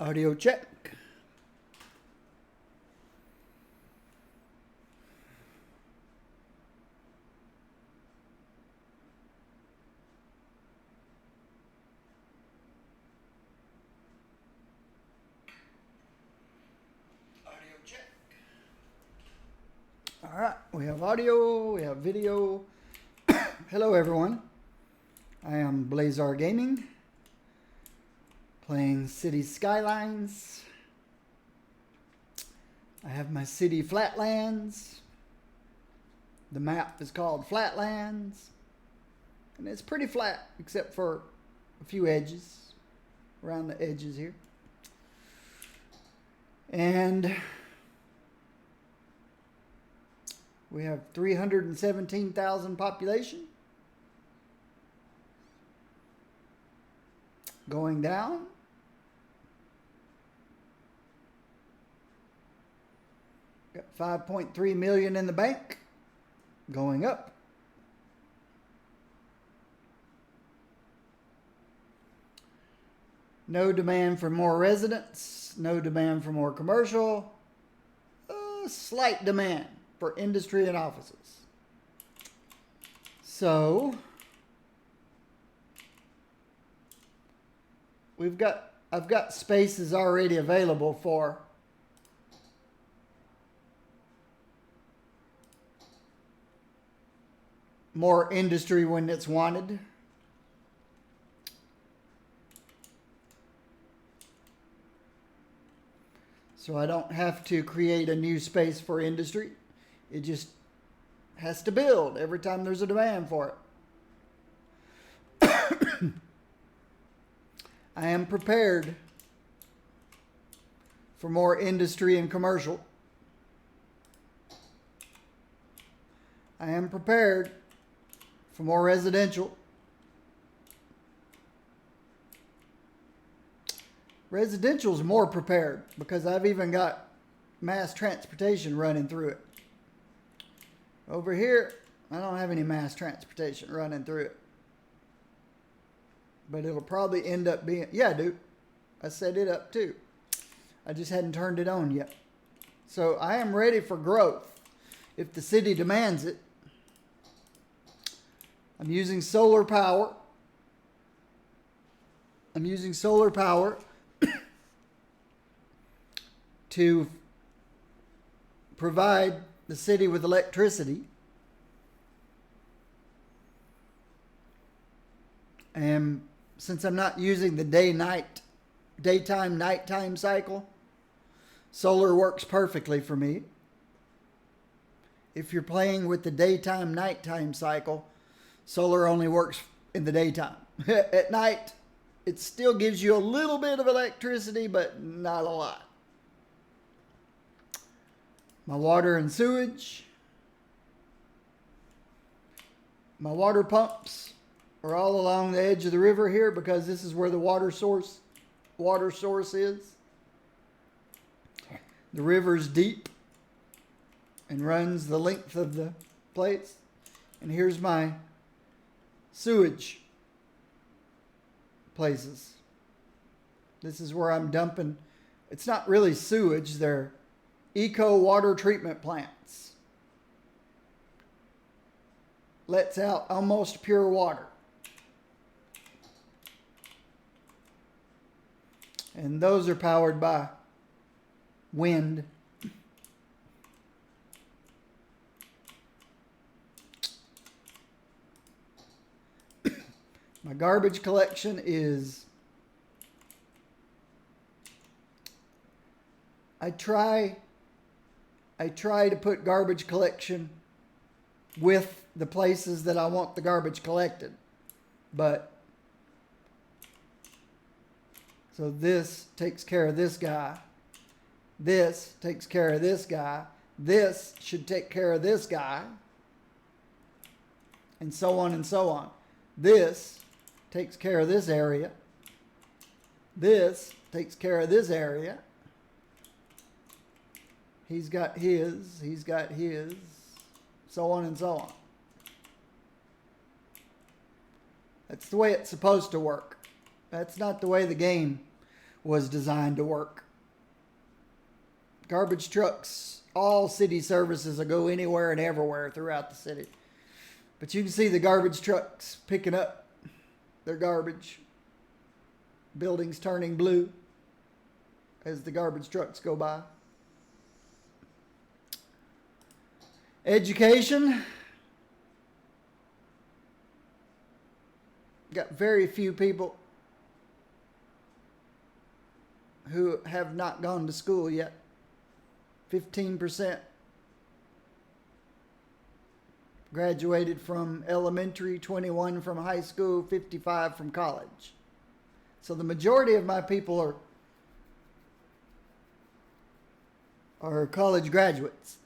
Audio check. Audio check. All right, we have audio, we have video. Hello everyone. I am Blazar Gaming, playing City Skylines. I have my city Flatlands. The map is called Flatlands. And it's pretty flat, except for a few edges, around the edges here. And we have 317,000 population. Going down. Got 5.3 million in the bank. Going up. No demand for more residents. No demand for more commercial. Slight demand for industry and offices. So I've got spaces already available for more industry when it's wanted. So I don't have to create a new space for industry. It just has to build every time there's a demand for it. I am prepared for more industry and commercial. I am prepared for more residential. Residential's more prepared because I've even got mass transportation running through it. Over here, I don't have any mass transportation running through it. But it'll probably end up being, yeah, dude, I set it up too. I just hadn't turned it on yet. So I am ready for growth if the city demands it. I'm using solar power. I'm using solar power to provide the city with electricity. And since I'm not using the daytime, nighttime cycle, solar works perfectly for me. If you're playing with the daytime, nighttime cycle, solar only works in the daytime. At night, it still gives you a little bit of electricity, but not a lot. My water and sewage. My water pumps are all along the edge of the river here because this is where the water source is. The river's deep and runs the length of the place. And here's my sewage places. This is where I'm dumping. It's not really sewage, they're eco water treatment plants. Lets out almost pure water. And those are powered by wind. My garbage collection is, I try to put garbage collection with the places that I want the garbage collected. But so this takes care of this guy. This takes care of this guy. This should take care of this guy. And so on and so on. This takes care of this area. This takes care of this area. He's got his, so on and so on. That's the way it's supposed to work. That's not the way the game was designed to work. Garbage trucks, all city services will go anywhere and everywhere throughout the city. But you can see the garbage trucks picking up their garbage. Buildings turning blue as the garbage trucks go by. Education. Got very few people who have not gone to school yet. 15% graduated from elementary, 21 from high school, 55 from college. So the majority of my people are college graduates.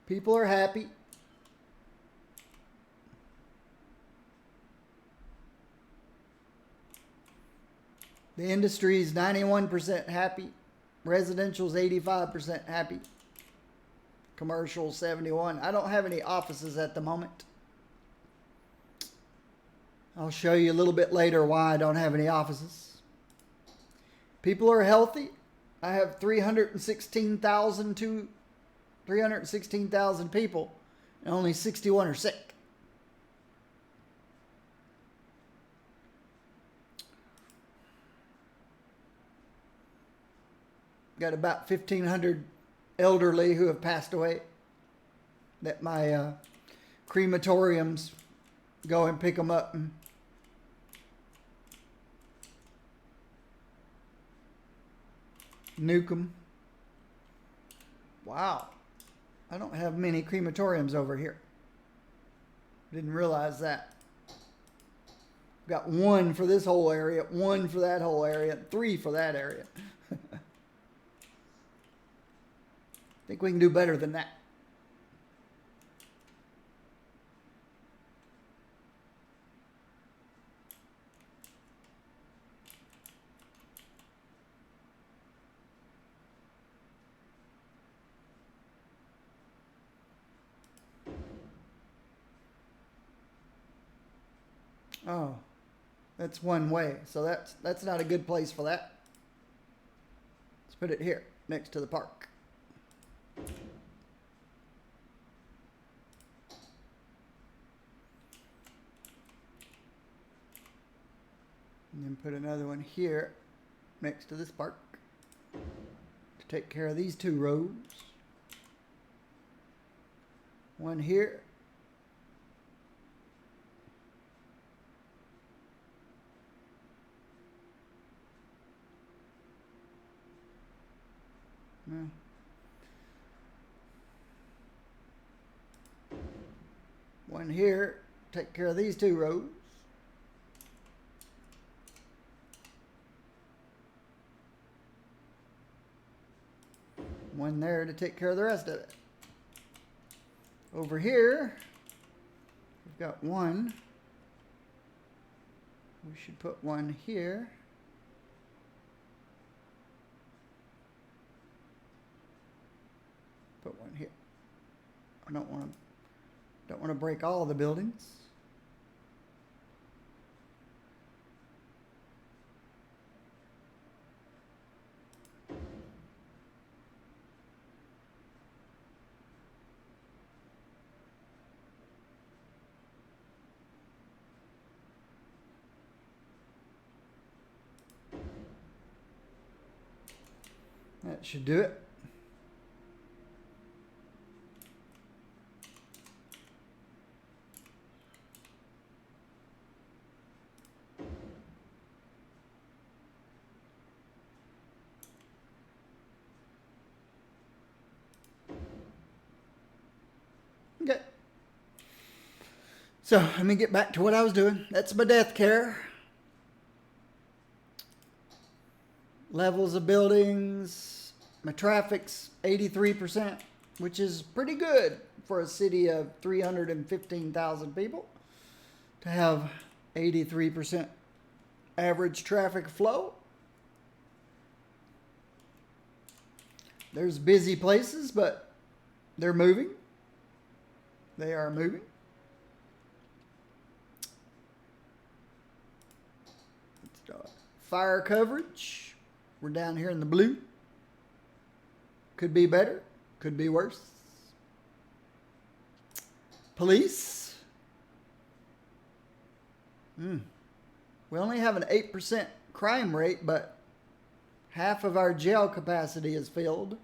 People are happy. The industry is 91% happy. Residential's 85% happy. Commercial 71%. I don't have any offices at the moment. I'll show you a little bit later why I don't have any offices. People are healthy. I have 316,000 people, and only 61 are sick. Got about 1,500 elderly who have passed away that my crematoriums go and pick them up and nuke them. Wow. I don't have many crematoriums over here. Didn't realize that. Got one for this whole area, one for that whole area, 3 for that area. Think we can do better than that. Oh, that's one way. So that's not a good place for that. Let's put it here, next to the park. And then put another one here, next to this park, to take care of these 2 roads. One here. One here, take care of these 2 roads. One there to take care of the rest of it. Over here, we've got one. We should put one here. Put one here. I don't want to break all the buildings. That should do it. Okay. So let me get back to what I was doing. That's my death care. Levels of buildings. My traffic's 83%, which is pretty good for a city of 315,000 people to have 83% average traffic flow. There's busy places, but they're moving. They are moving. Let's Fire coverage. We're down here in the blue. Could be better. Could be worse. Police. We only have an 8% crime rate, but half of our jail capacity is filled,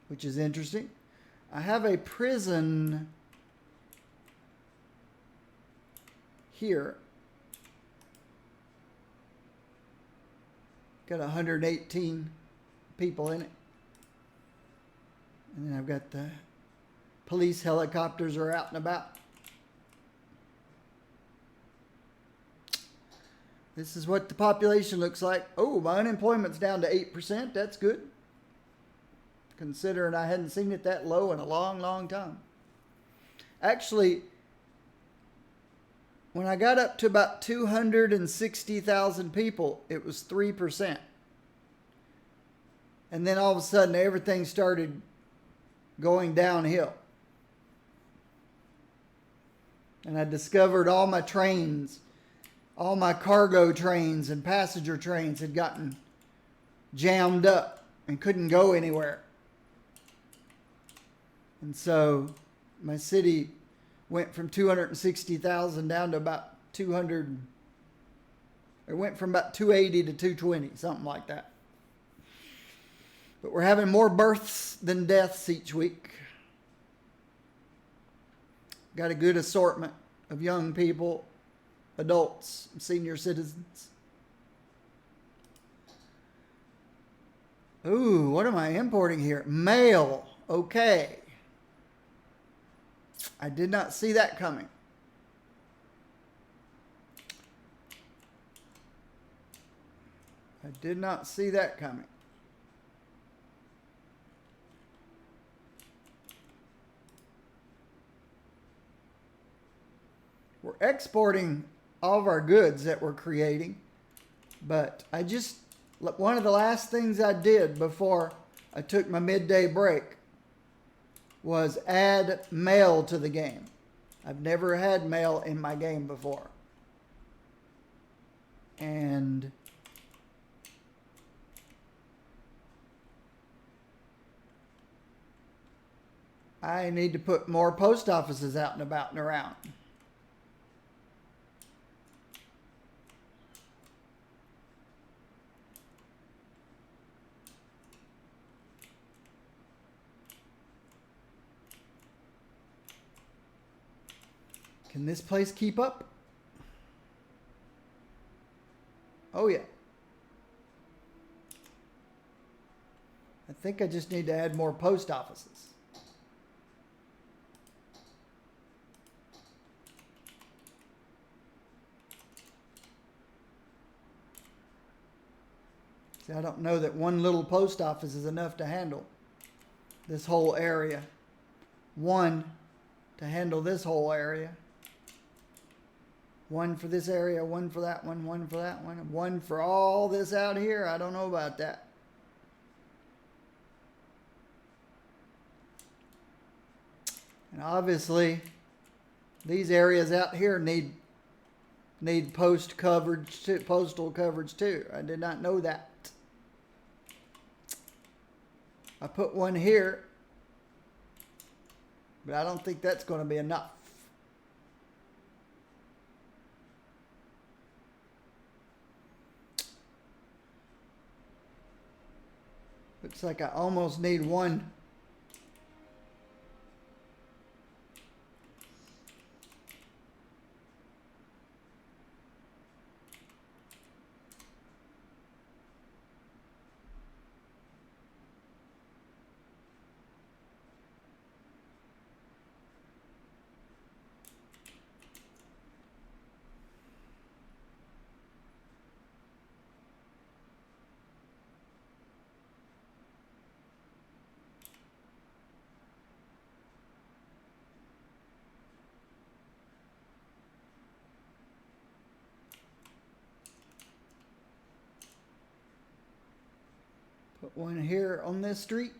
which is interesting. I have a prison here. Got 118 people in it. And then I've got the police helicopters are out and about. This is what the population looks like. Oh, my unemployment's down to 8%. That's good. Considering I hadn't seen it that low in a long, long time. Actually, when I got up to about 260,000 people, it was 3%. And then all of a sudden, everything started going downhill. And I discovered all my trains, all my cargo trains and passenger trains had gotten jammed up and couldn't go anywhere. And so my city went from 260,000 down to about 200. It went from about 280 to 220, something like that. But we're having more births than deaths each week. Got a good assortment of young people, adults, senior citizens. Ooh, what am I importing here? Mail. Okay. I did not see that coming. I did not see that coming. We're exporting all of our goods that we're creating, but one of the last things I did before I took my midday break was add mail to the game. I've never had mail in my game before. And I need to put more post offices out and about and around. Can this place keep up? Oh, yeah. I think I just need to add more post offices. See, I don't know that one little post office is enough to handle this whole area. One to handle this whole area. One for this area, one for that one for that one for all this out here. I don't know about that. And obviously, these areas out here need postal coverage too. I did not know that. I put one here, but I don't think that's going to be enough. Looks like I almost need one. Put one here on this street.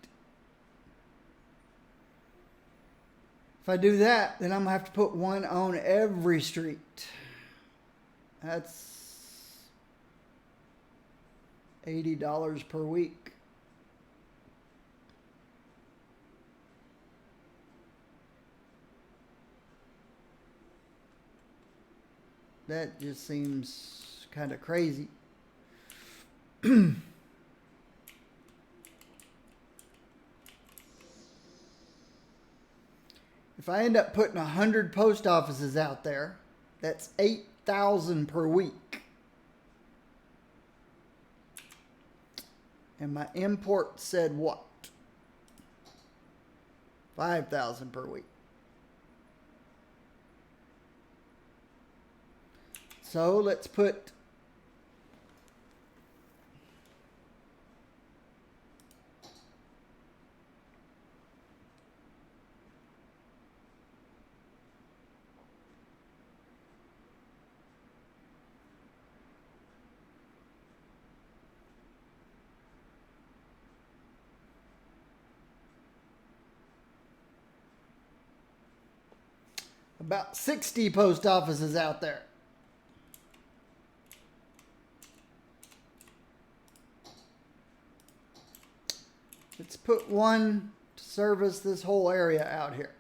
If I do that, then I'm going to have to put one on every street. That's $80 per week. That just seems kind of crazy. If I end up putting 100 post offices out there, that's $8,000 per week. And my import said what? $5,000 per week. So let's put about 60 post offices out there. Let's put one to service this whole area out here.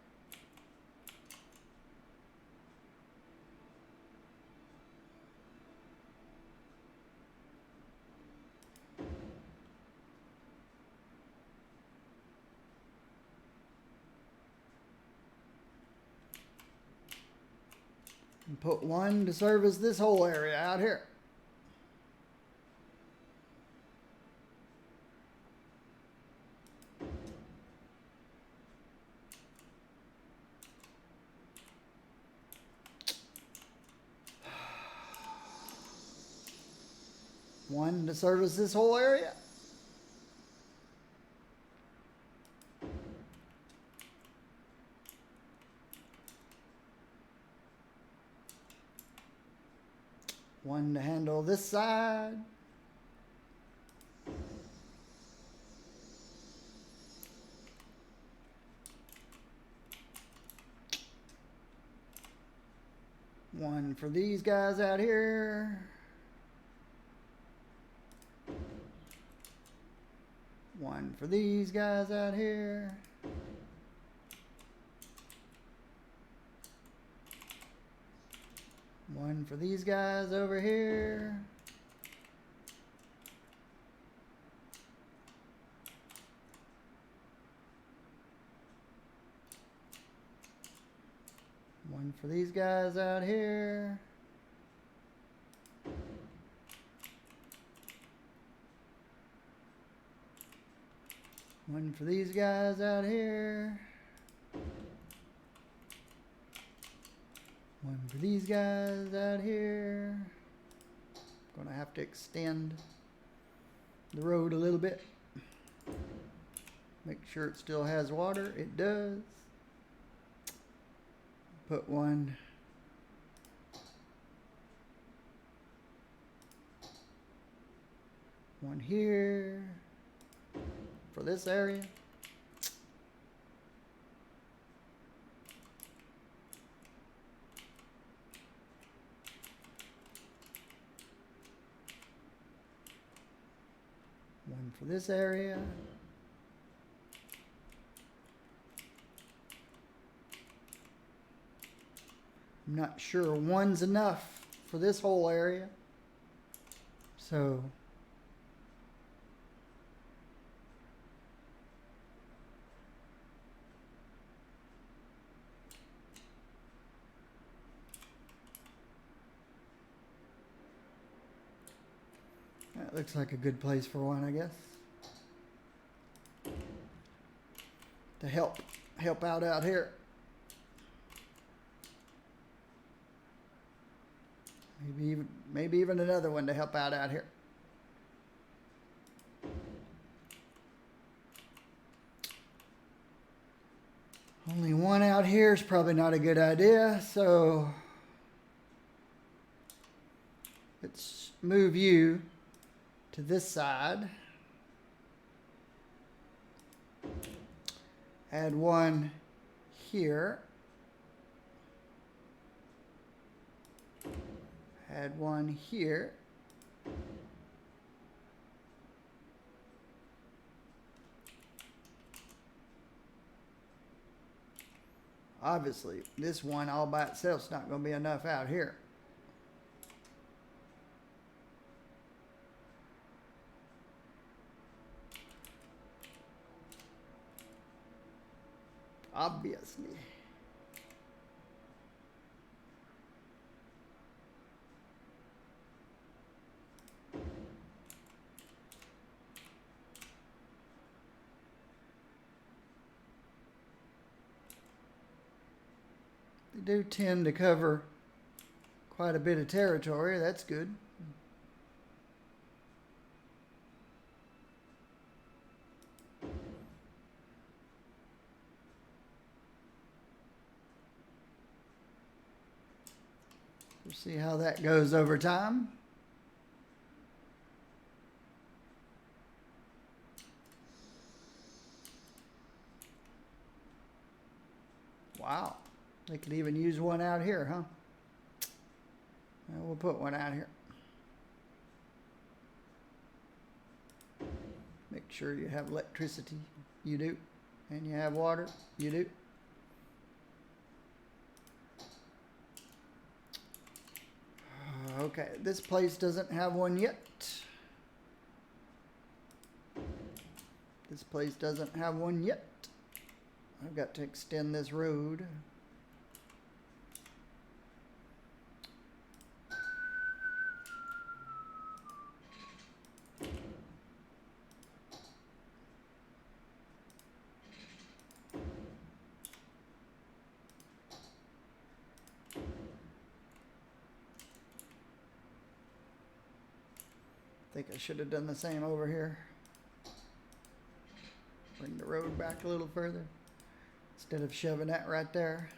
And put one to service this whole area out here. One to service this whole area. One to handle this side. One for these guys out here. One for these guys out here. One for these guys over here. One for these guys out here. One for these guys out here. One for these guys out here. Gonna have to extend the road a little bit. Make sure it still has water. It does. Put one here for this area. One for this area. I'm not sure one's enough for this whole area. So that looks like a good place for one, I guess. To help out here. Maybe even another one to help out here. Only one out here is probably not a good idea, so let's move you to this side. Add one here. Add one here. Obviously, this one all by itself is not going to be enough out here. Obviously. They do tend to cover quite a bit of territory. That's good. We'll see how that goes over time. Wow. They could even use one out here, huh? Well, we'll put one out here. Make sure you have electricity. You do. And you have water. You do. Okay, this place doesn't have one yet. This place doesn't have one yet. I've got to extend this road. I think I should have done the same over here. Bring the road back a little further. Instead of shoving that right there,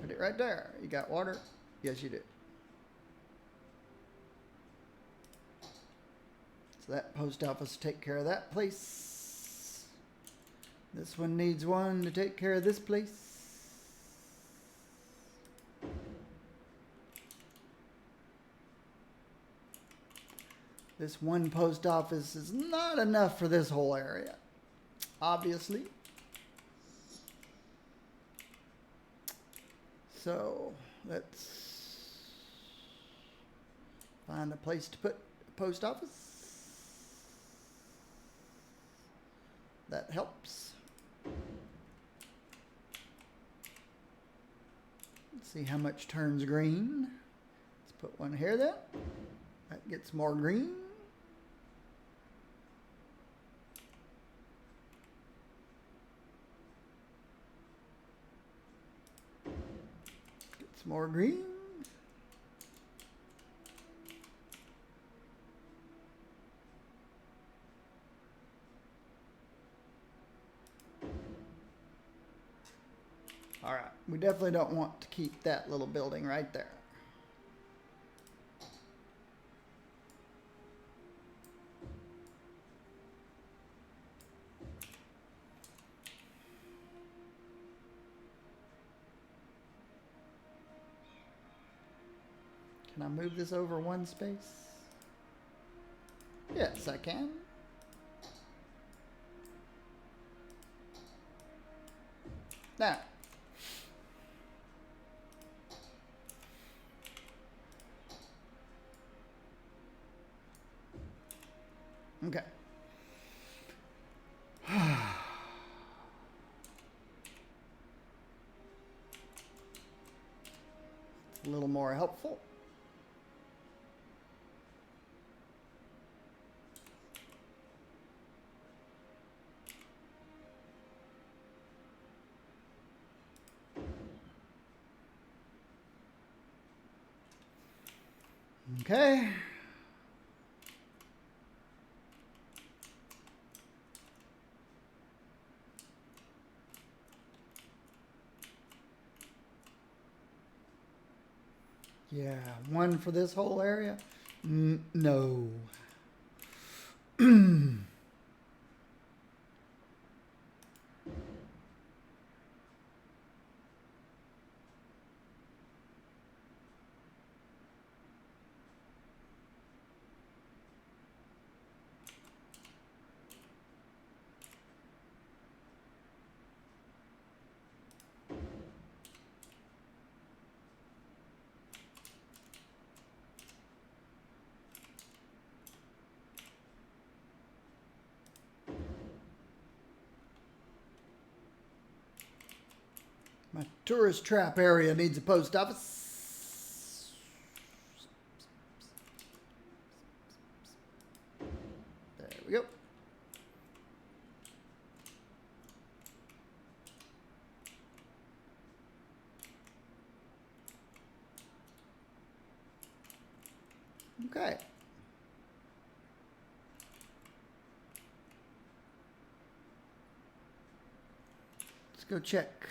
put it right there. You got water? Yes, you do. So that post office will take care of that place. This one needs one to take care of this place. This one post office is not enough for this whole area, obviously. So let's find a place to put a post office. That helps. Let's see how much turns green. Let's put one here then. That gets more green. Gets more green. All right, we definitely don't want to keep that little building right there. Can I move this over one space? Yes, I can. Now. Okay. It's a little more helpful. Okay. Yeah, one for this whole area? No. Tourist trap area needs a post office. There we go. Okay. Let's go check.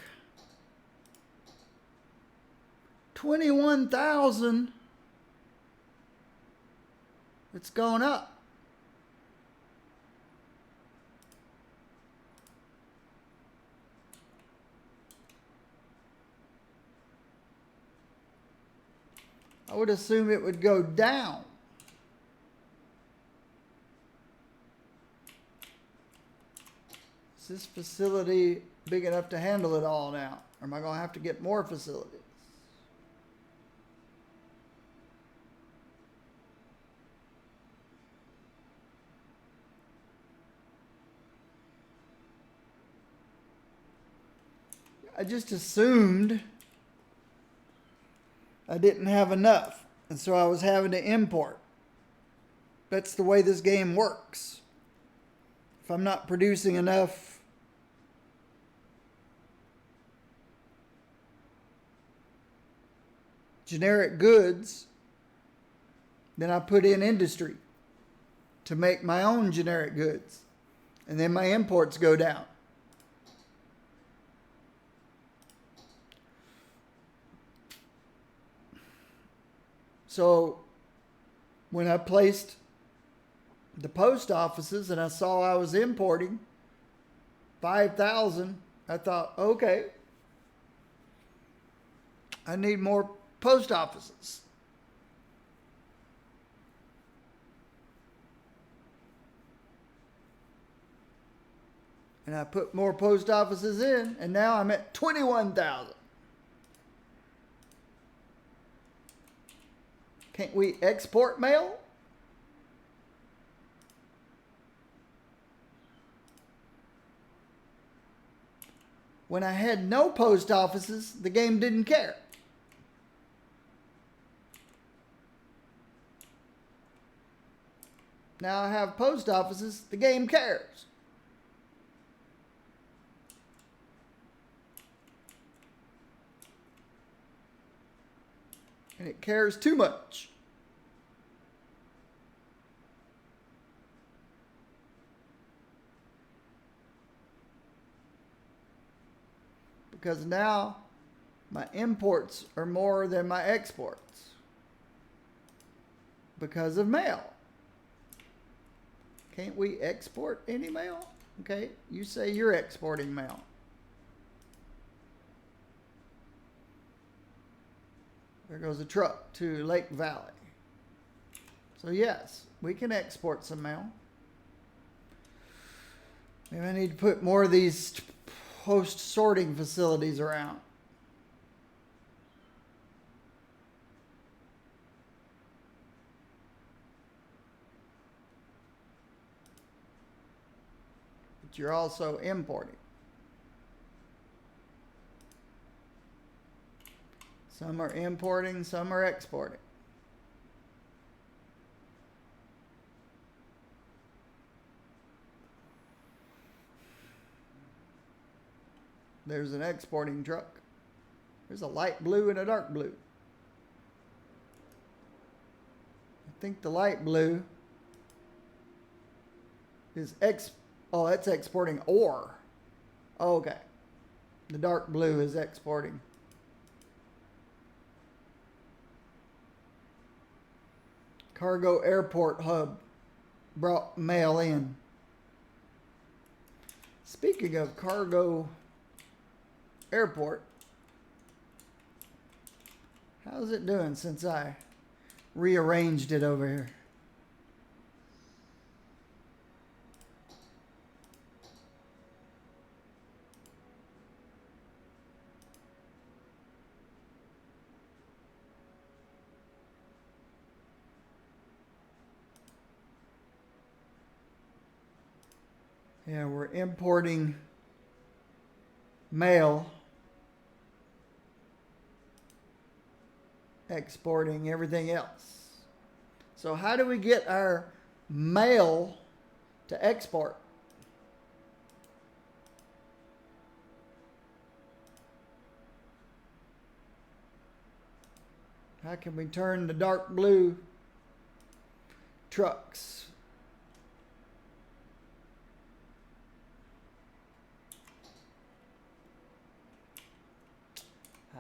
21,000. It's going up. I would assume it would go down. Is this facility big enough to handle it all now? Or am I going to have to get more facilities? I just assumed I didn't have enough, and so I was having to import. That's the way this game works. If I'm not producing enough generic goods, then I put in industry to make my own generic goods, and then my imports go down. So when I placed the post offices and I saw I was importing 5,000, I thought, okay, I need more post offices. And I put more post offices in, and now I'm at 21,000. Can't we export mail? When I had no post offices, the game didn't care. Now I have post offices, the game cares. And it cares too much. Because now my imports are more than my exports because of mail. Can't we export any mail? Okay, you say you're exporting mail. There goes a truck to Lake Valley. So yes, we can export some mail. Maybe I need to put more of these post sorting facilities around. But you're also importing. Some are importing, some are exporting. There's an exporting truck. There's a light blue and a dark blue. I think the light blue is that's exporting ore. Oh, okay. The dark blue is exporting. Cargo airport hub brought mail in. Speaking of cargo airport, how's it doing since I rearranged it over here? Yeah, we're importing mail exporting everything else. So how do we get our mail to export? How can we turn the dark blue trucks?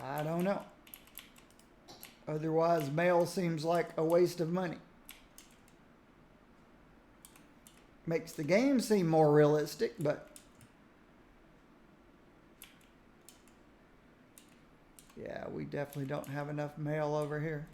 I don't know. Otherwise, mail seems like a waste of money. Makes the game seem more realistic, but yeah, we definitely don't have enough mail over here.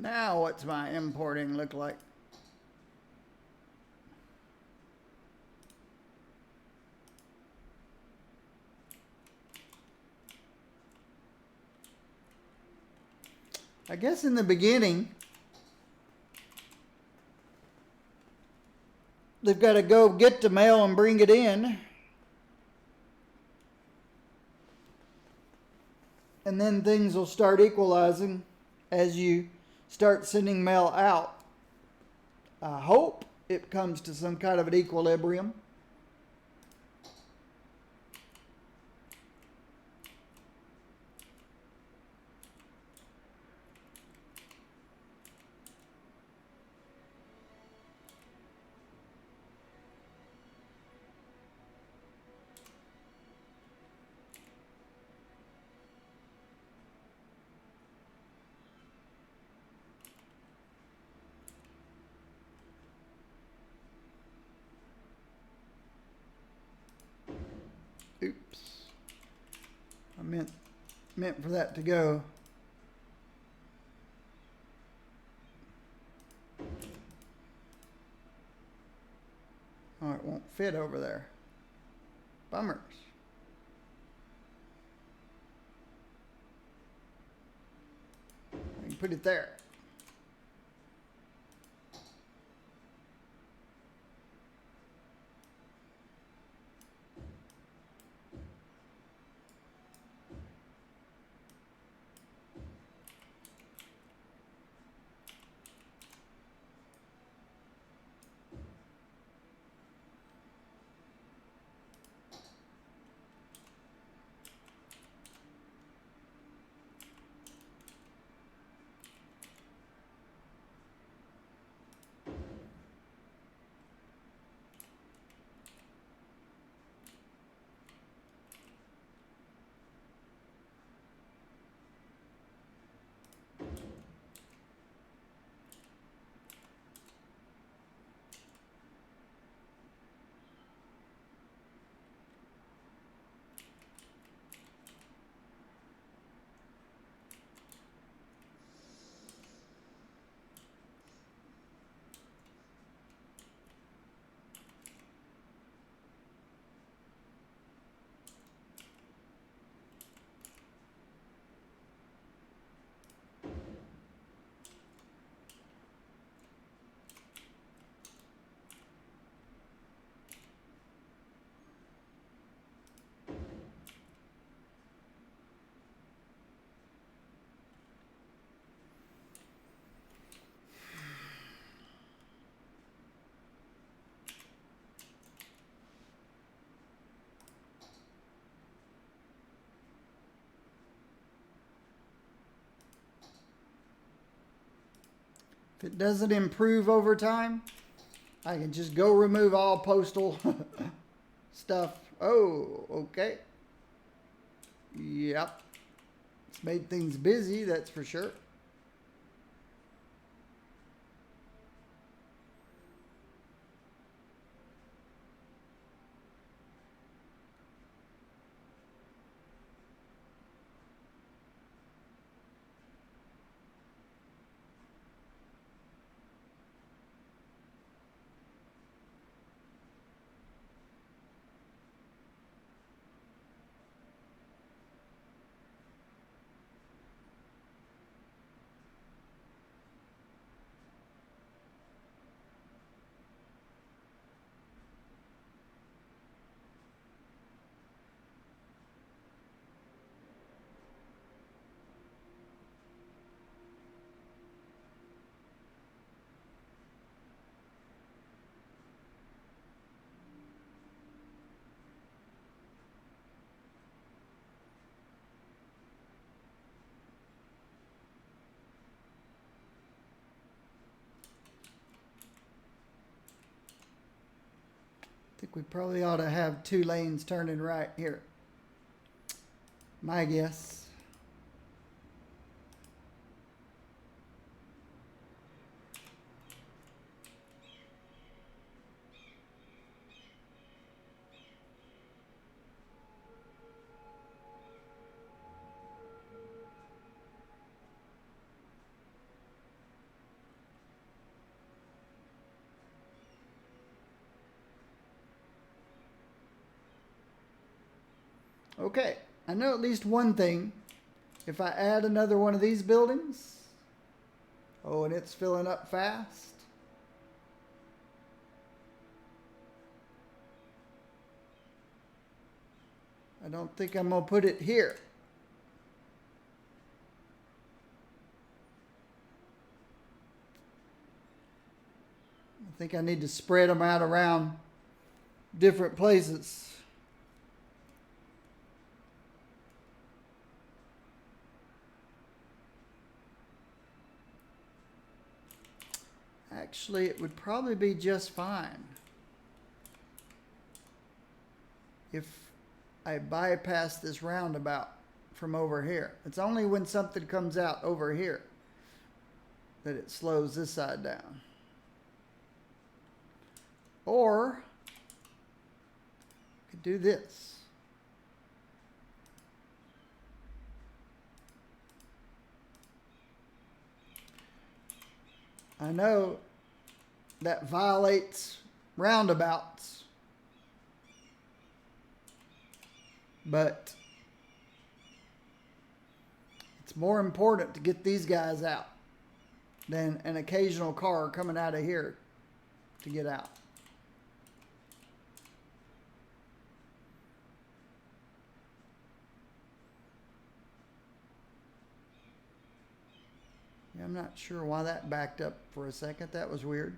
Now what's my importing look like? I guess in the beginning, they've got to go get the mail and bring it in. And then things will start equalizing as you start sending mail out. I hope it comes to some kind of an equilibrium. Oops. I meant for that to go. Oh, it won't fit over there. Bummers. I can put it there. If it doesn't improve over time, I can just go remove all postal stuff. Oh, okay. Yep. It's made things busy, that's for sure. I think we probably ought to have 2 lanes turning right here. My guess. Okay, I know at least one thing. If I add another one of these buildings, oh, and it's filling up fast. I don't think I'm going to put it here. I think I need to spread them out around different places. Actually, it would probably be just fine if I bypass this roundabout from over here. It's only when something comes out over here that it slows this side down. Or I could do this. I know that violates roundabouts, but it's more important to get these guys out than an occasional car coming out of here to get out. Yeah, I'm not sure why that backed up for a second. That was weird.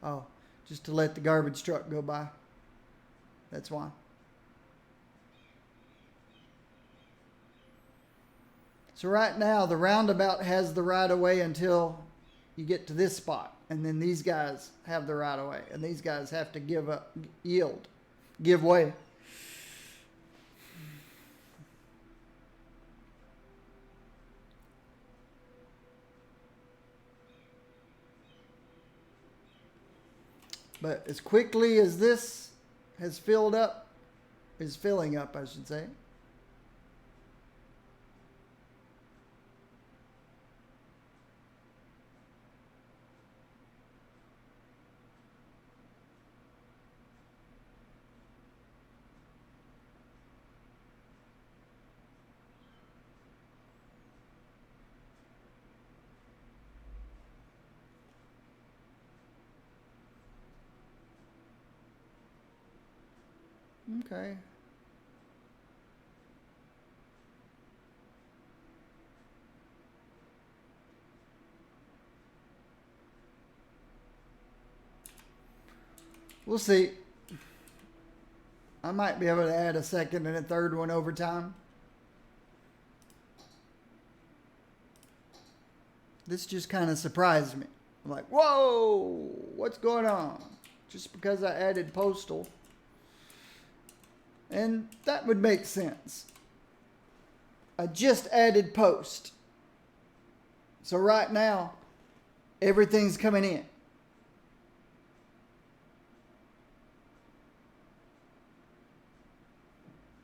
Oh, just to let the garbage truck go by. That's why. So right now, the roundabout has the right of way until you get to this spot. And then these guys have the right of way. And these guys have to give way. But as quickly as this has filling up, I should say. Okay. We'll see. I might be able to add a second and a third one over time. This just kind of surprised me. I'm like, whoa, what's going on? Just because I added postal. And that would make sense. I just added post. So right now, everything's coming in.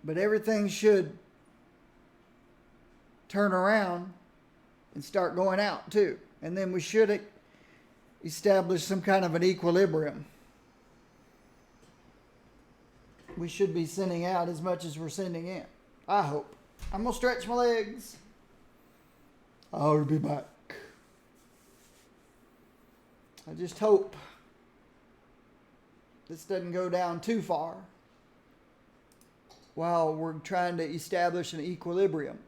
But everything should turn around and start going out too. And then we should establish some kind of an equilibrium. We should be sending out as much as we're sending in. I hope. I'm going to stretch my legs. I'll be back. I just hope this doesn't go down too far while we're trying to establish an equilibrium.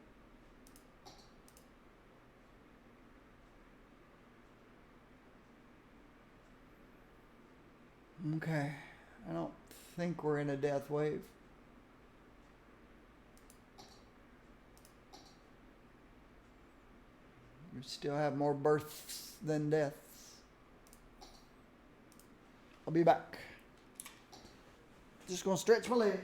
Okay. I don't think we're in a death wave. We still have more births than deaths. I'll be back. Just gonna stretch my leg.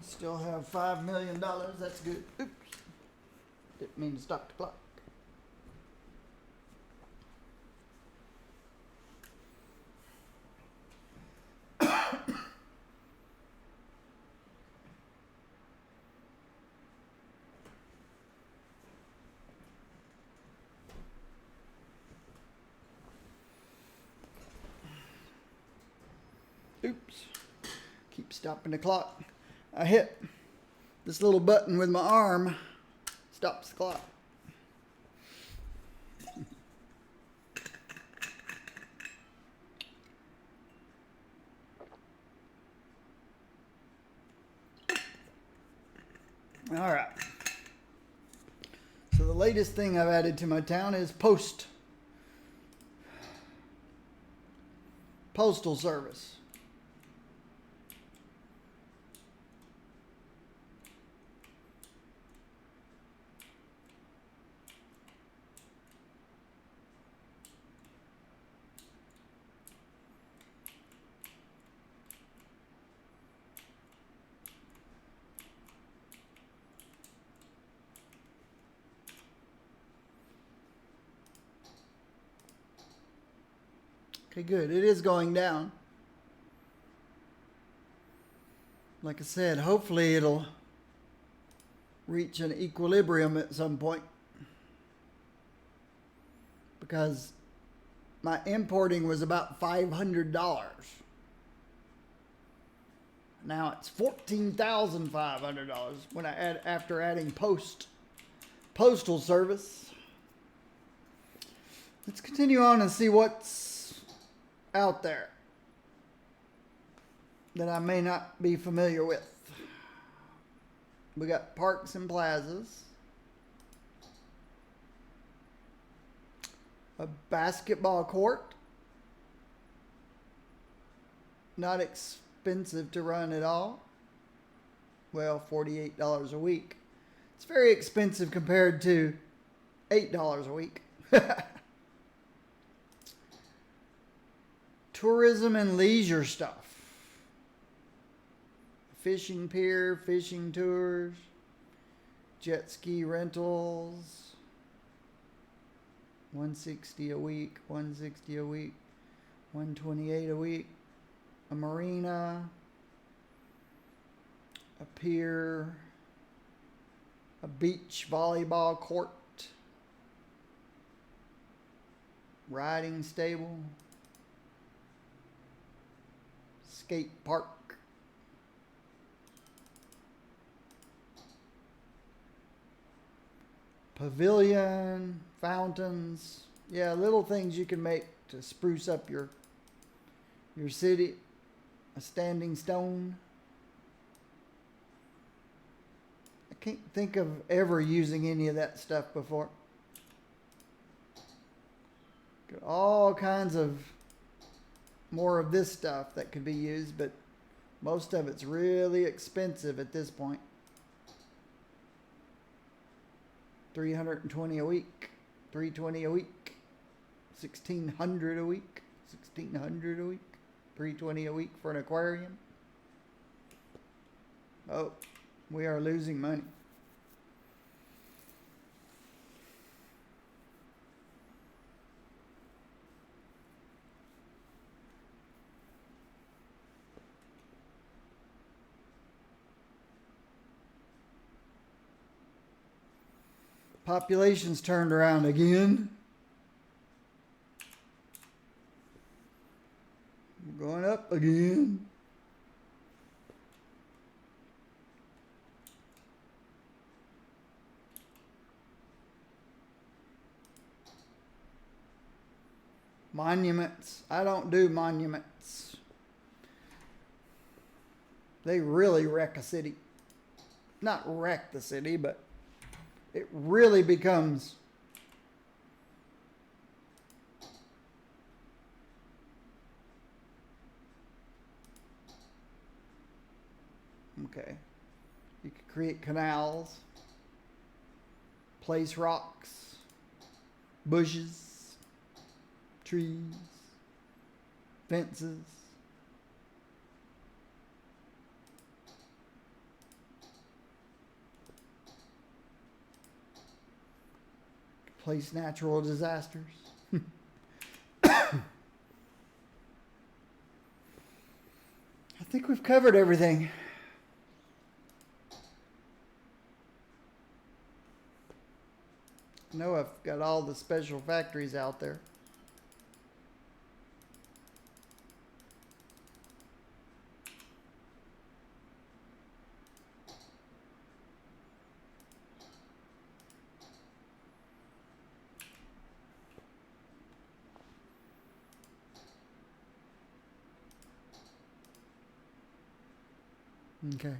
Still have $5 million. That's good. Oops. Didn't mean to stop the clock. Oops. Keep stopping the clock. I hit this little button with my arm. Stops the clock. All right. So the latest thing I've added to my town is postal service. Okay, good. It is going down. Like I said, hopefully it'll reach an equilibrium at some point. Because my importing was about $500. Now it's $14,500 when I add after adding postal service. Let's continue on and see what's out there that I may not be familiar with. We got parks and plazas, a basketball court, not expensive to run at all. Well, $48 a week. It's very expensive compared to $8 a week. Tourism and leisure stuff. Fishing pier, fishing tours, jet ski rentals. $160 a week, $160 a week, $128 a week. A marina, a pier, a beach volleyball court, riding stable, skate park, pavilion, fountains. Yeah, little things you can make to spruce up your city. A standing stone. I can't think of ever using any of that stuff before. Got all kinds of more of this stuff that could be used, but most of it's really expensive at this point. $320 a week, $320 a week, $1,600 a week, $1,600 a week, $320 a week for an aquarium. Oh, we are losing money. Population's turned around again. We're going up again. Monuments. I don't do monuments. They really wreck a city. Not wreck the city, but it really becomes okay. You could create canals, place rocks, bushes, trees, fences. Replace natural disasters. I think we've covered everything. I know I've got all the special factories out there. Okay.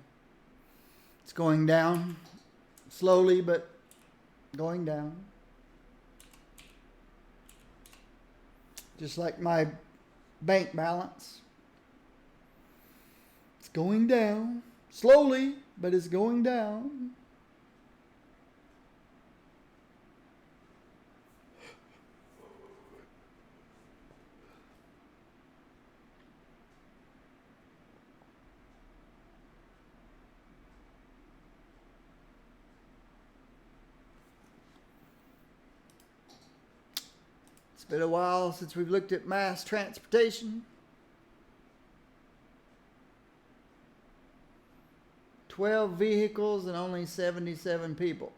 It's going down slowly, but going down. Just like my bank balance. It's going down slowly, but it's going down. It's been a while since we've looked at mass transportation. 12 vehicles and only 77 people.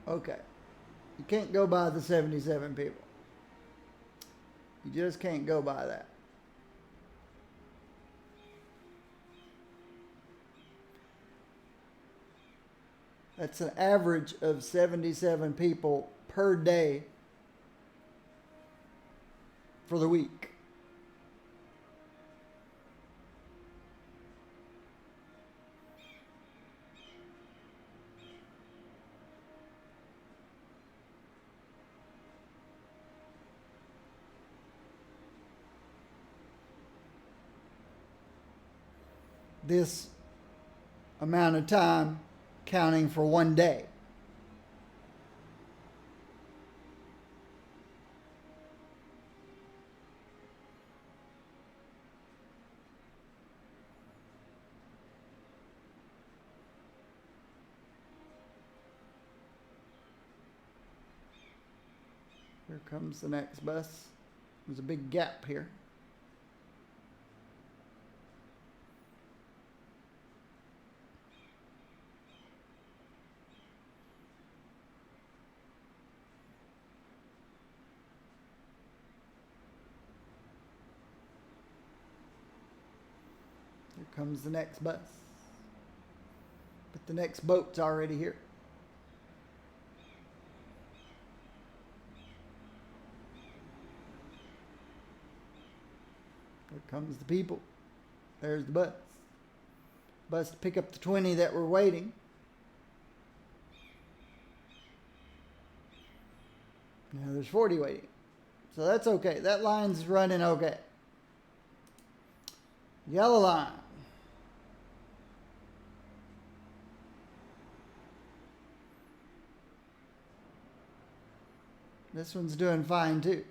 Okay. You can't go by the 77 people. You just can't go by that. That's an average of 77 people per day for the week. This amount of time counting for one day. Here comes the next bus. There's a big gap here. Here comes the next bus. But the next boat's already here. Here comes the people. There's the bus. Bus to pick up the 20 that were waiting. Now there's 40 waiting. So that's okay. That line's running okay. Yellow line. This one's doing fine too.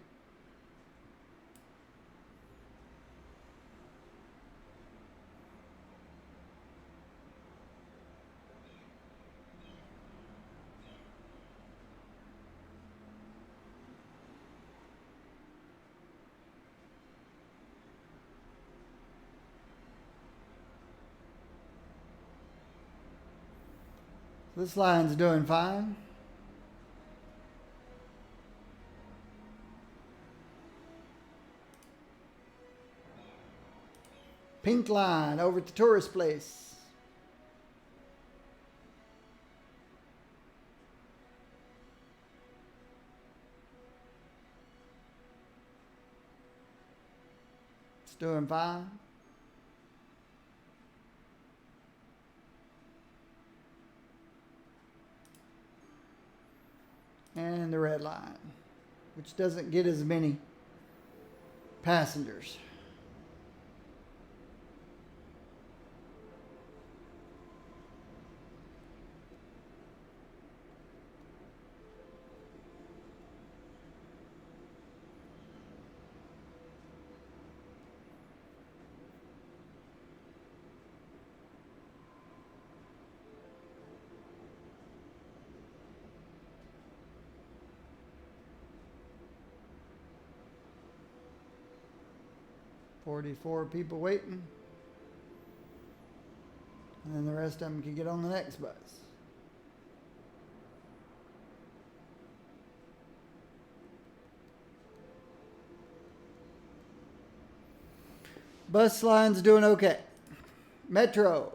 This line's doing fine. Pink line over at the tourist place. It's doing fine. And the red line, which doesn't get as many passengers. 44 people waiting. And then the rest of them can get on the next bus. Bus line's doing okay. Metro.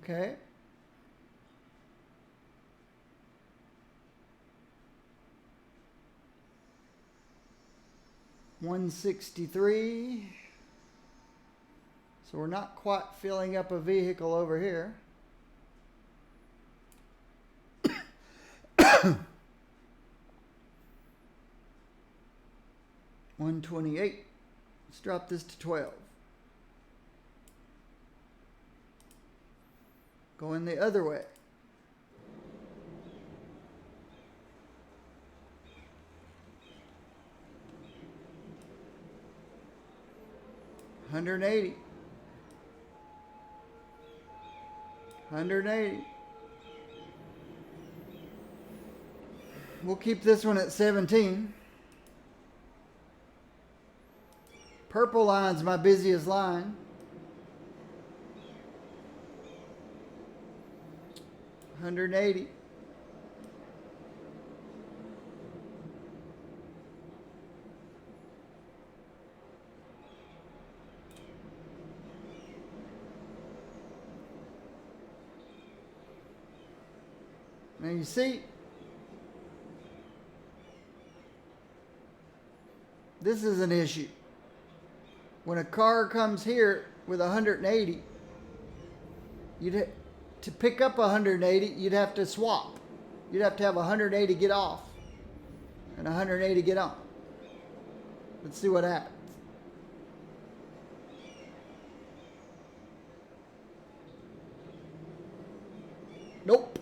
Okay. $163. So we're not quite filling up a vehicle over here. $128. Let's drop this to 12. Going the other way. $180. $180. We'll keep this one at 17. Purple line's my busiest line. $180. Now you see, this is an issue. When a car comes here with 180, to pick up 180, you'd have to swap. You'd have to have 180 get off and 180 get on. Let's see what happens. Nope.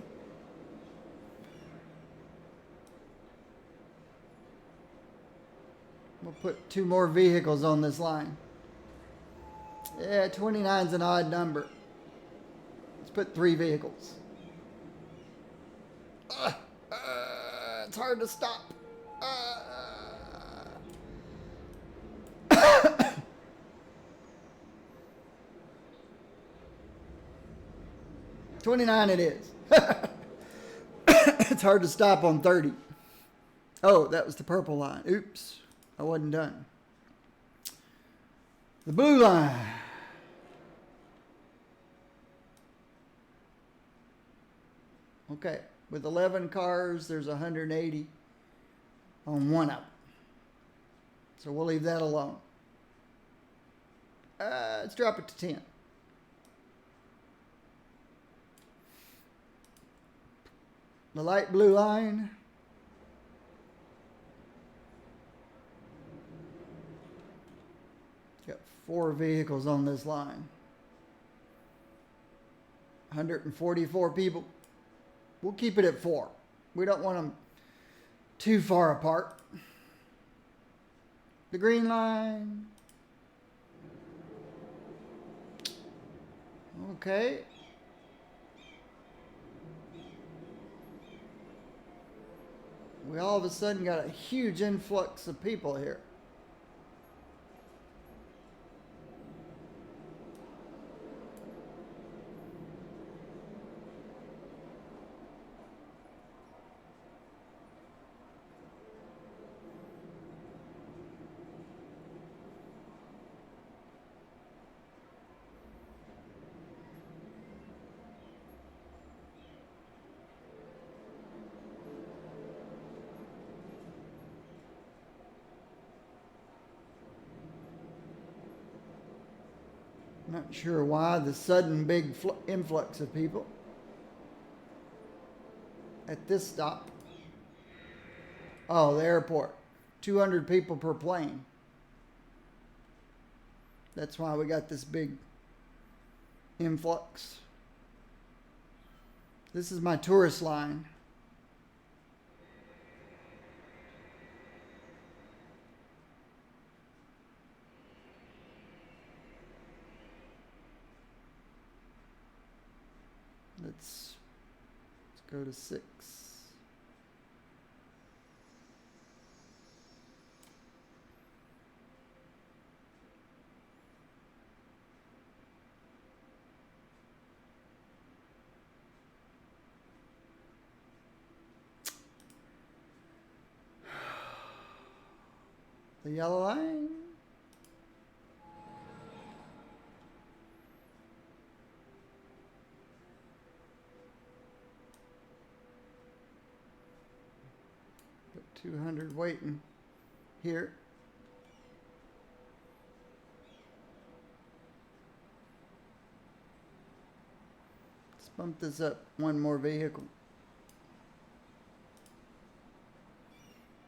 We'll put 2 more vehicles on this line. Yeah, 29's an odd number. Let's put 3 vehicles. It's hard to stop. 29 it is. It's hard to stop on 30. Oh, that was the purple line. Oops, I wasn't done. The blue line. Okay, with 11 cars, there's 180 on one of them. So we'll leave that alone. Let's drop it to 10. The light blue line. Got 4 vehicles on this line. 144 people. We'll keep it at 4. We don't want them too far apart. The green line. Okay. We all of a sudden got a huge influx of people here. Not sure why the sudden big influx of people at this stop. Oh, the airport. 200 people per plane. That's why we got this big influx. This is my tourist line. Go to 6. The yellow line. Got 200 waiting here. Let's bump this up one more vehicle.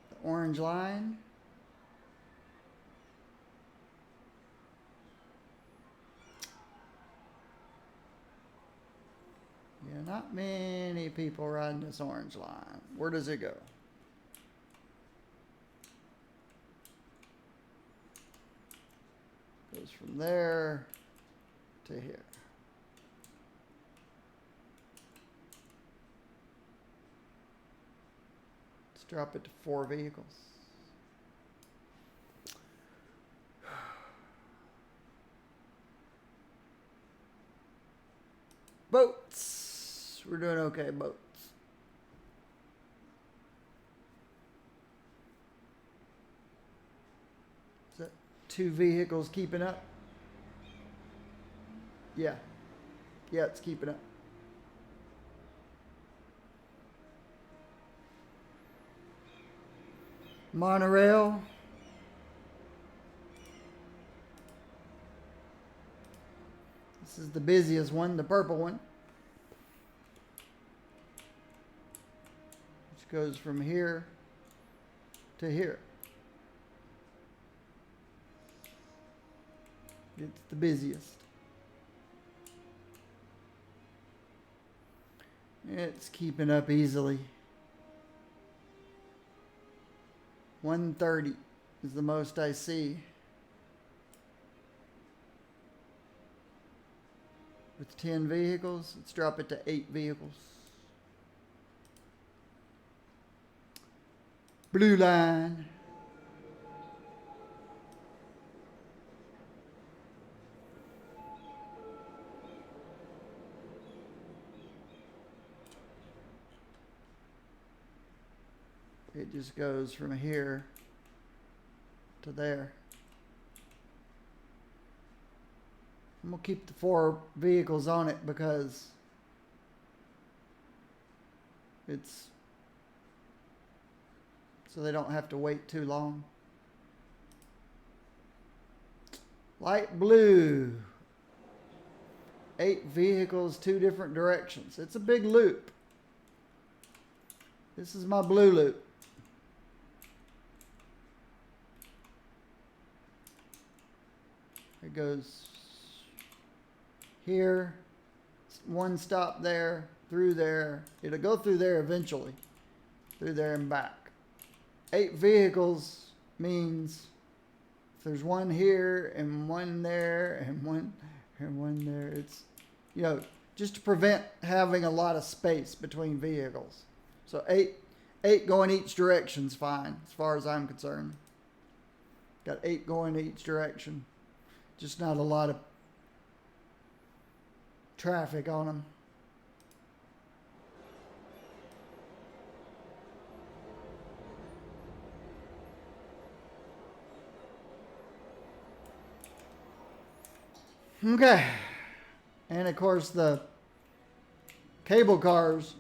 The orange line. Yeah, not many people riding this orange line. Where does it go? Goes from there to here. Let's drop it to 4 vehicles. Boats. We're doing okay, boats. Is that 2 vehicles keeping up? Yeah. Yeah, it's keeping up. Monorail. This is the busiest one, the purple one. Which goes from here to here. It's the busiest. It's keeping up easily. 130 is the most I see. With 10 vehicles, let's drop it to 8 vehicles. Blue line. It just goes from here to there. I'm going to keep the 4 vehicles on it because it's so they don't have to wait too long. Light blue. 8 vehicles, 2 different directions. It's a big loop. This is my blue loop. It goes here, 1 stop there, through there. It'll go through there eventually, through there and back. 8 vehicles means if there's 1 here and 1 there and 1 there, it's, you know, just to prevent having a lot of space between vehicles. So 8 going each direction's fine as far as I'm concerned. Got 8 going each direction. Just not a lot of traffic on them. Okay. And of course the cable cars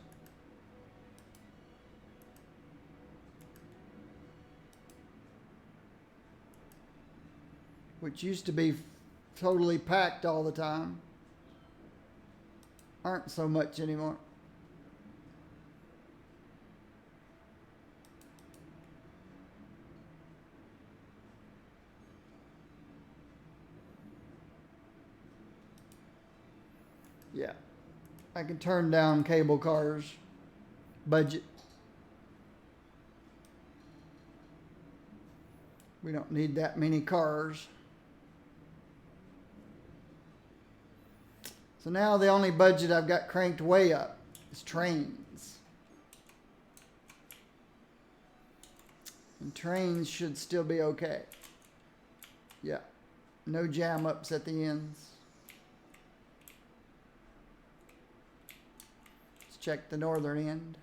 which used to be totally packed all the time, aren't so much anymore. Yeah, I can turn down cable cars budget. We don't need that many cars. So now the only budget I've got cranked way up is trains. And trains should still be okay. Yeah. No jam ups at the ends. Let's check the northern end.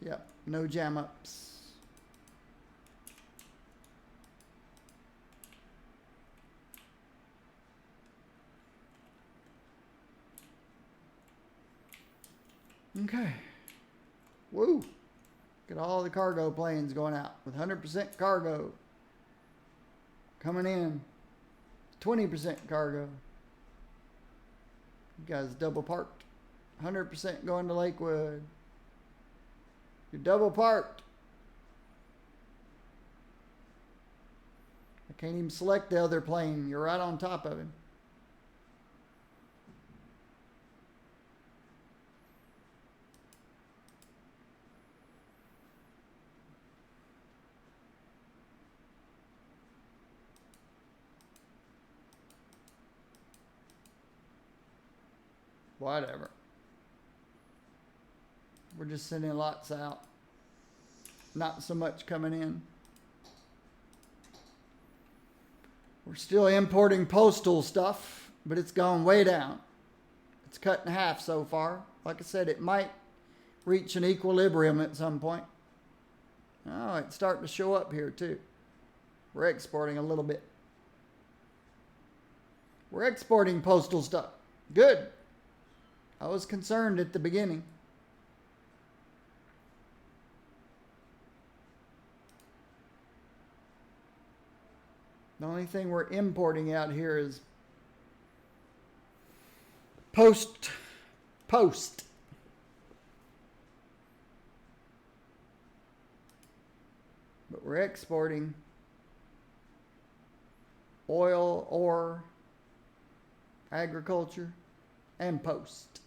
Yep, no jam ups. Okay. Woo. Get all the cargo planes going out with 100% cargo. Coming in. 20% cargo. You guys double parked. 100% going to Lakewood. You're double parked. I can't even select the other plane. You're right on top of him. Whatever. We're just sending lots out. Not so much coming in. We're still importing postal stuff, but it's gone way down. It's cut in half so far. Like I said, it might reach an equilibrium at some point. Oh, it's starting to show up here too. We're exporting a little bit. We're exporting postal stuff. Good. I was concerned at the beginning. The only thing we're importing out here is post. But we're exporting oil, ore, agriculture, and post.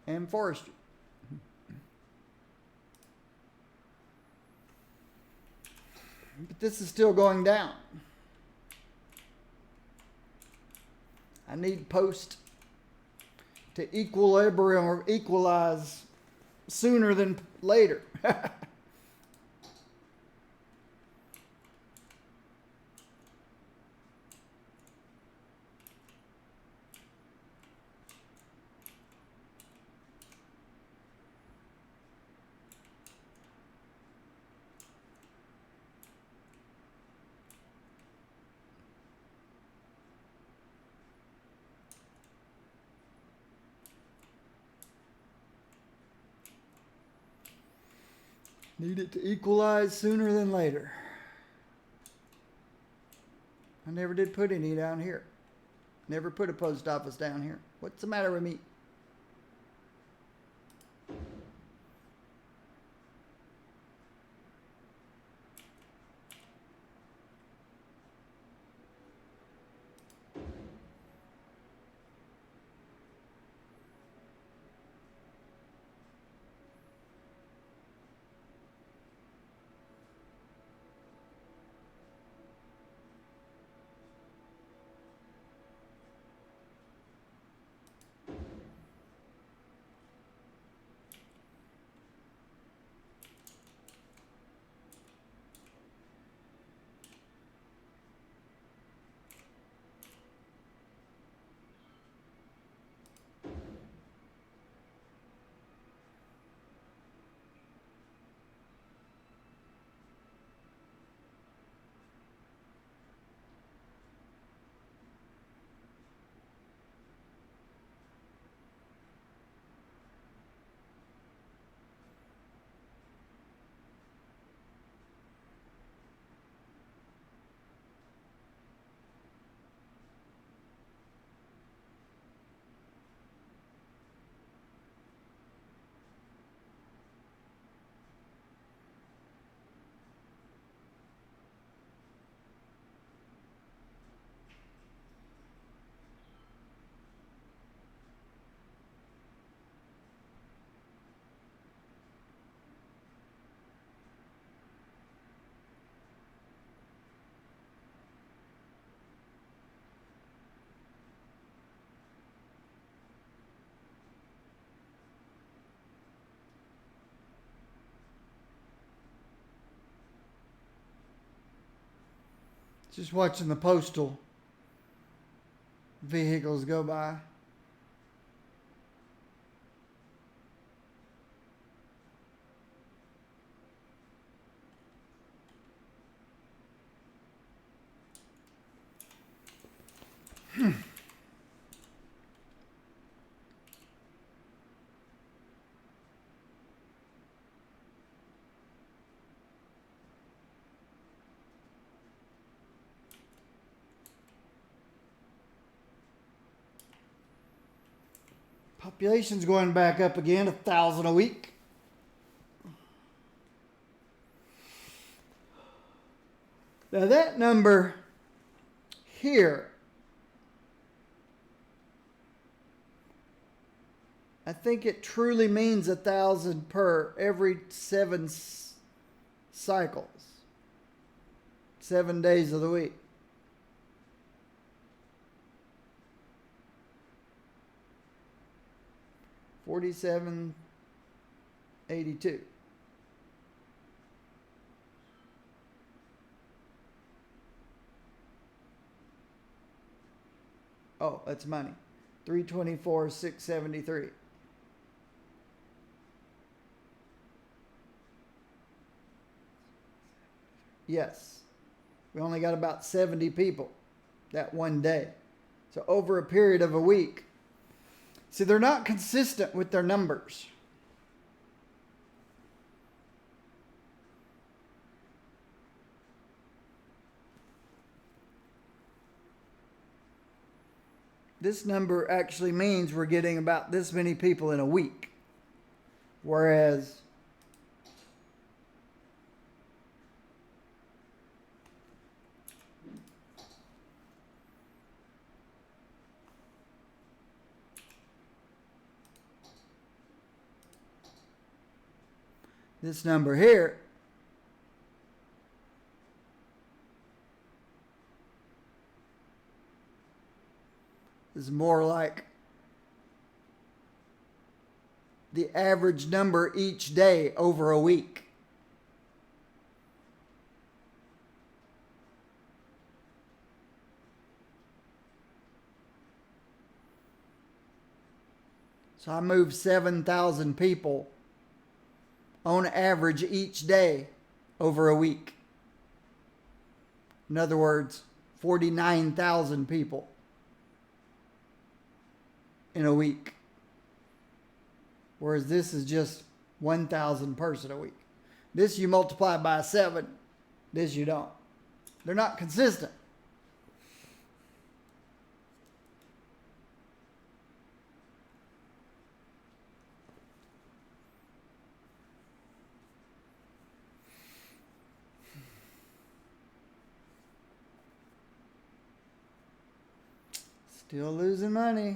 And forestry. But this is still going down. I need post to equilibrium or equalize sooner than later. Need it to equalize sooner than later. I never did put any down here. Never put a post office down here. What's the matter with me? Just watching the postal vehicles go by. Population's going back up again, 1,000 a week. Now that number here, I think it truly means 1,000 per every 7 cycles, 7 days of the week. $47.82. Oh, that's money. $324,673. Yes. We only got about 70 people that one day. So over a period of a week. See, they're not consistent with their numbers. This number actually means we're getting about this many people in a week. Whereas this number here is more like the average number each day over a week. So I move 7,000 people on average each day over a week. In other words, 49,000 people in a week. Whereas this is just 1,000 person a week. This you multiply by 7. This you don't. They're not consistent. Still losing money.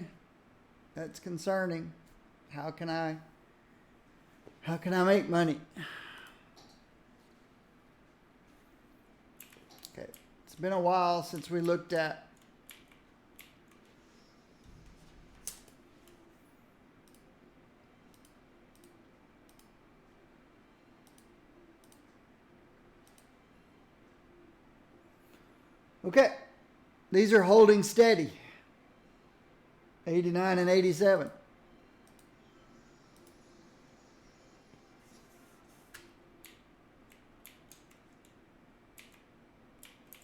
That's concerning. How can I make money? Okay, it's been a while since we looked at okay, these are holding steady. 89 and 87.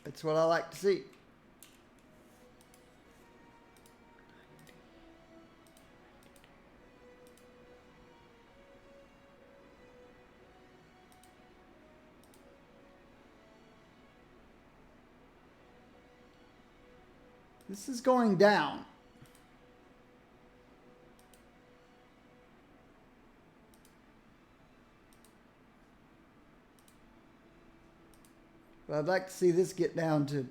That's what I like to see. This is going down. But I'd like to see this get down to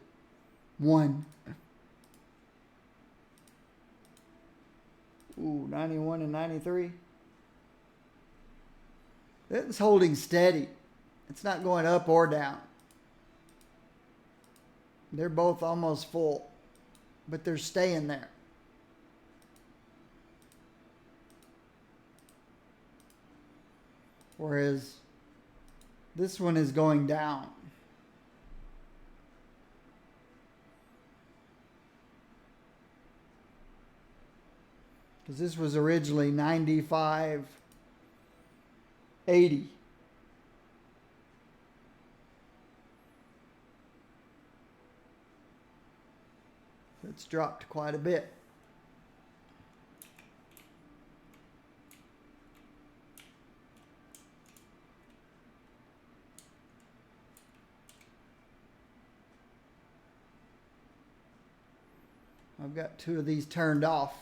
1. Ooh, 91 and 93. It's holding steady. It's not going up or down. They're both almost full, but they're staying there. Whereas this one is going down. because this was originally 95.80. It's dropped quite a bit. I've got 2 of these turned off.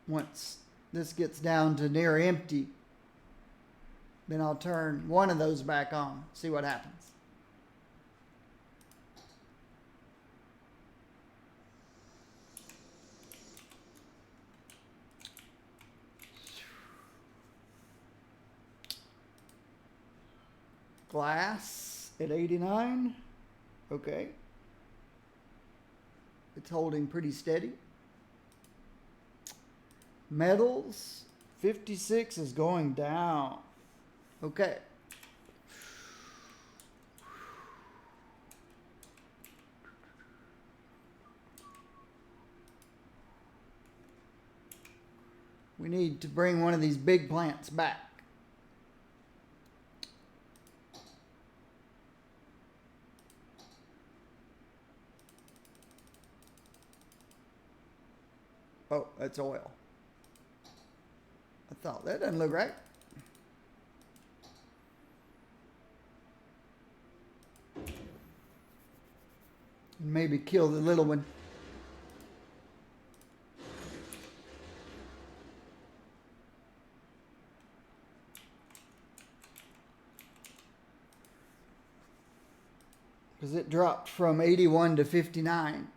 Once this gets down to near empty, then I'll turn one of those back on, see what happens. Glass at 89. Okay. It's holding pretty steady. Metals, 56 is going down. Okay. We need to bring one of these big plants back. Oh, that's oil. I thought that doesn't look right. Maybe kill the little one. Because it dropped from 81 to 59.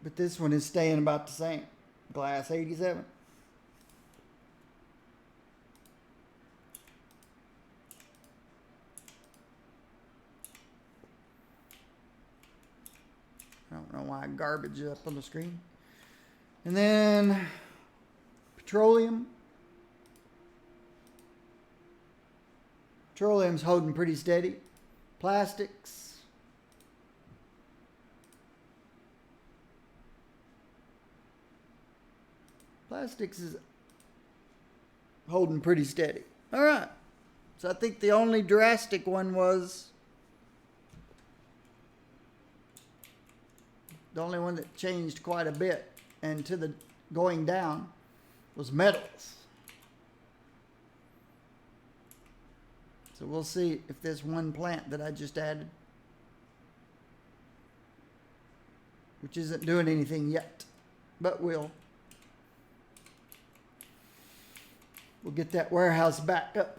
But this one is staying about the same. Glass 87. I don't know why garbage is up on the screen. And then petroleum. Petroleum's holding pretty steady. Plastics. Plastics is holding pretty steady. All right. So I think the only drastic one was the only one that changed quite a bit and to the going down was metals. So we'll see if this one plant that I just added, which isn't doing anything yet, but we'll get that warehouse back up.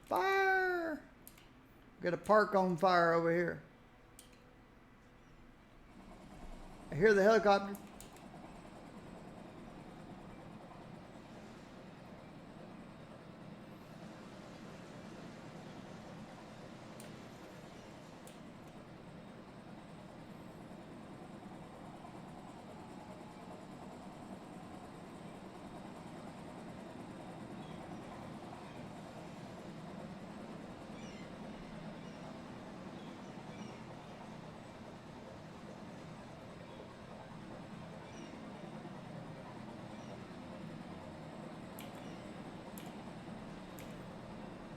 Fire! Got a park on fire over here. I hear the helicopter.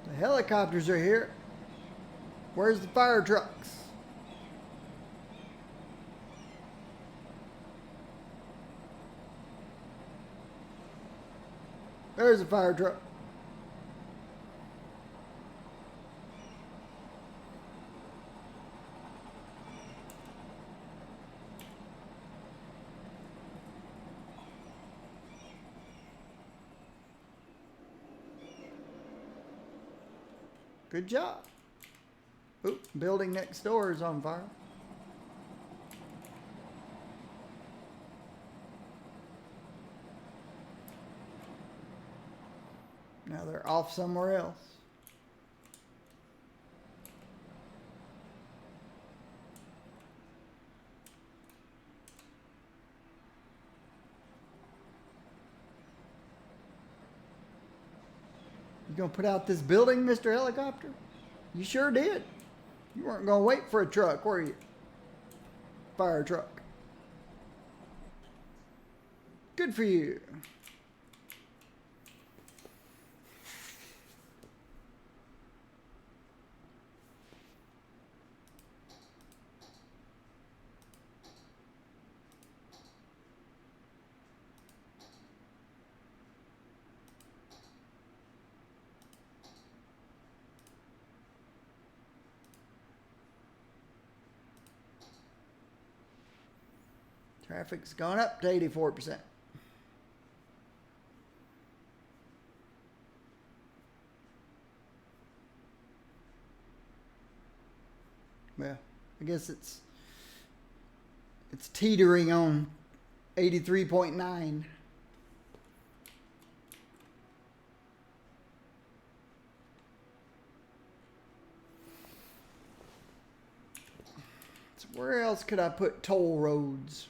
The helicopters are here. Where's the fire trucks? There's a fire truck. Good job. Oop, building next door is on fire. Now they're off somewhere else. You gonna put out this building, Mr. Helicopter? You sure did. You weren't gonna wait for a truck, were you? Fire truck. Good for you. Traffic's gone up to 84%. Well, I guess it's teetering on 83.9. So where else could I put toll roads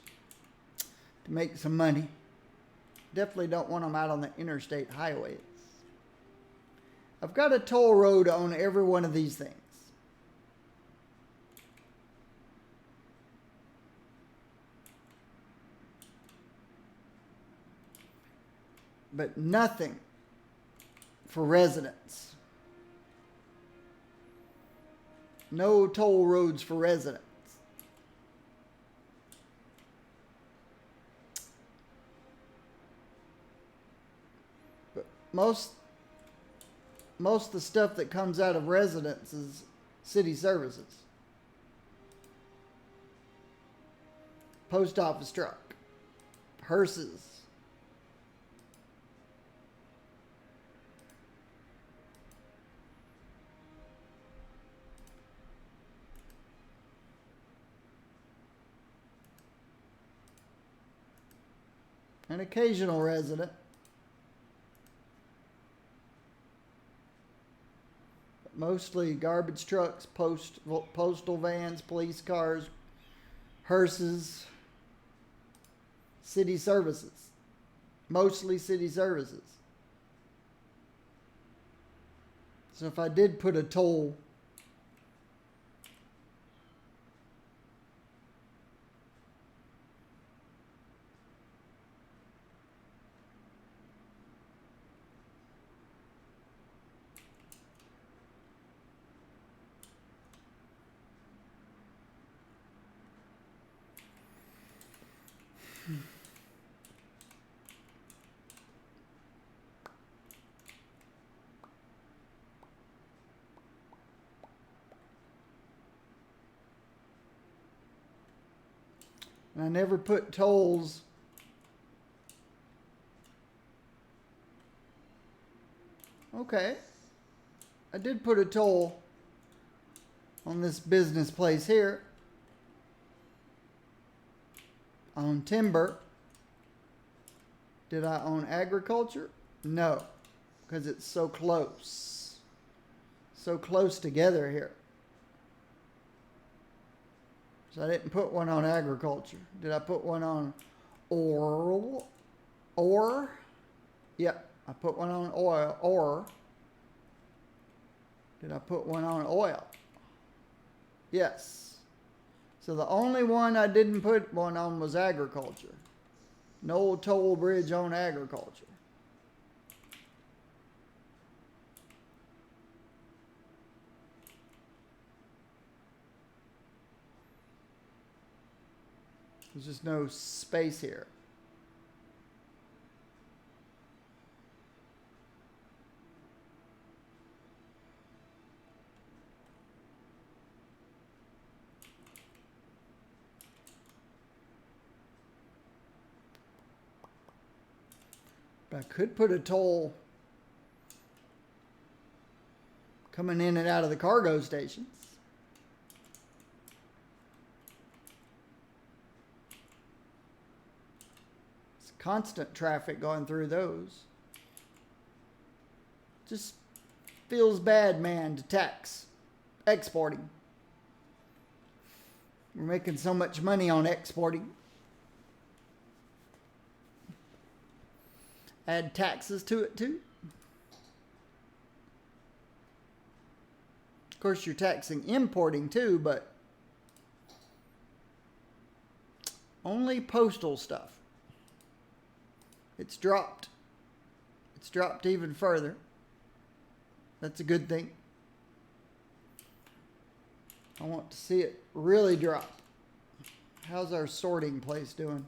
to make some money? Definitely don't want them out on the interstate highways. I've got a toll road on every one of these things. But nothing for residents. No toll roads for residents. But most of the stuff that comes out of residents is city services. Post office truck. Hearses. An occasional resident. Mostly garbage trucks, postal vans, police cars, hearses, city services. Mostly city services. So if I did put a toll and I never put tolls okay. I did put a toll on this business place here. On timber. Did I own agriculture? No, because it's so close. So close together here. So I didn't put one on agriculture. Did I put one on oil? Ore? Yep, I put one on oil. Ore. Did I put one on oil? Yes. So the only one I didn't put one on was agriculture. No toll bridge on agriculture. There's just no space here. But I could put a toll coming in and out of the cargo stations. It's constant traffic going through those. Just feels bad, man, to tax exporting. We're making so much money on exporting. Add taxes to it too. Of course, you're taxing importing too, but only postal stuff. It's dropped. It's dropped even further. That's a good thing. I want to see it really drop. How's our sorting place doing?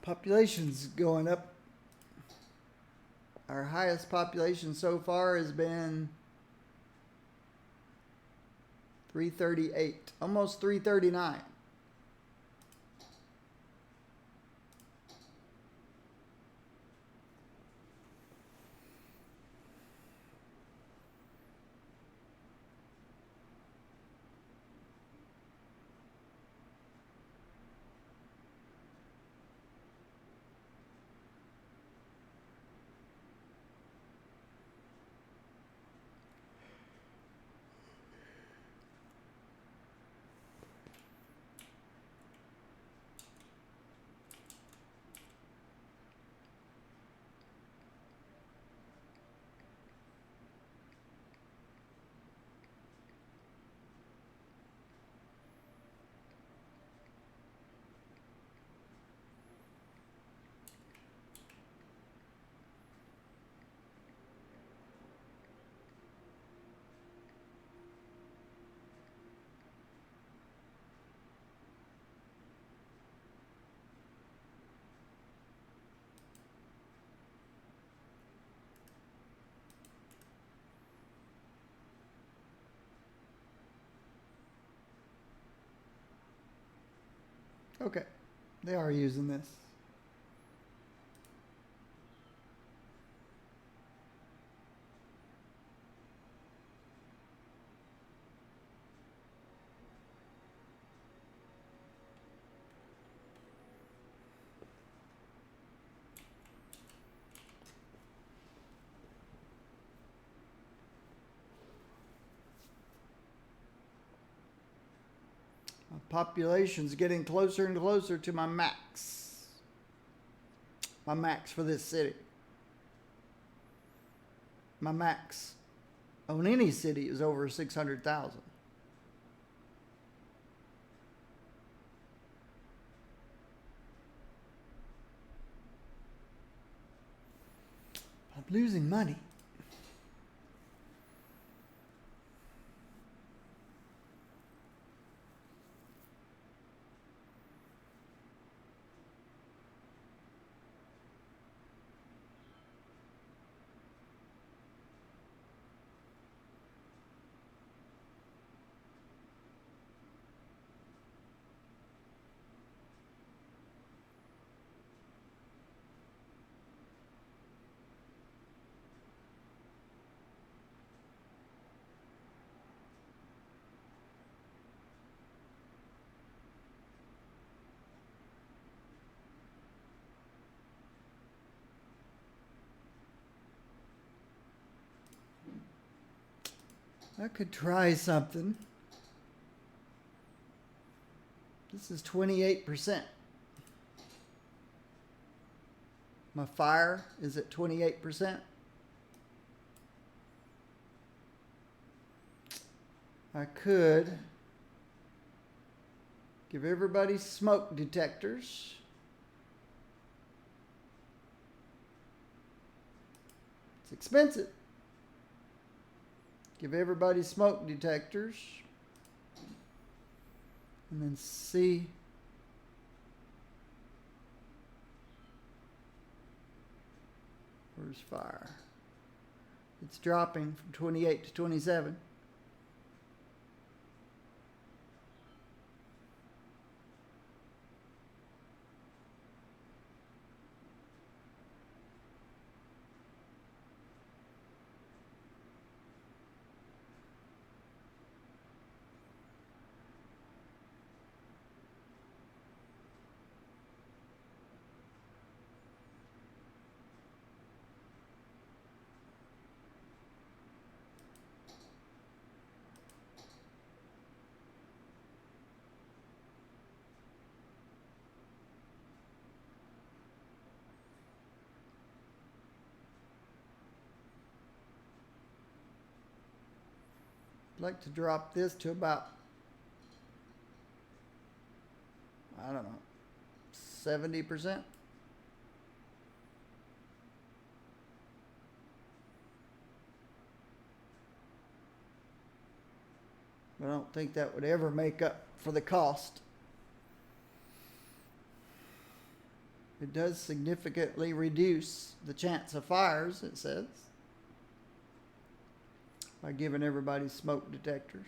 Population's going up. Our highest population so far has been 338, almost 339. Okay, they are using this. My population's getting closer and closer to my max. My max for this city. My max on any city is over 600,000. I'm losing money. I could try something. This is 28%. My fire is at 28%. I could give everybody smoke detectors. It's expensive. Give everybody smoke detectors. And then see where's fire. It's dropping from 28 to 27. I'd like to drop this to about, I don't know, 70%. I don't think that would ever make up for the cost. It does significantly reduce the chance of fires, it says, by giving everybody smoke detectors.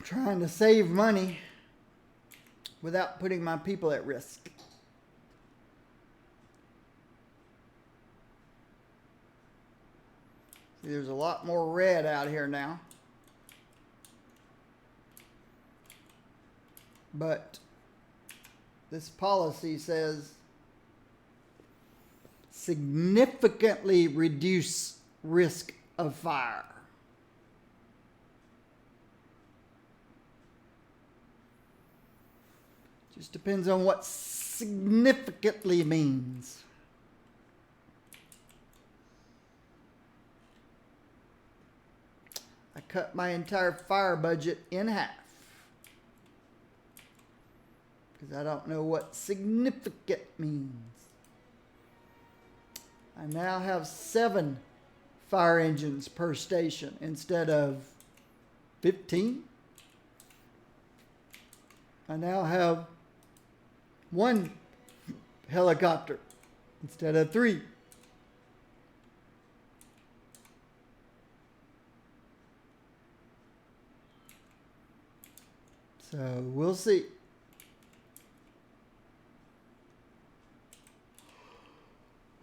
Trying to save money without putting my people at risk. See, there's a lot more red out here now. But this policy says significantly reduce risk of fire. Just depends on what significantly means. I cut my entire fire budget in half because I don't know what significant means. I now have 7 fire engines per station instead of 15. I now have 1 helicopter instead of 3. So we'll see.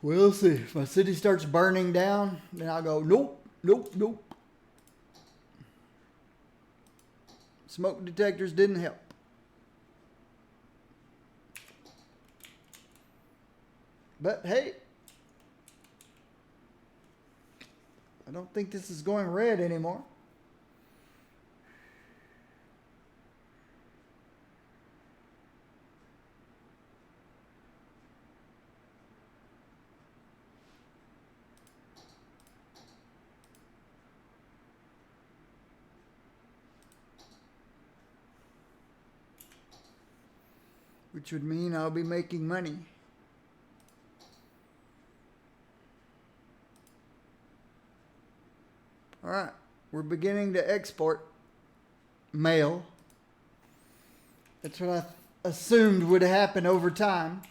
We'll see. If my city starts burning down, then I'll go, nope, nope, nope. Smoke detectors didn't help. But hey, I don't think this is going red anymore. Which would mean I'll be making money. All right, we're beginning to export mail. That's what I assumed would happen over time.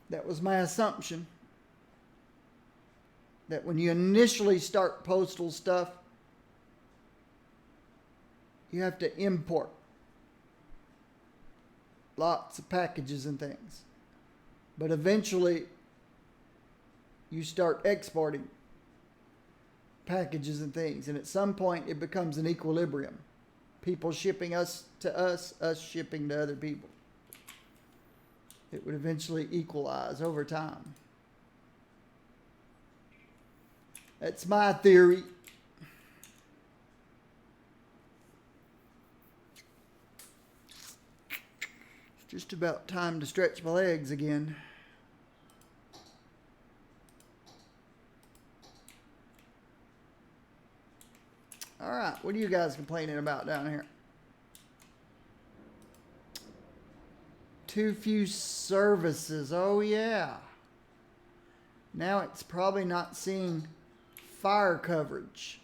That was my assumption. That when you initially start postal stuff, you have to import lots of packages and things. But eventually, you start exporting packages and things. And at some point, it becomes an equilibrium. People shipping us to us shipping to other people. It would eventually equalize over time. That's my theory. Just about time to stretch my legs again. All right, what are you guys complaining about down here? Too few services. Oh, yeah. Now it's probably not seeing fire coverage.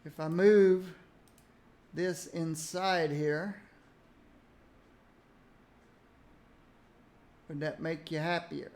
If I move this inside here, would that make you happier?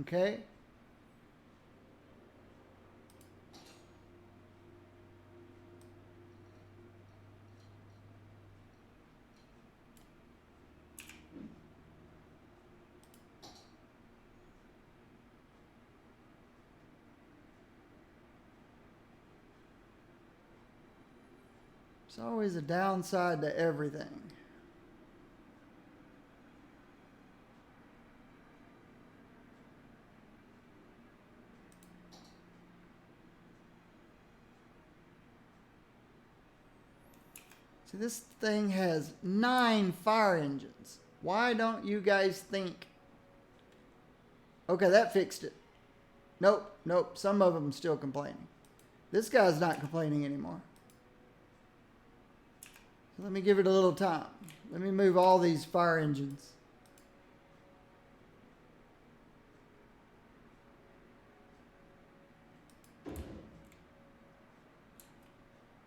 Okay. There's always a downside to everything. See, this thing has 9 fire engines. Why don't you guys think? Okay, that fixed it. Nope, nope. Some of them still complaining. This guy's not complaining anymore. So let me give it a little time. Let me move all these fire engines.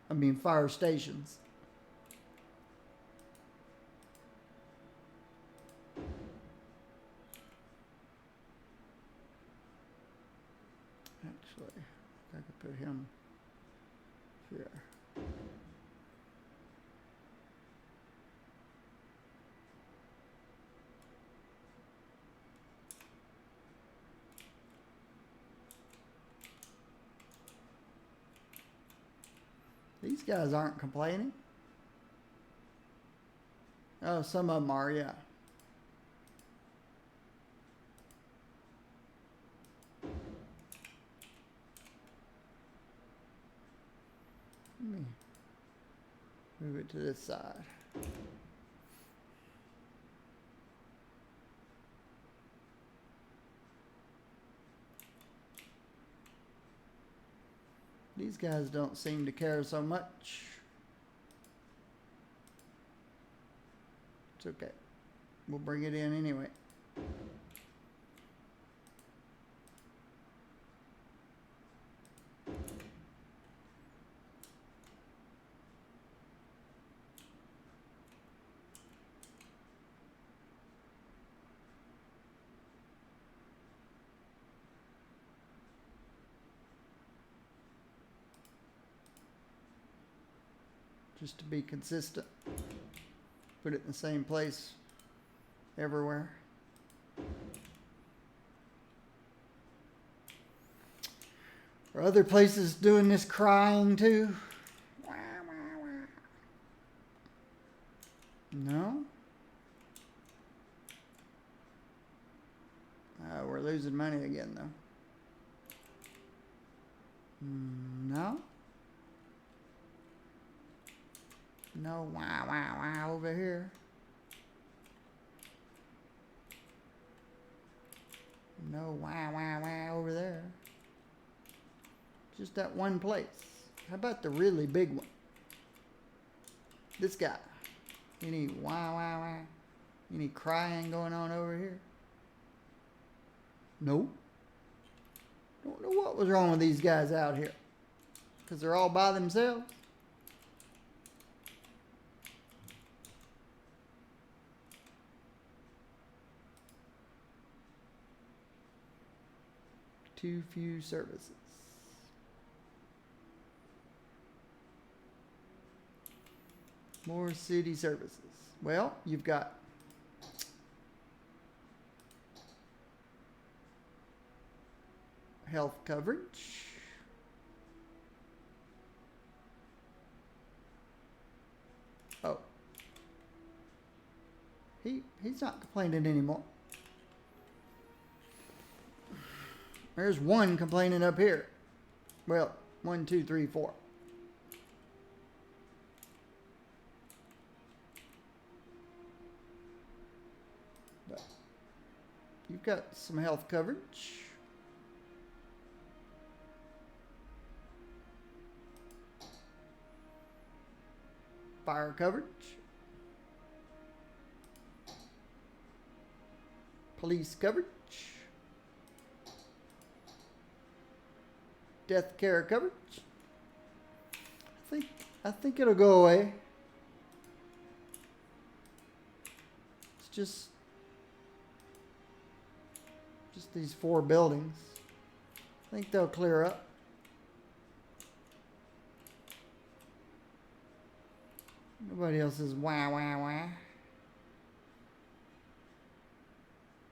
I mean, fire stations. Actually, I could put him here. These guys aren't complaining. Oh, some of them are, yeah. Let me move it to this side. These guys don't seem to care so much. It's okay. We'll bring it in anyway. Just to be consistent. Put it in the same place everywhere. Are other places doing this crying too? No? We're losing money again though. No? No wow over here. No wow over there. Just that one place. How about the really big one? This guy. Any wow. Any crying going on over here? Nope. Don't know what was wrong with these guys out here. Because they're all by themselves. Too few services. More city services. Well, you've got health coverage. Oh. He's not complaining anymore. There's one complaining up here. Well, 1, 2, 3, 4. But you've got some health coverage. Fire coverage. Police coverage. Death care coverage. I think it'll go away. It's just these 4 buildings. I think they'll clear up. Nobody else is wow.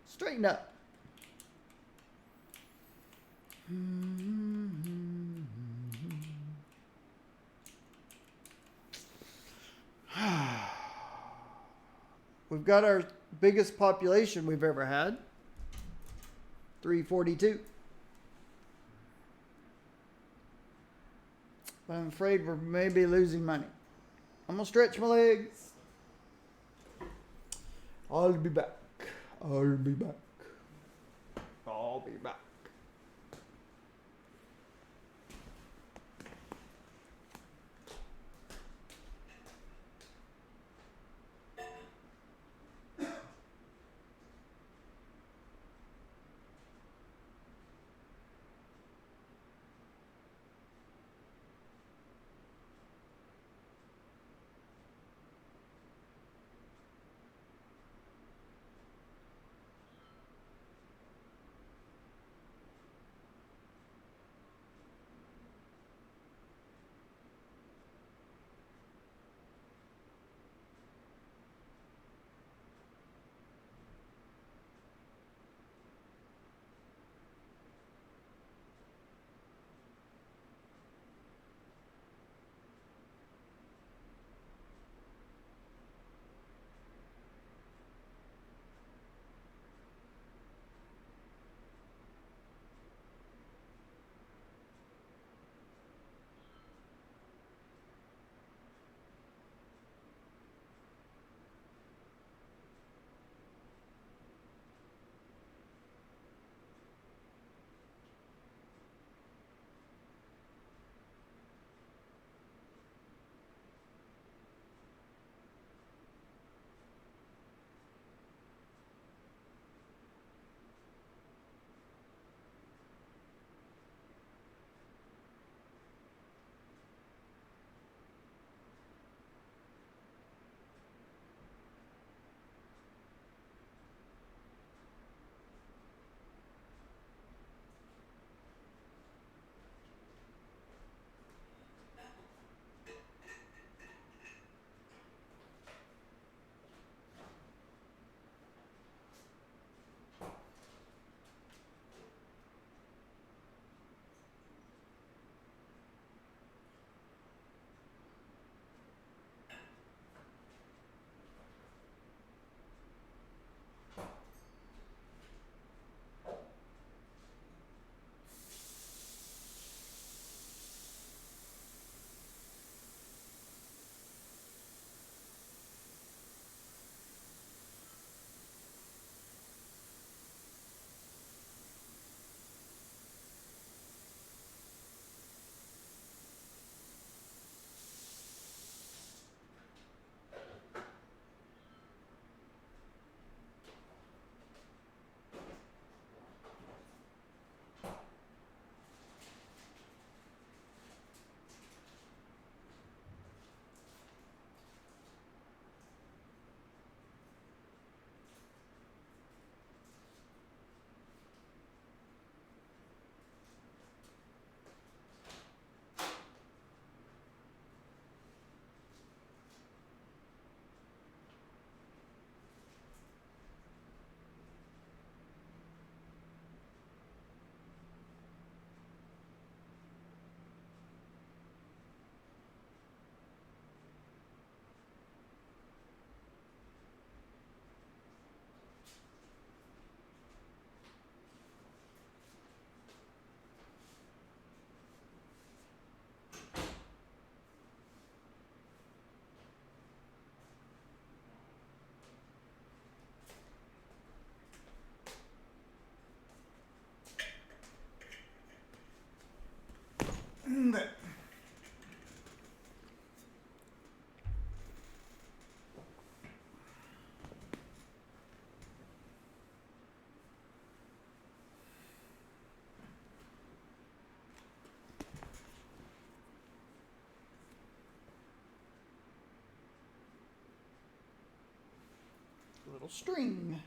Straighten up. We've got our biggest population we've ever had. 342. But I'm afraid we're maybe losing money. I'm going to stretch my legs. I'll be back. I'll be back. I'll be back. little string.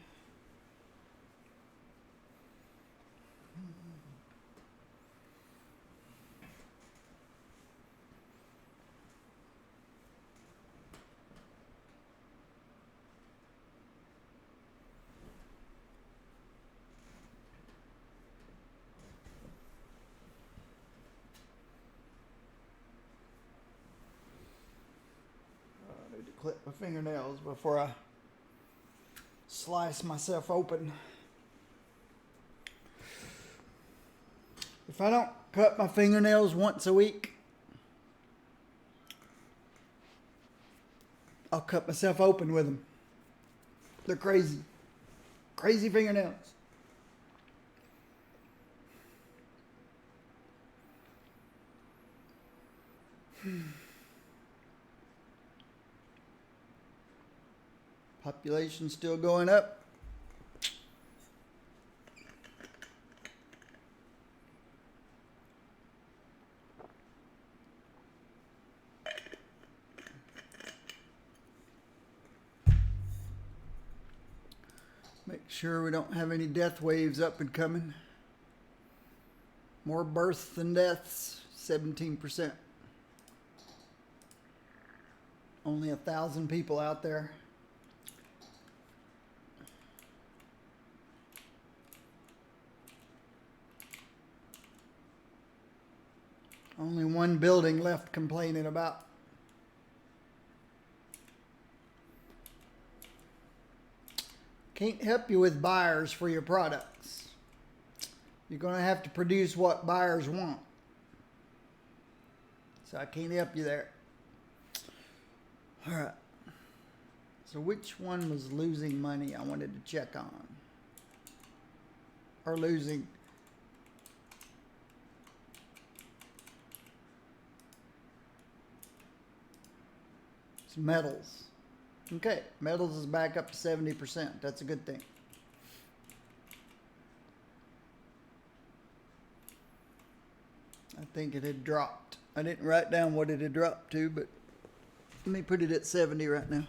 I need to clip my fingernails before I slice myself open. If I don't cut my fingernails once a week, I'll cut myself open with them. They're crazy. Crazy fingernails. Population still going up. Make sure we don't have any death waves up and coming. More births than deaths, 17%. Only 1,000 people out there. Only one building left complaining about. Can't help you with buyers for your products. You're going to have to produce what buyers want. So I can't help you there. All right. So which one was losing money I wanted to check on? Or losing? It's metals. Okay, metals is back up to 70%. That's a good thing. I think it had dropped. I didn't write down what it had dropped to, but let me put it at 70 right now.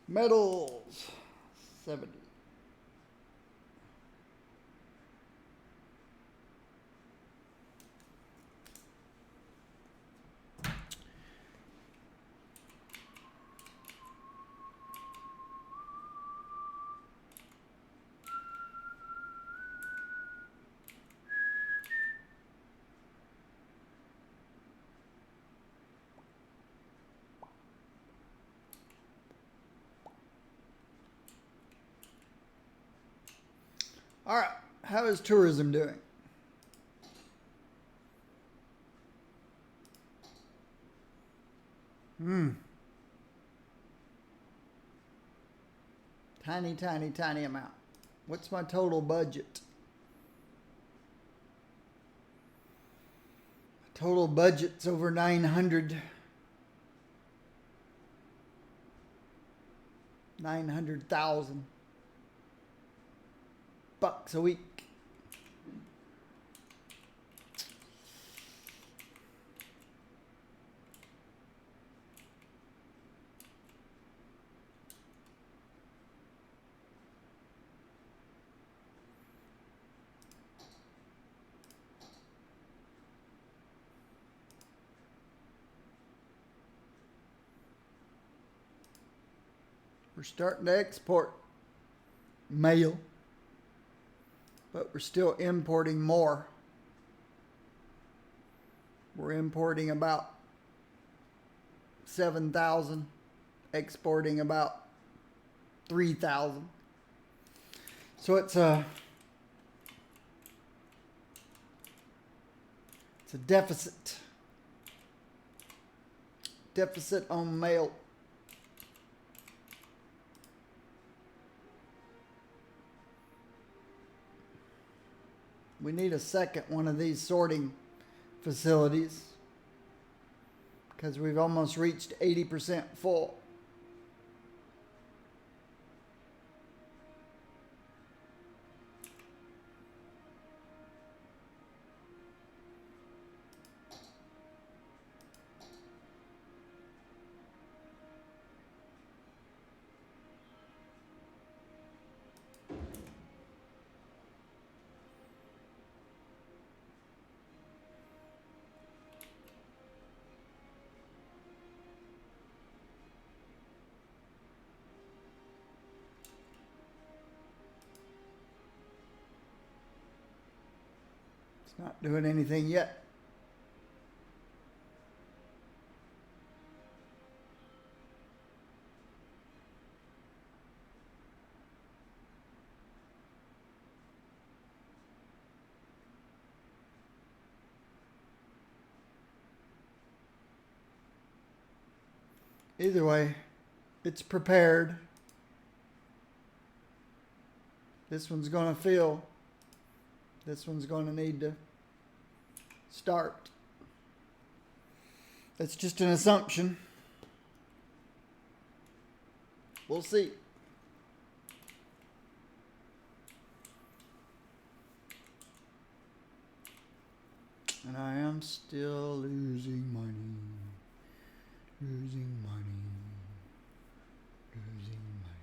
Metals, 70. All right, how is tourism doing? Tiny, tiny, tiny amount. What's my total budget? Total budget's over 900,000 bucks a week. We're starting to export mail, but we're still importing more. We're importing about 7,000, exporting about 3,000. So it's a deficit. Deficit on mail. We need a second one of these sorting facilities because we've almost reached 80% full. It's not doing anything yet. Either way, it's prepared. This one's going to fill. This one's going to need to start. That's just an assumption. We'll see. And I am still losing money. Losing money. Losing money.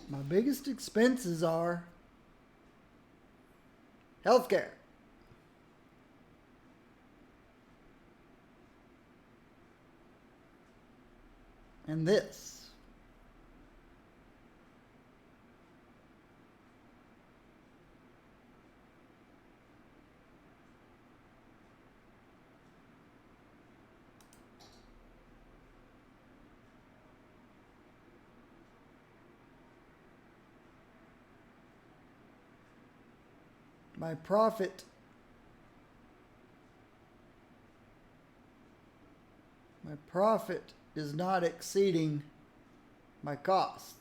My biggest expenses are healthcare. And this. My profit is not exceeding my costs.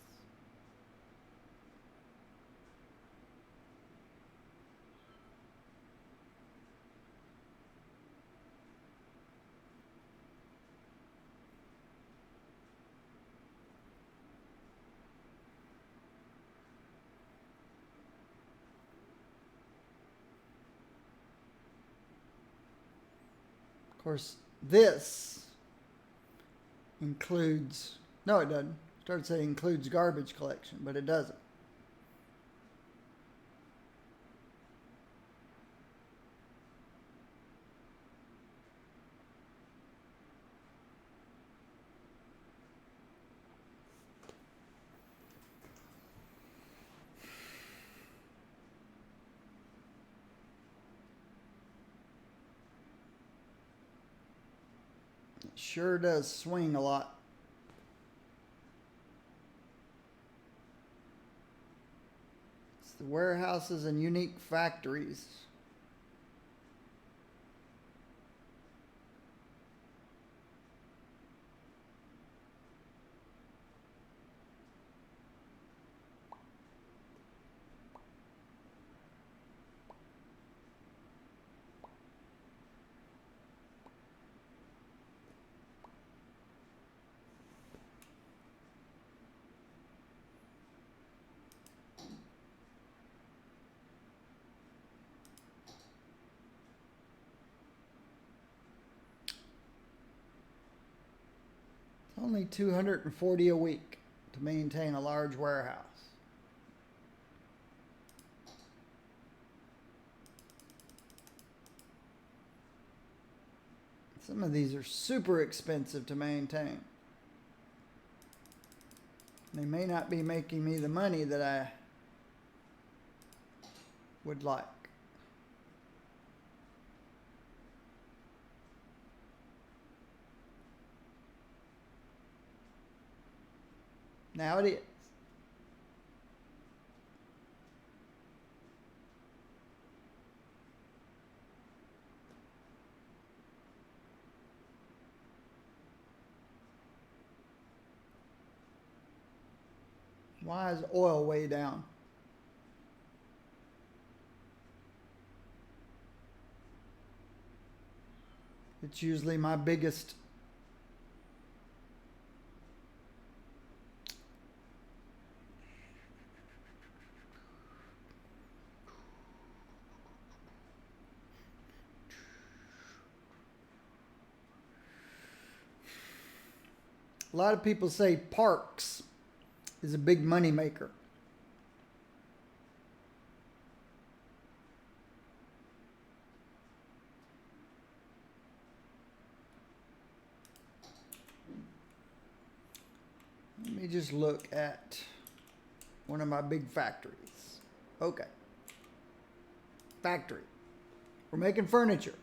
Of course, this includes, no, it doesn't. I started saying includes garbage collection, but it doesn't. It sure does swing a lot. It's the warehouses and unique factories. Only $240 a week to maintain a large warehouse. Some of these are super expensive to maintain. They may not be making me the money that I would like. Now it is. Why is oil way down? It's usually my biggest a lot of people say parks is a big money maker. me just look at one of my big factories. Okay. Factory. We're making furniture.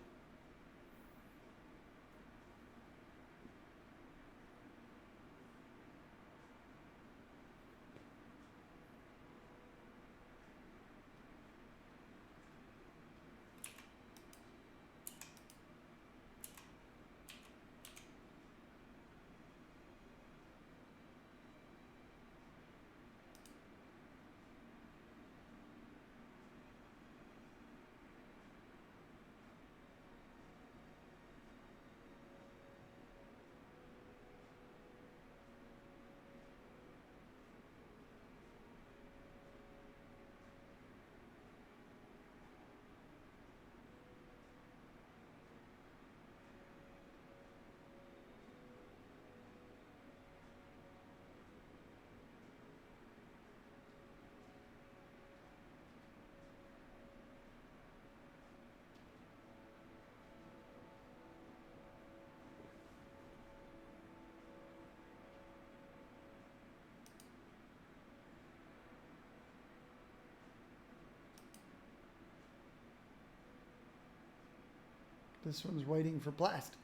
This one's waiting for plastics.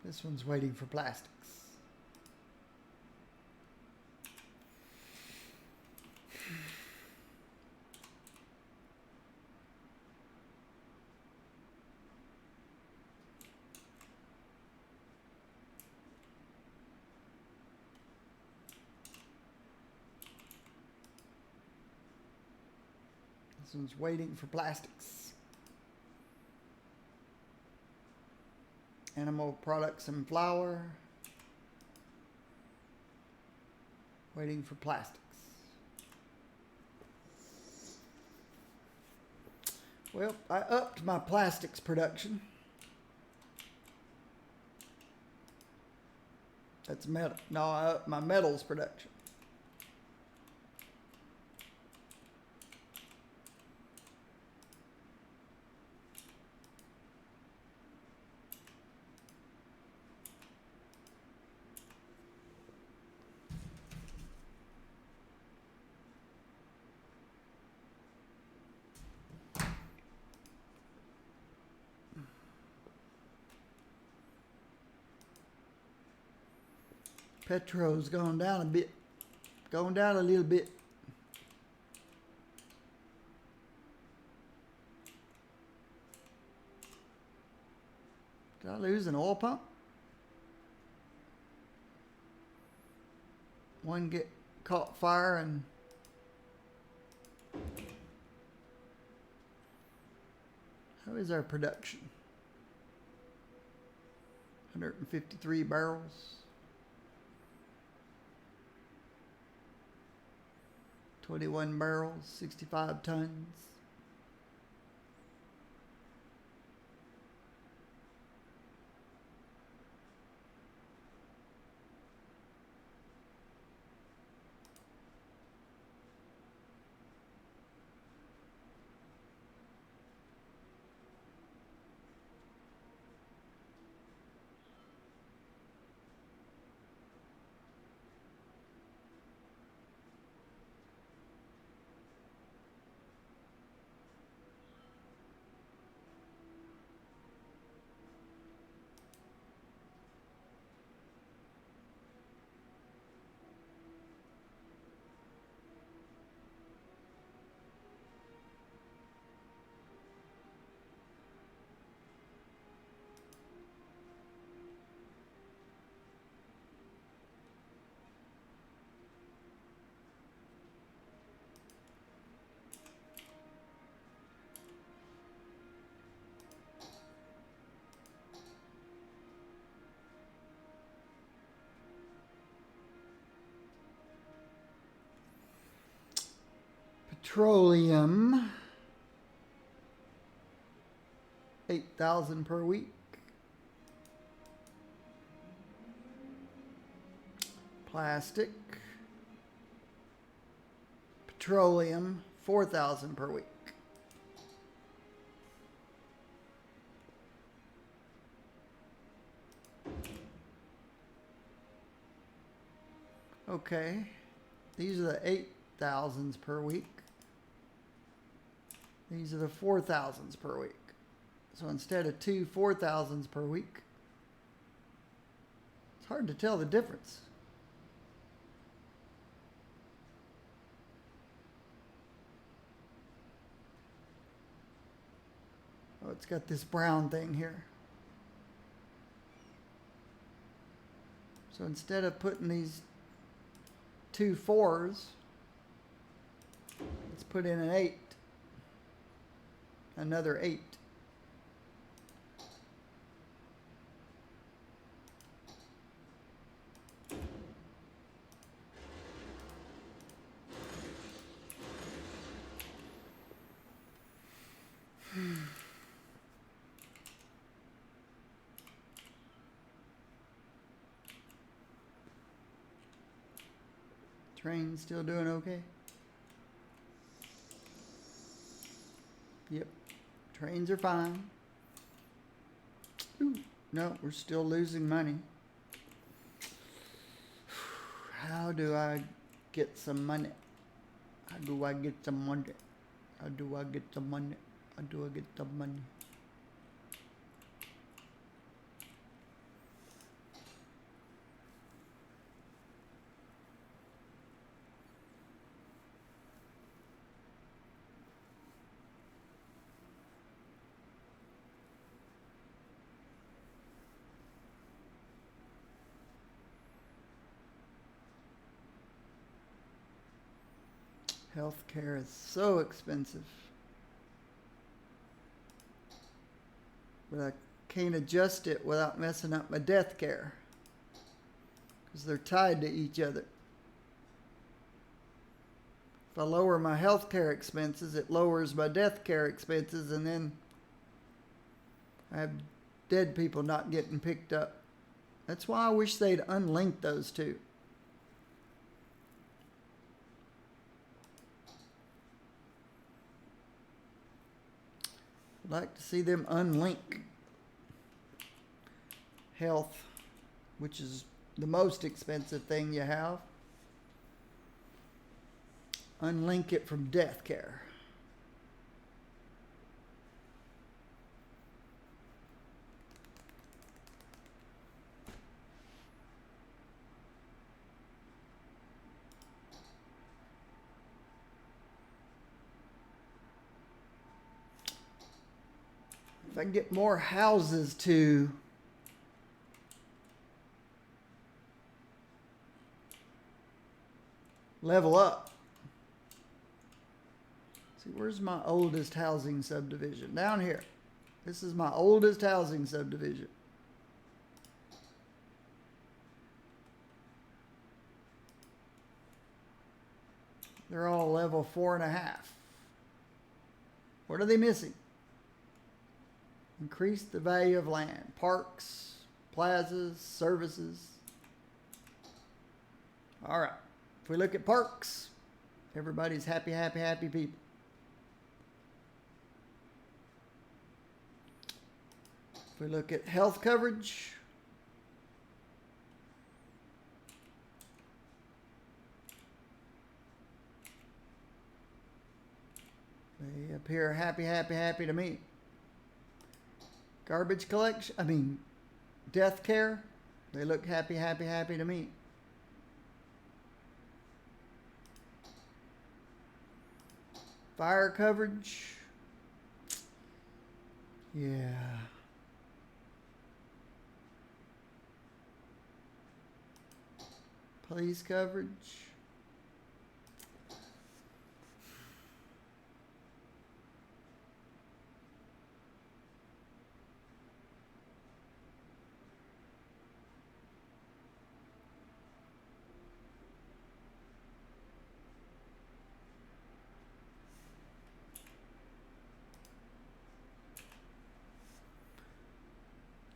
This one's waiting for plastics. This one's waiting for plastics. Animal products and flour. Waiting for plastics. Well, I upped my plastics production. That's metal. No, I upped my metals production. Petro's gone down a bit. Going down a little bit. Did I lose an oil pump? One get caught fire and how is our production? 153 barrels. 21 barrels, 65 tons. Petroleum, 8,000 per week. Plastic, petroleum, 4,000 per week. Okay, these are the 8,000s per week. These are the 4,000s per week. So instead of two 4,000s per week, it's hard to tell the difference. Oh, it's got this brown thing here. So instead of putting these two 4s, let's put in an 8. Another 8. Train still doing okay? Yep. Trains are fine. Ooh, no, we're still losing money. How do I get some money? How do I get some money? How do I get some money? How do I get some money? Healthcare is so expensive. But I can't adjust it without messing up my death care, because they're tied to each other. If I lower my health care expenses, it lowers my death care expenses, and then I have dead people not getting picked up. That's why I wish they'd unlink those two. I'd like to see them unlink health, which is the most expensive thing you have. Unlink it from death care. If I can get more houses to level up. See, where's my oldest housing subdivision? Down here. This is my oldest housing subdivision. They're all level 4.5. What are they missing? Increase the value of land. Parks, plazas, services. All right. If we look at parks, everybody's happy, happy, happy people. If we look at health coverage, they appear happy, happy, happy to me. Garbage collection, death care, they look happy, happy, happy to me. Fire coverage, yeah. Police coverage.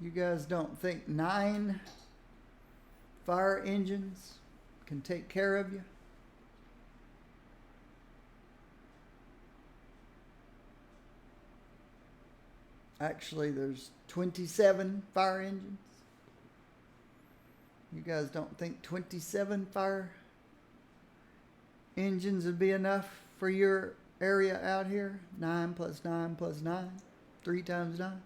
You guys don't think 9 fire engines can take care of you? Actually, there's 27 fire engines. You guys don't think 27 fire engines would be enough for your area out here? 9 plus 9 plus 9. 3 times 9.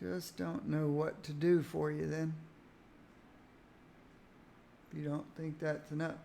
Just don't know what to do for you then. If you don't think that's enough.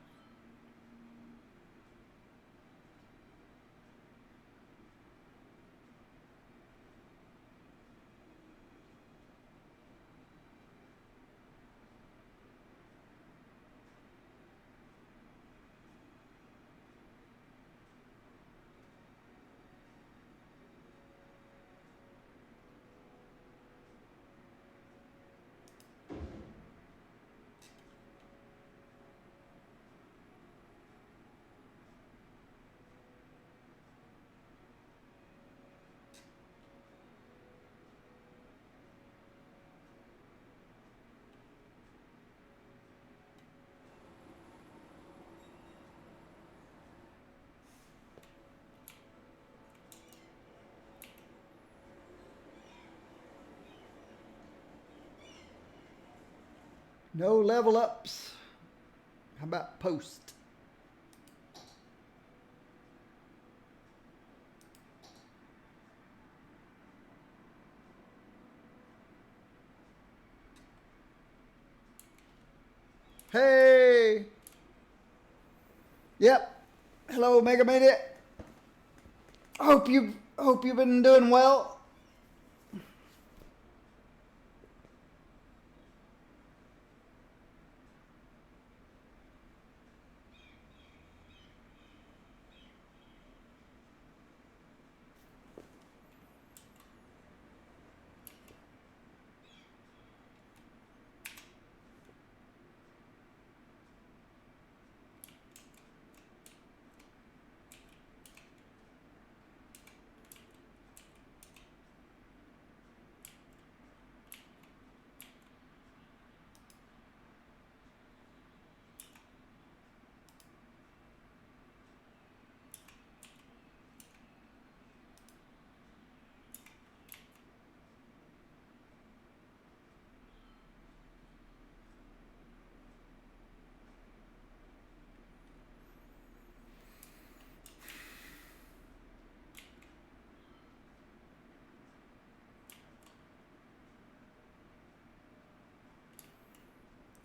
No level ups. How about post? Hey. Yep. Hello, Mega Media. Hope you've been doing well.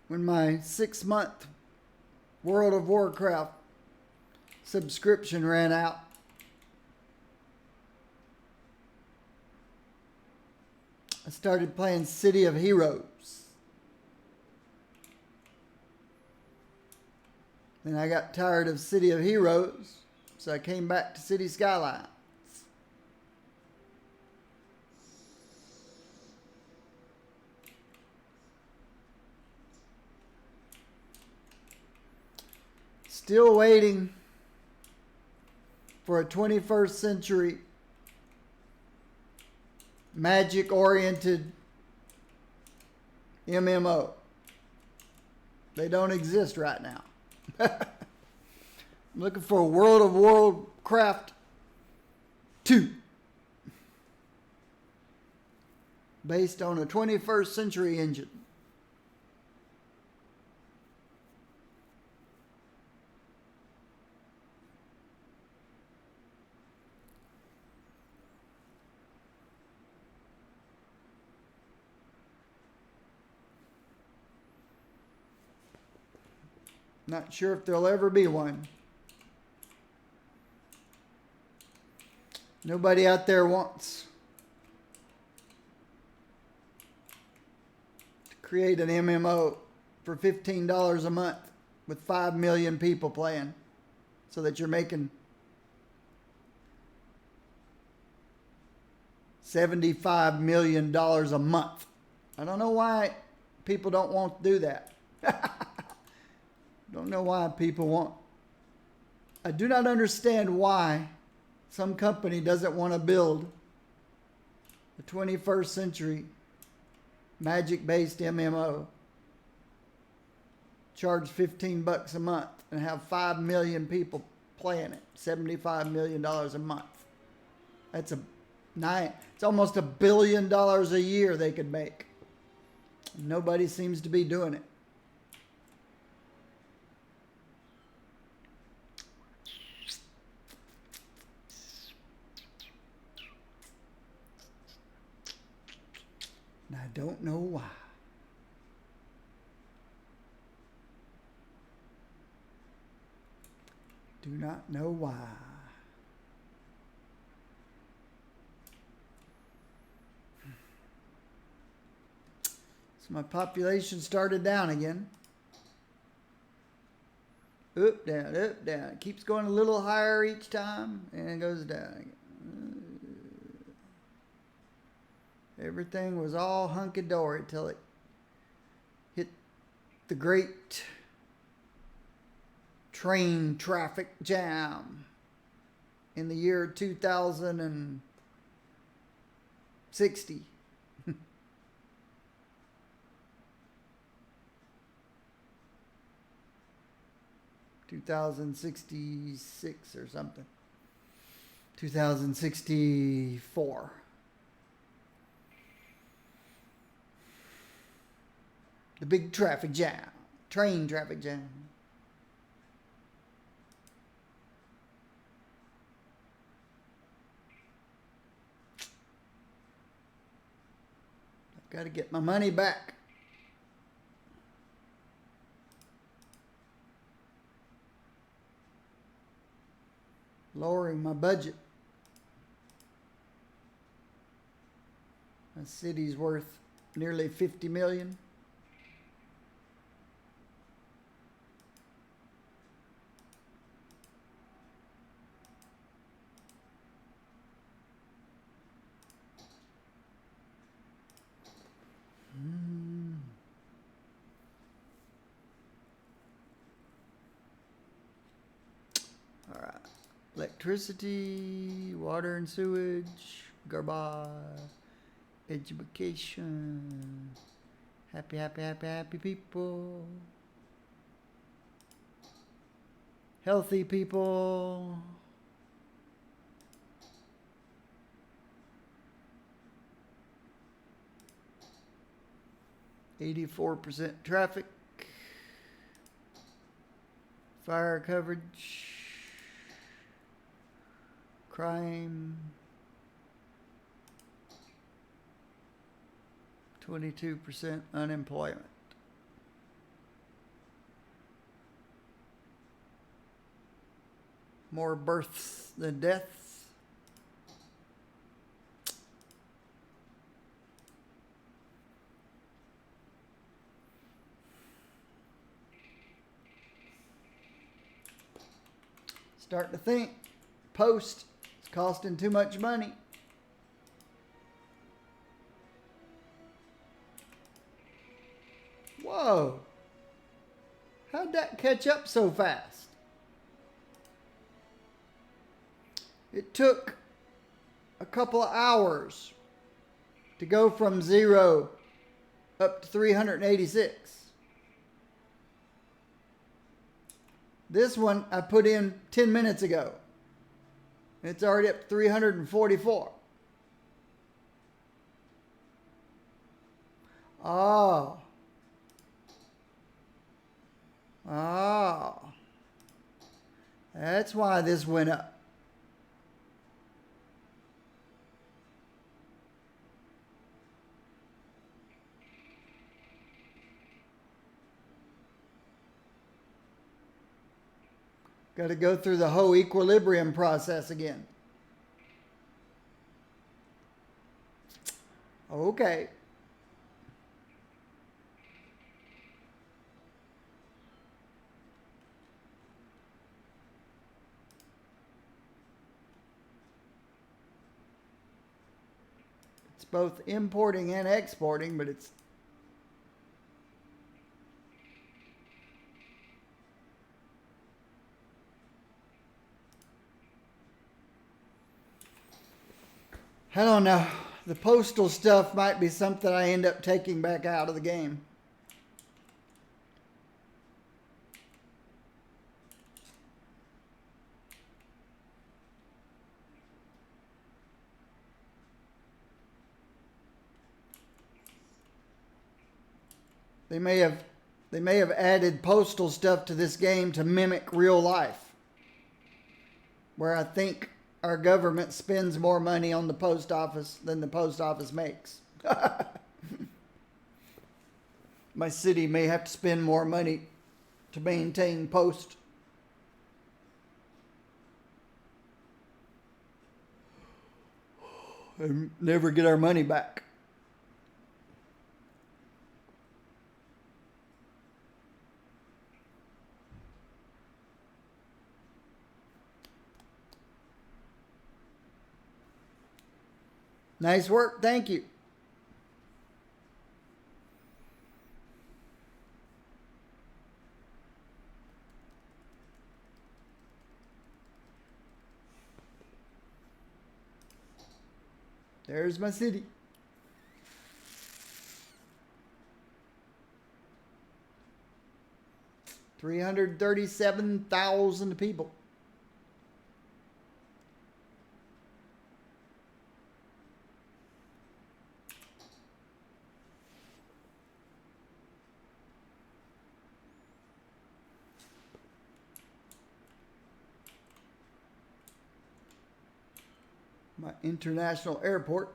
When my 6-month World of Warcraft subscription ran out, I started playing City of Heroes. Then I got tired of City of Heroes, so I came back to City Skylines. Still waiting for a 21st century magic-oriented MMO. They don't exist right now. I'm looking for a World of Warcraft 2 based on a 21st century engine. Not sure if there'll ever be one. Nobody out there wants to create an MMO for $15 a month with 5 million people playing so that you're making $75 million a month. I don't know why people don't want to do that. Don't know why people want. I do not understand why some company doesn't want to build a 21st century magic-based MMO. charge $15 a month and have 5 million people playing it. $75 million a month. That's it's almost $1 billion a year they could make. Nobody seems to be doing it. And I don't know why. Do not know why. So my population started down again. Up, down, up, down. It keeps going a little higher each time and it goes down again. Everything was all hunky-dory till it hit the great train traffic jam in the year 2060. 2066 or something. 2064. The big traffic jam. Train traffic jam. I've got to get my money back. Lowering my budget. My city's worth nearly 50 million. All right. Electricity, water and sewage, garbage, education, happy, happy, happy, happy people, healthy people, %84 traffic, fire coverage, crime, 22% unemployment. More births than deaths. Start to think, post, it's costing too much money. Whoa. How'd that catch up so fast? It took a couple of hours to go from 0 up to 386. This one I put in 10 minutes ago. It's already up to 344. Oh. Oh. That's why this went up. Got to go through the whole equilibrium process again. Okay. It's both importing and exporting, but it's I don't know. The postal stuff might be something I end up taking back out of the game. They may have added postal stuff to this game to mimic real life, where I think our government spends more money on the post office than the post office makes. My city may have to spend more money to maintain post. And never get our money back. Nice work. Thank you. There's my city. $337,000 people. My international airport.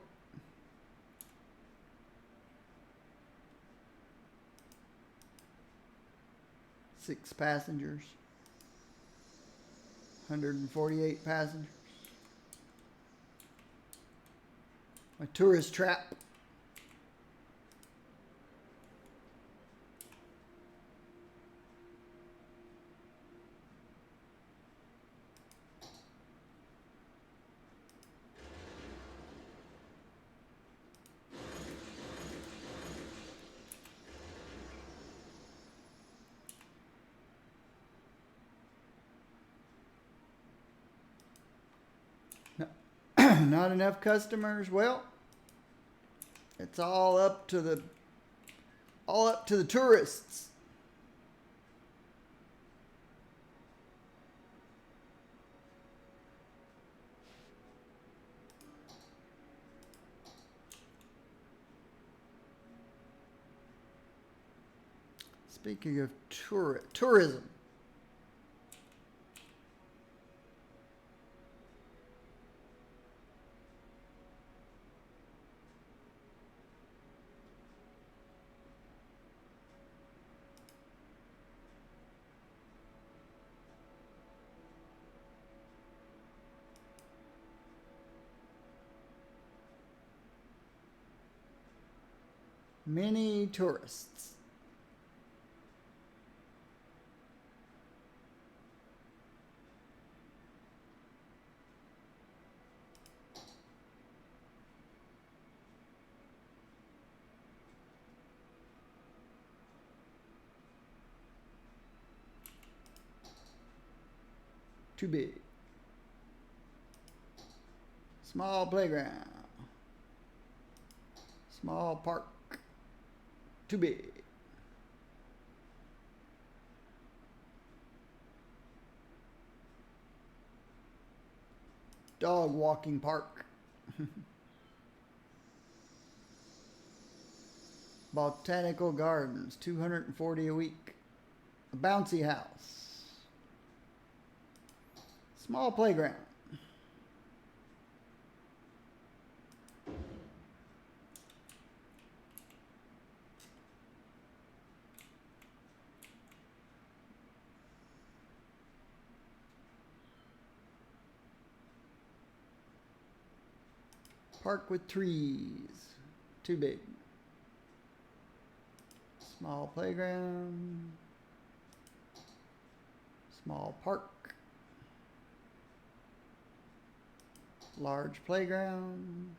Six passengers. 148 passengers. My tourist trap. Not enough customers. Well, it's all up to the tourists. Speaking of tourism. Many tourists. Too big. Small playground. Small park. Too big. Dog walking park. Botanical gardens, $240 a week. A bouncy house. Small playground. Park with trees. Too big. Small playground. Small park. Large playground.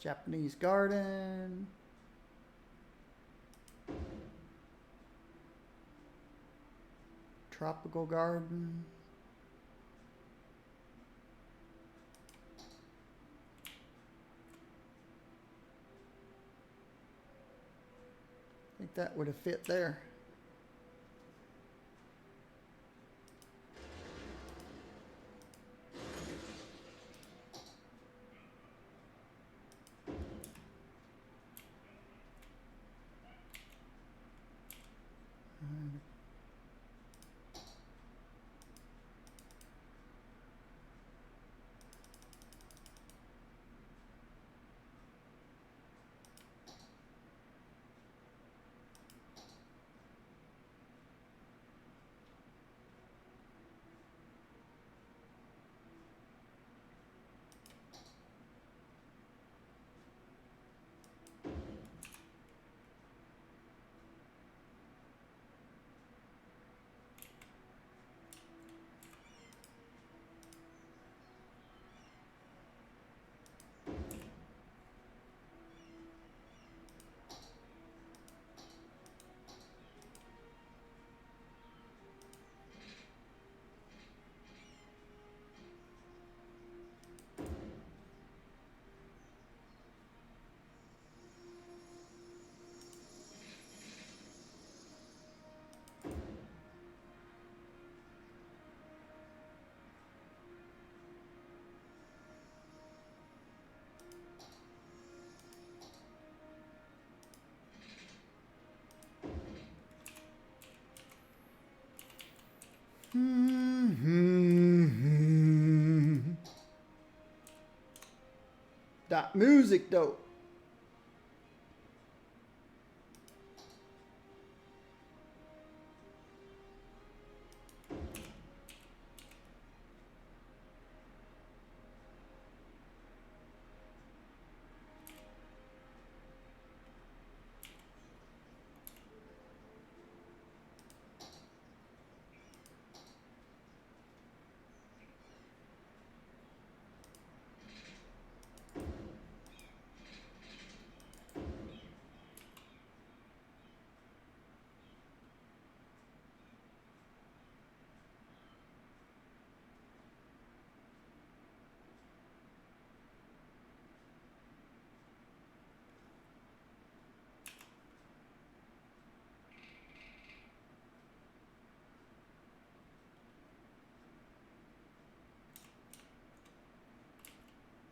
Japanese garden. Tropical garden. I think that would have fit there. That music though.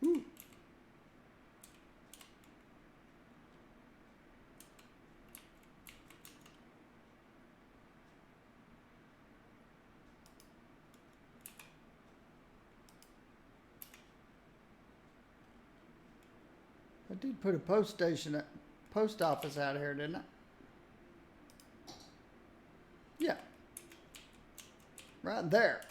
Ooh. I did put a post office out here, didn't I? Yeah, right there.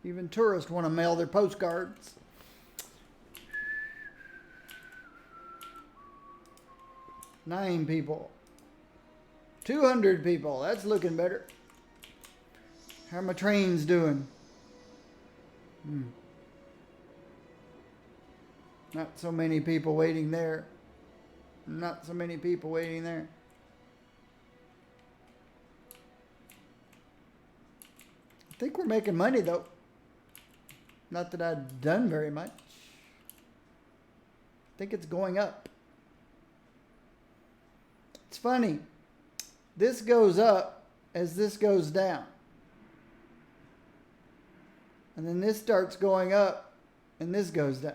Even tourists want to mail their postcards. Nine people. 200 people. That's looking better. How are my trains doing? Not so many people waiting there. Not so many people waiting there. I think we're making money though. Not that I've done very much. I think it's going up. It's funny. This goes up as this goes down. And then this starts going up and this goes down.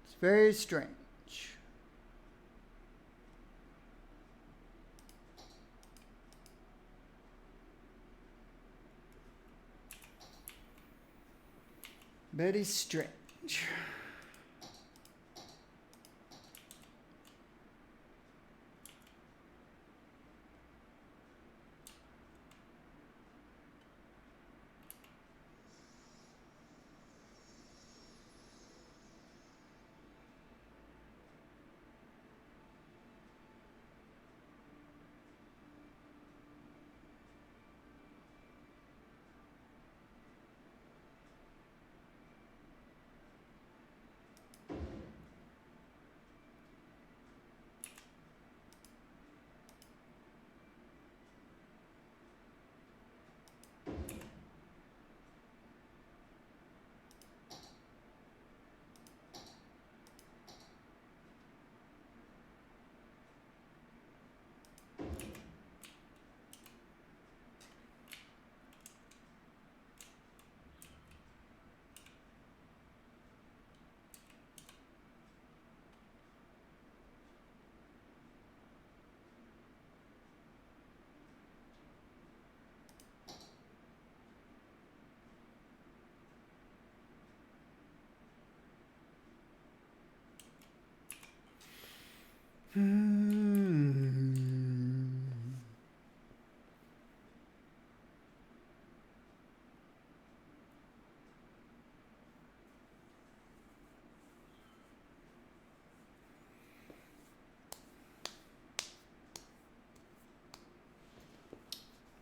It's very strange. Very strange.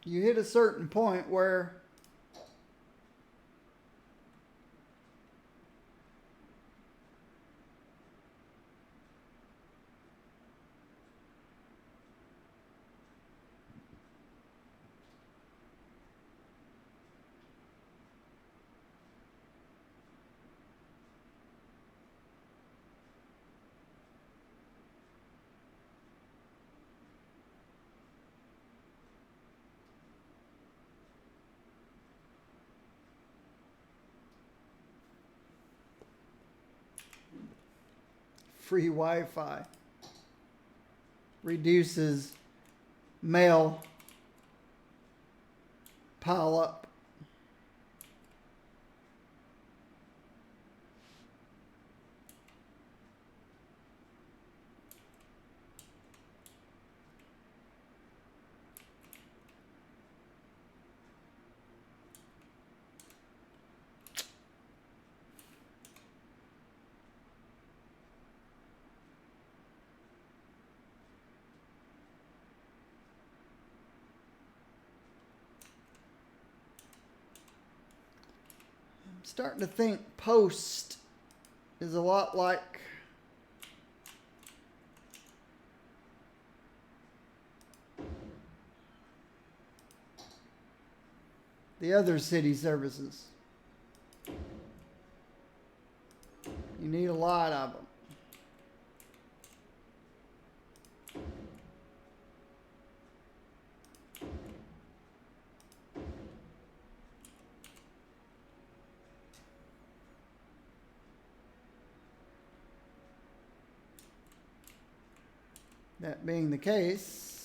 You hit a certain point where free Wi-Fi. Reduces mail pile up. I'm starting to think Post is a lot like the other city services. You need a lot of them. That being the case,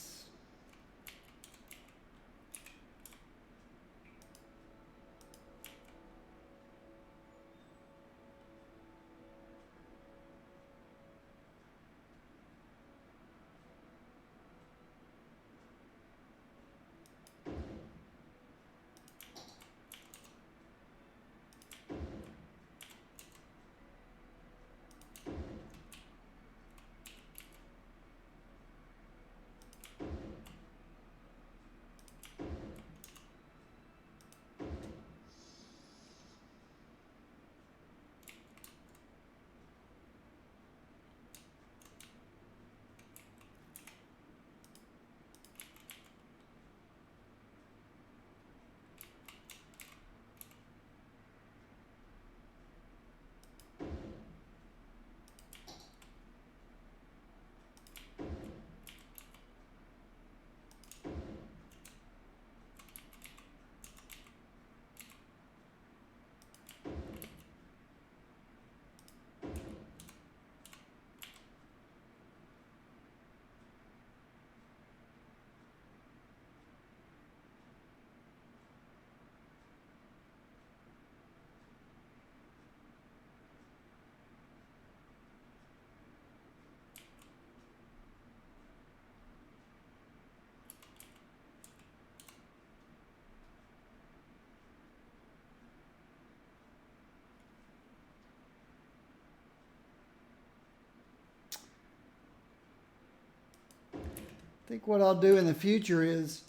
I think what I'll do in the future is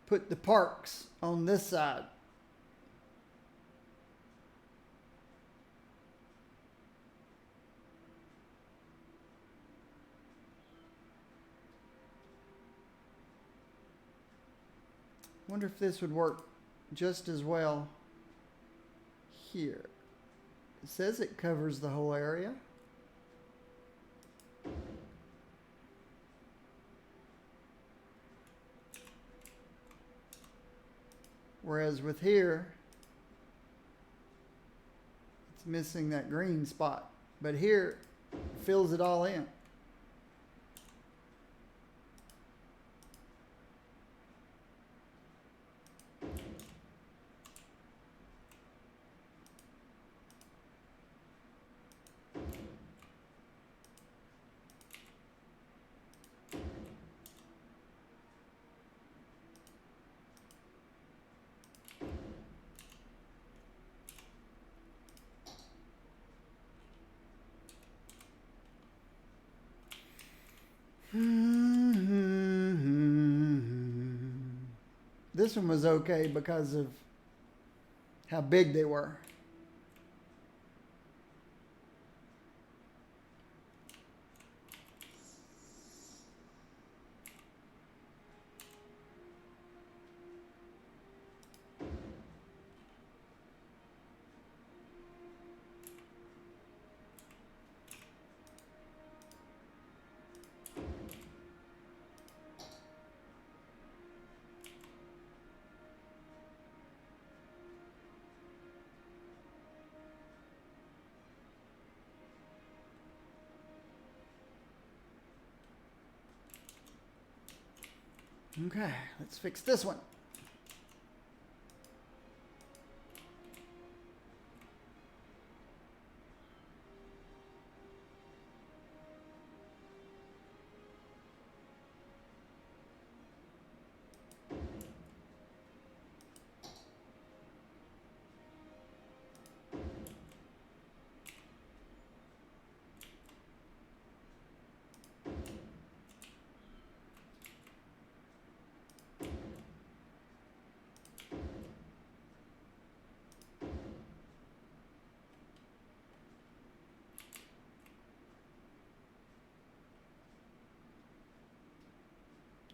put the parks on this side. Wonder if this would work just as well here. It says it covers the whole area. Whereas with here, it's missing that green spot. But here, it fills it all in. This one was okay because of how big they were. Okay, let's fix this one.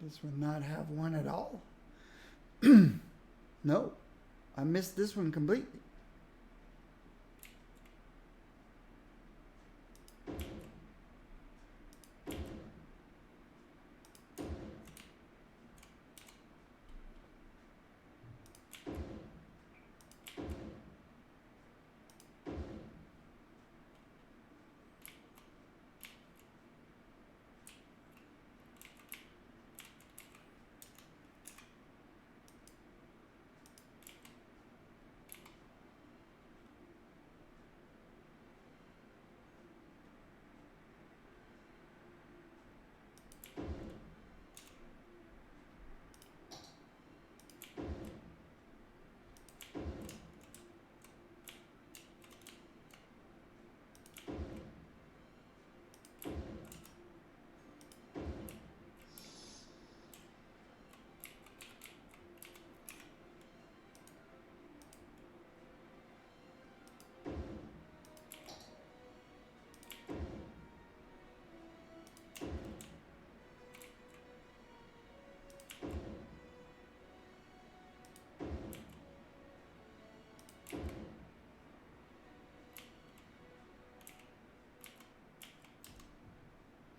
This would not have one at all. No, I missed this one completely.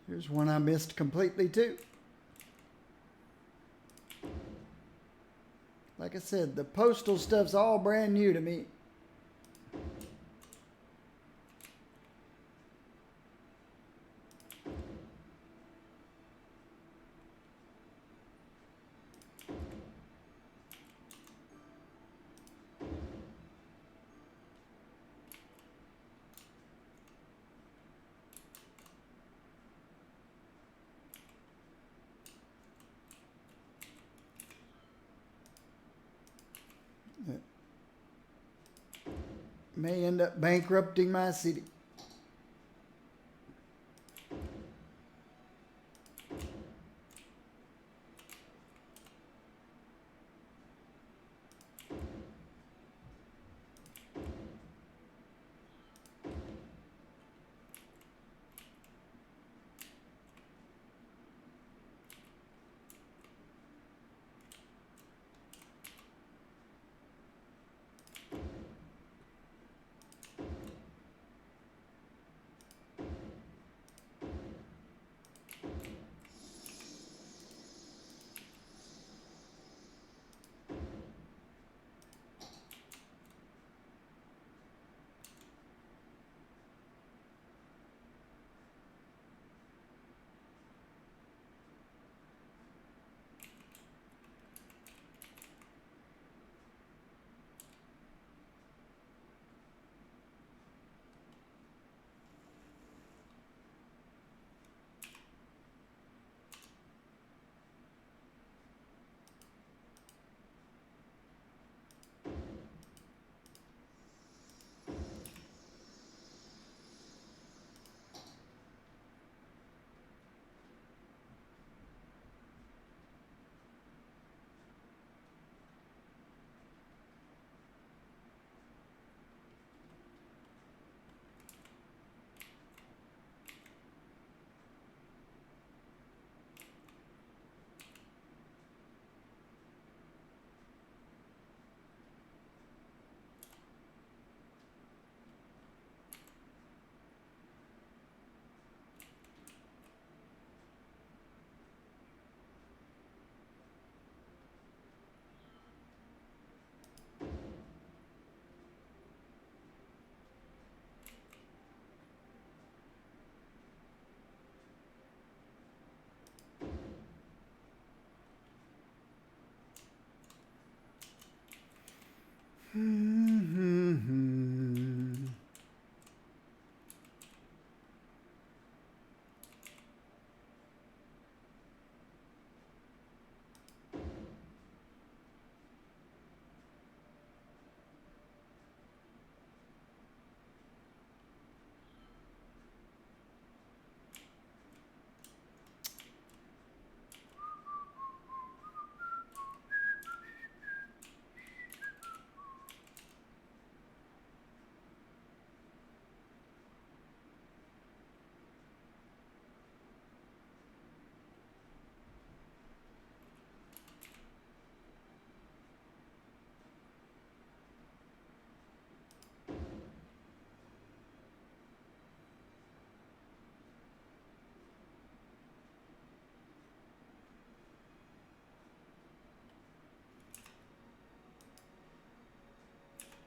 Here's one I missed completely too. Like I said, the postal stuff's all brand new to me. It may end up bankrupting my city.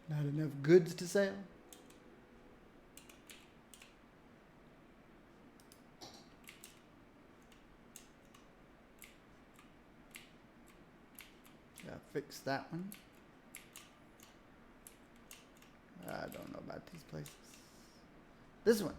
Not enough goods to sell. Gotta fix that one. I don't know about these places. This one.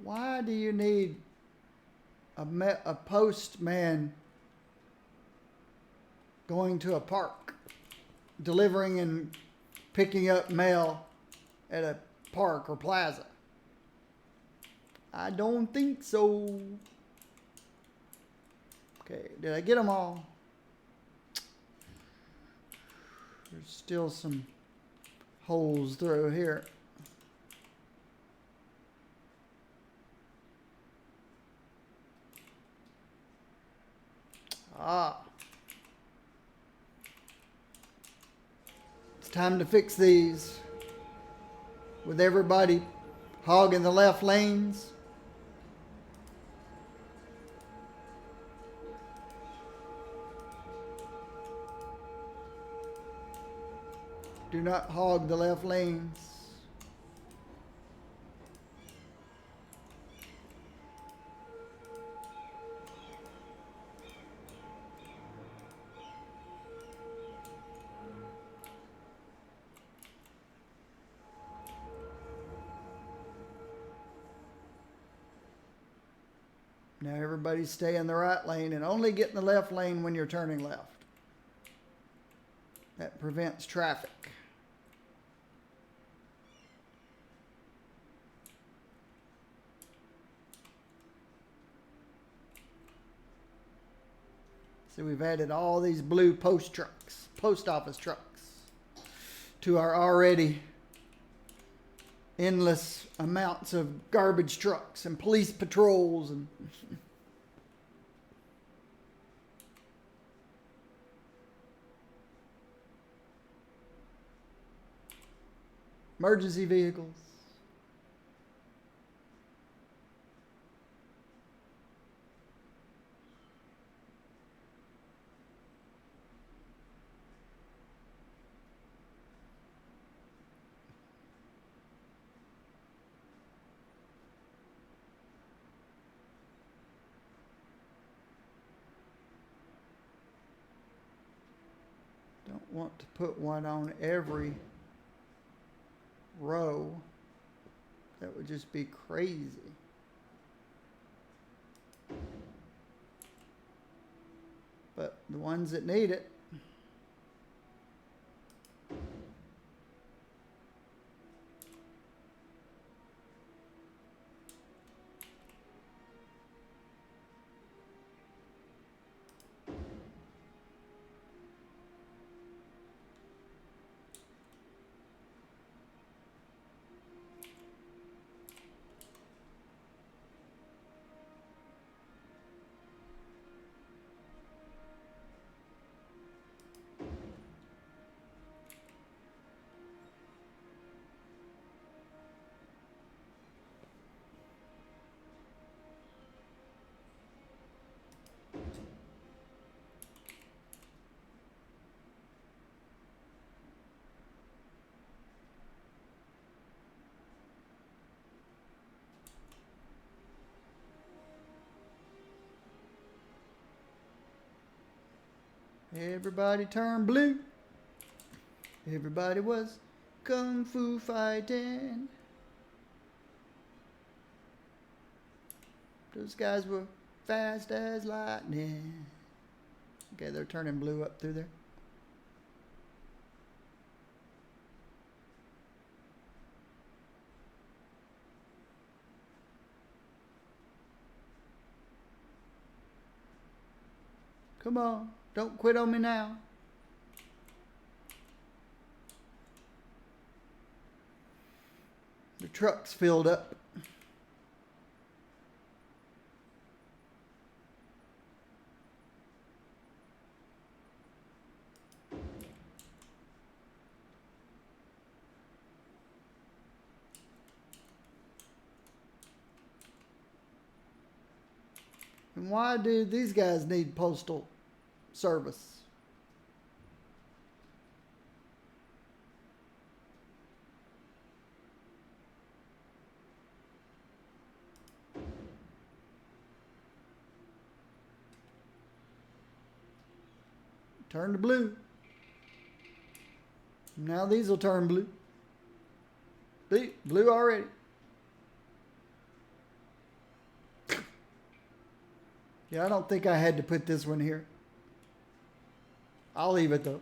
Why do you need a postman going to a park, delivering and picking up mail at a park or plaza? I don't think so. Okay, did I get them all? There's still some holes through here. It's time to fix these. With everybody hogging the left lanes. Do not hog the left lanes. Now everybody stay in the right lane and only get in the left lane when you're turning left. That prevents traffic. So we've added all these blue post office trucks, to our already endless amounts of garbage trucks and police patrols and emergency vehicles. Don't want to put one on every row. That would just be crazy. But the ones that need it. Everybody turned blue. Everybody was kung fu fighting. Those guys were fast as lightning. Okay, they're turning blue up through there. Come on, don't quit on me now. The truck's filled up. And why do these guys need postal service? Turn to blue. Now these will turn blue. See, blue already. Yeah, I don't think I had to put this one here. I'll leave it though.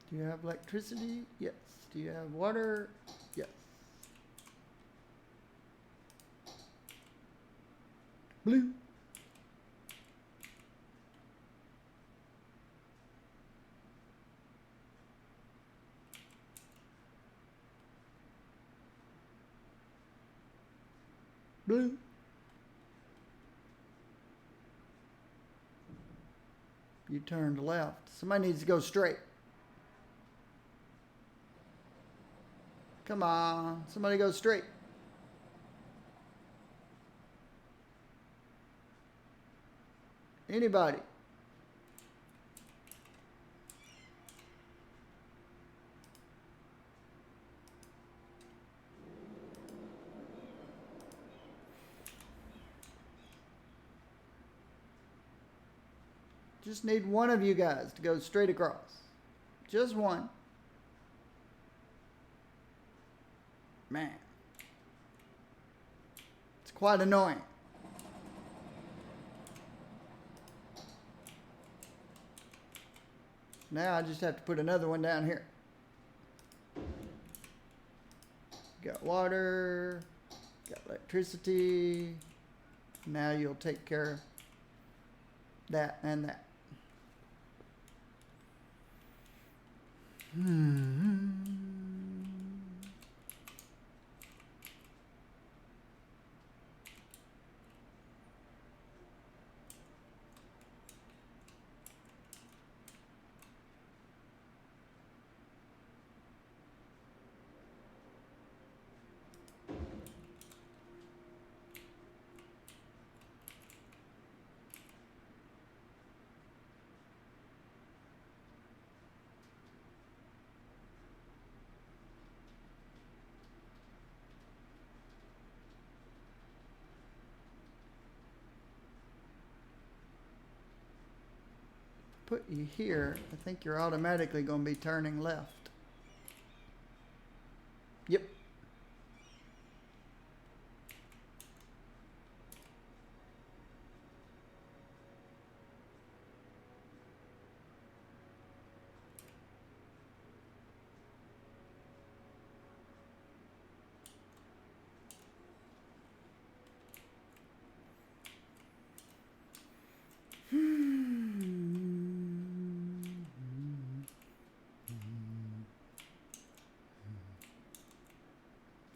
Do you have electricity? Yes. Do you have water? Yes. Blue. Blue. You turned left. Somebody needs to go straight. Come on, somebody go straight. Anybody. Just need one of you guys to go straight across. Just one. Man. It's quite annoying. Now I just have to put another one down here. Got water, got electricity. Now you'll take care of that and that. put you here, I think you're automatically going to be turning left. Yep.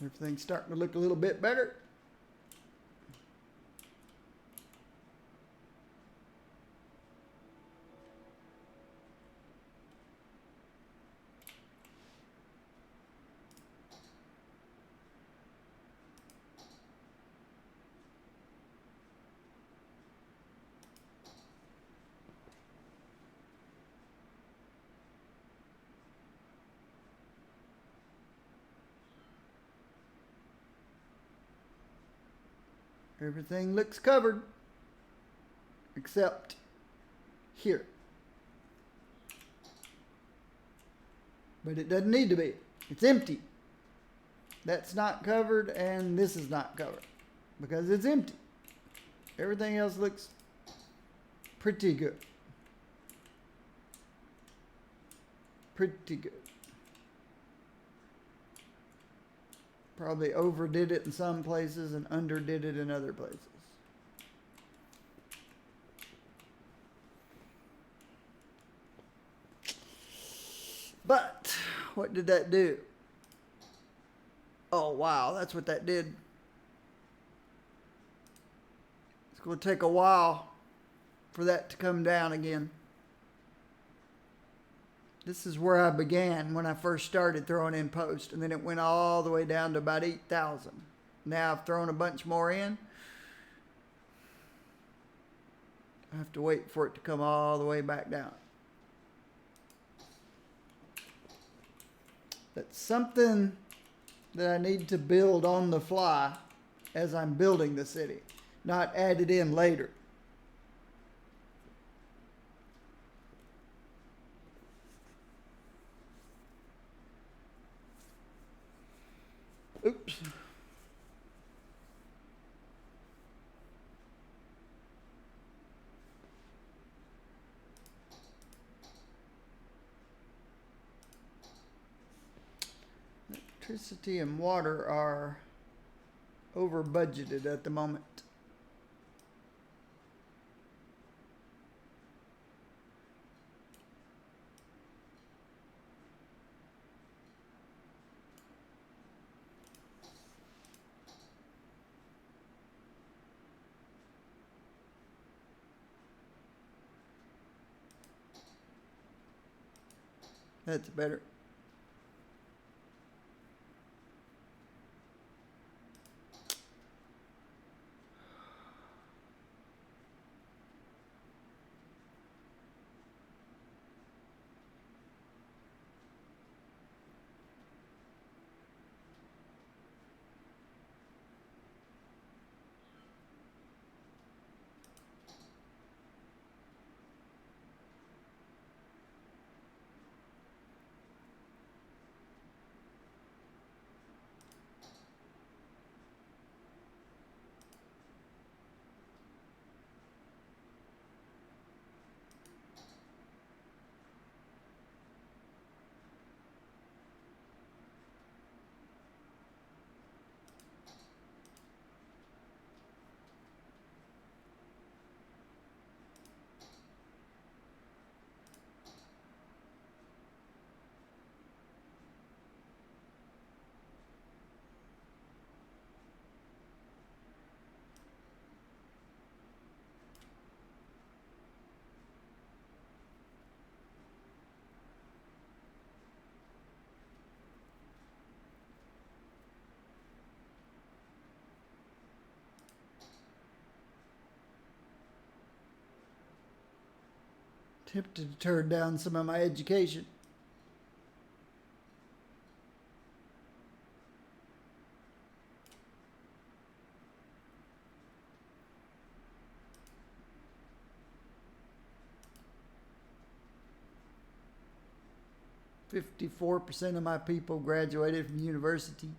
Everything's starting to look a little bit better. Everything looks covered except here. But it doesn't need to be. It's empty. That's not covered and this is not covered because it's empty. Everything else looks pretty good. Pretty good. Probably overdid it in some places and underdid it in other places. But what did that do? Oh wow, that's what that did. It's going to take a while for that to come down again. This is where I began when I first started throwing in post, and then it went all the way down to about 8,000. Now I've thrown a bunch more in. I have to wait for it to come all the way back down. That's something that I need to build on the fly as I'm building the city, not add it in later. Oops. Electricity and water are over budgeted at the moment. That's better. Tempted to turn down some of my education. 54% of my people graduated from university.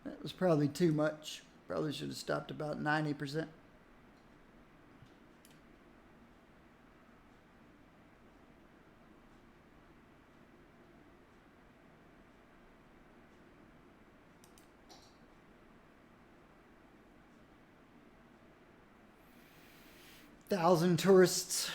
That was probably too much. Probably should have stopped about 90%. Thousand tourists.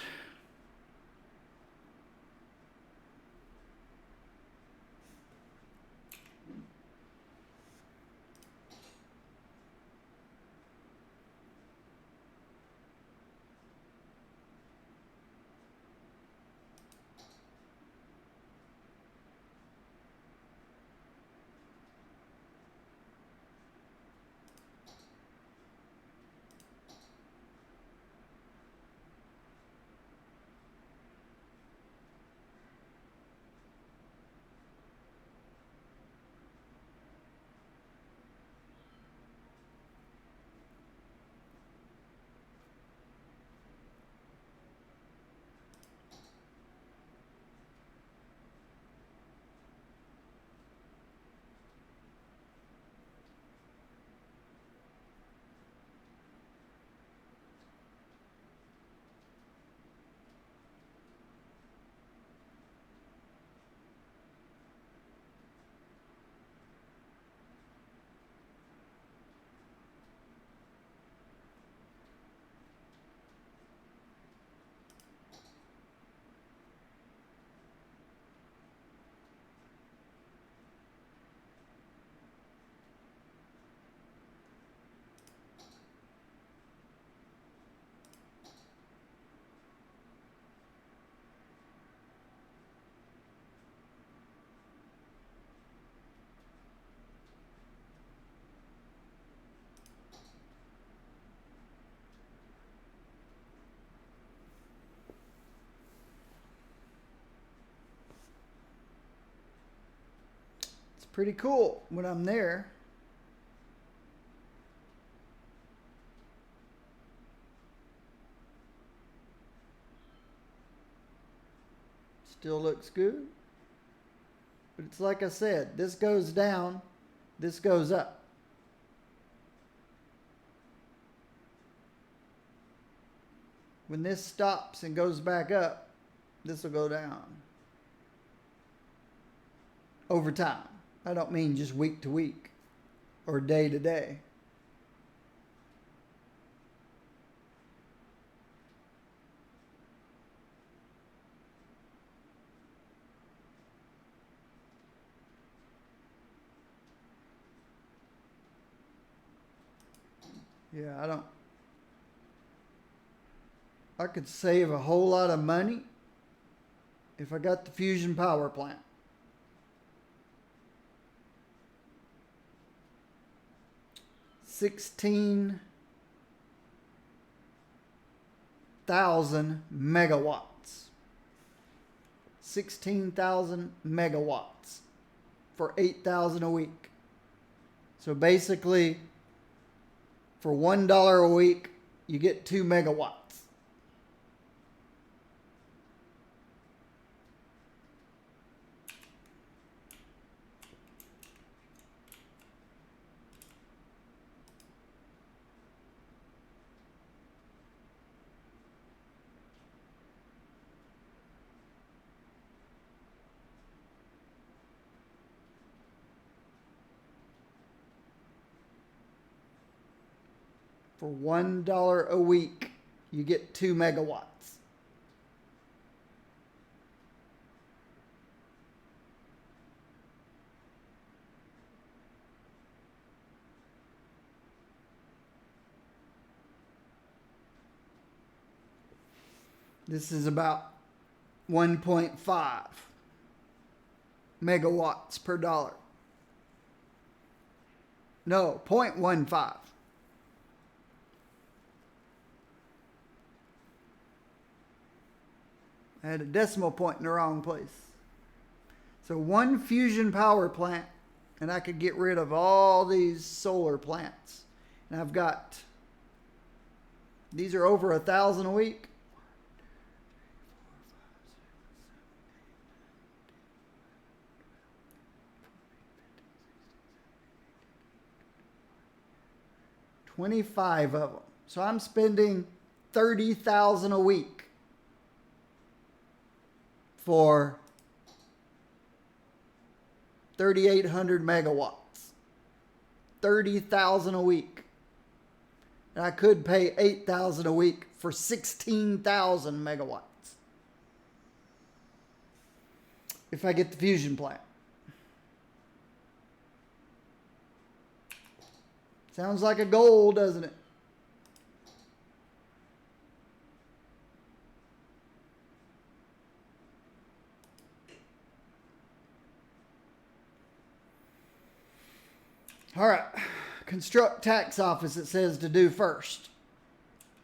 It's pretty cool when I'm there. Still looks good. But it's like I said, this goes down, this goes up. When this stops and goes back up, this will go down. Over time. I don't mean just week to week or day to day. Yeah, I could save a whole lot of money if I got the fusion power plant. $16,000 megawatts. 16,000 megawatts for $8,000 a week. So basically, for $1 a week, you get 2 megawatts. For $1 a week, you get 2 megawatts. This is about 1.5 megawatts per dollar. No, 0.15. I had a decimal point in the wrong place. So one fusion power plant, and I could get rid of all these solar plants. And I've got, these are over 1,000 a week. $25 of them. So I'm spending $30,000 a week for 3,800 megawatts. $30,000 a week. And I could pay $8,000 a week for 16,000 megawatts. If I get the fusion plant. Sounds like a goal, doesn't it? All right. Construct tax office, it says to do first.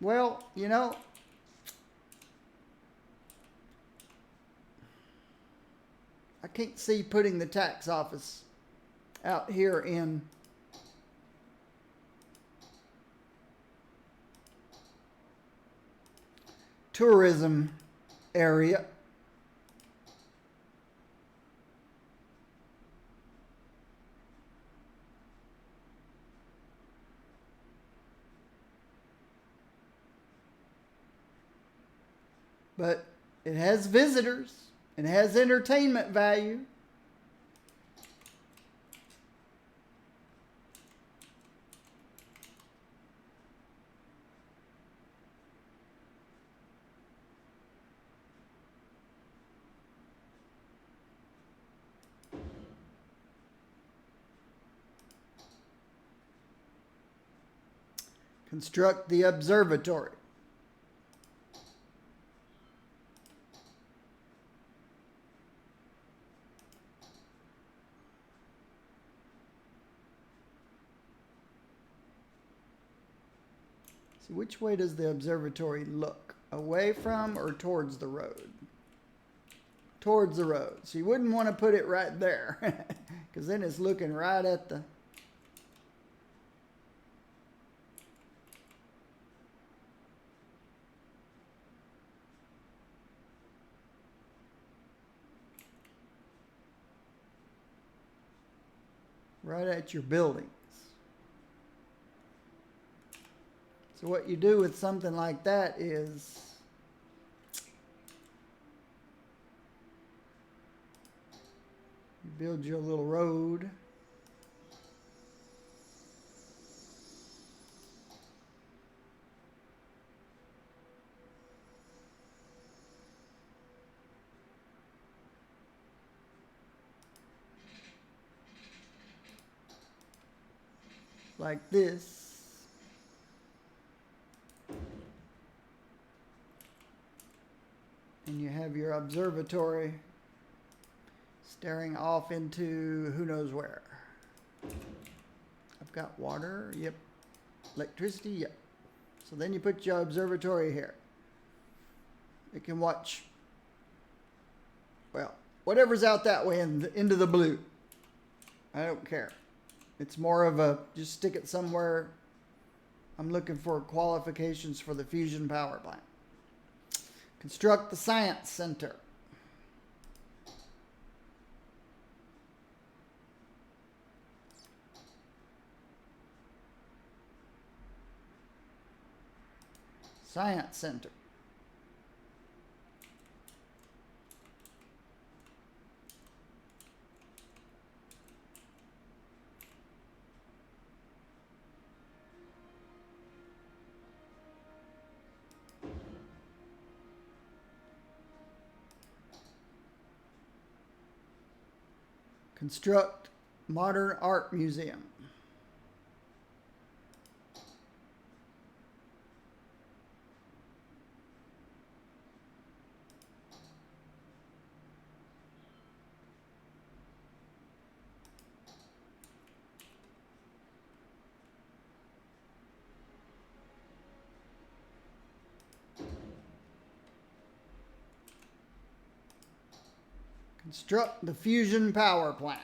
Well, you know, I can't see putting the tax office out here in tourism area. But it has visitors. It has entertainment value. Construct the observatory. So which way does the observatory look? Away from or towards the road? Towards the road. So you wouldn't want to put it right there because then it's looking right at the... right at your buildings. So what you do with something like that is you build your little road. Like this. And you have your observatory staring off into who knows where. I've got water, yep. Electricity, yep. So then you put your observatory here. It can watch, well, whatever's out that way into the blue. I don't care. It's more of a, just stick it somewhere. I'm looking for qualifications for the fusion power plant. Construct the science center. Science center. Construct modern art museum. Construct the fusion power plant.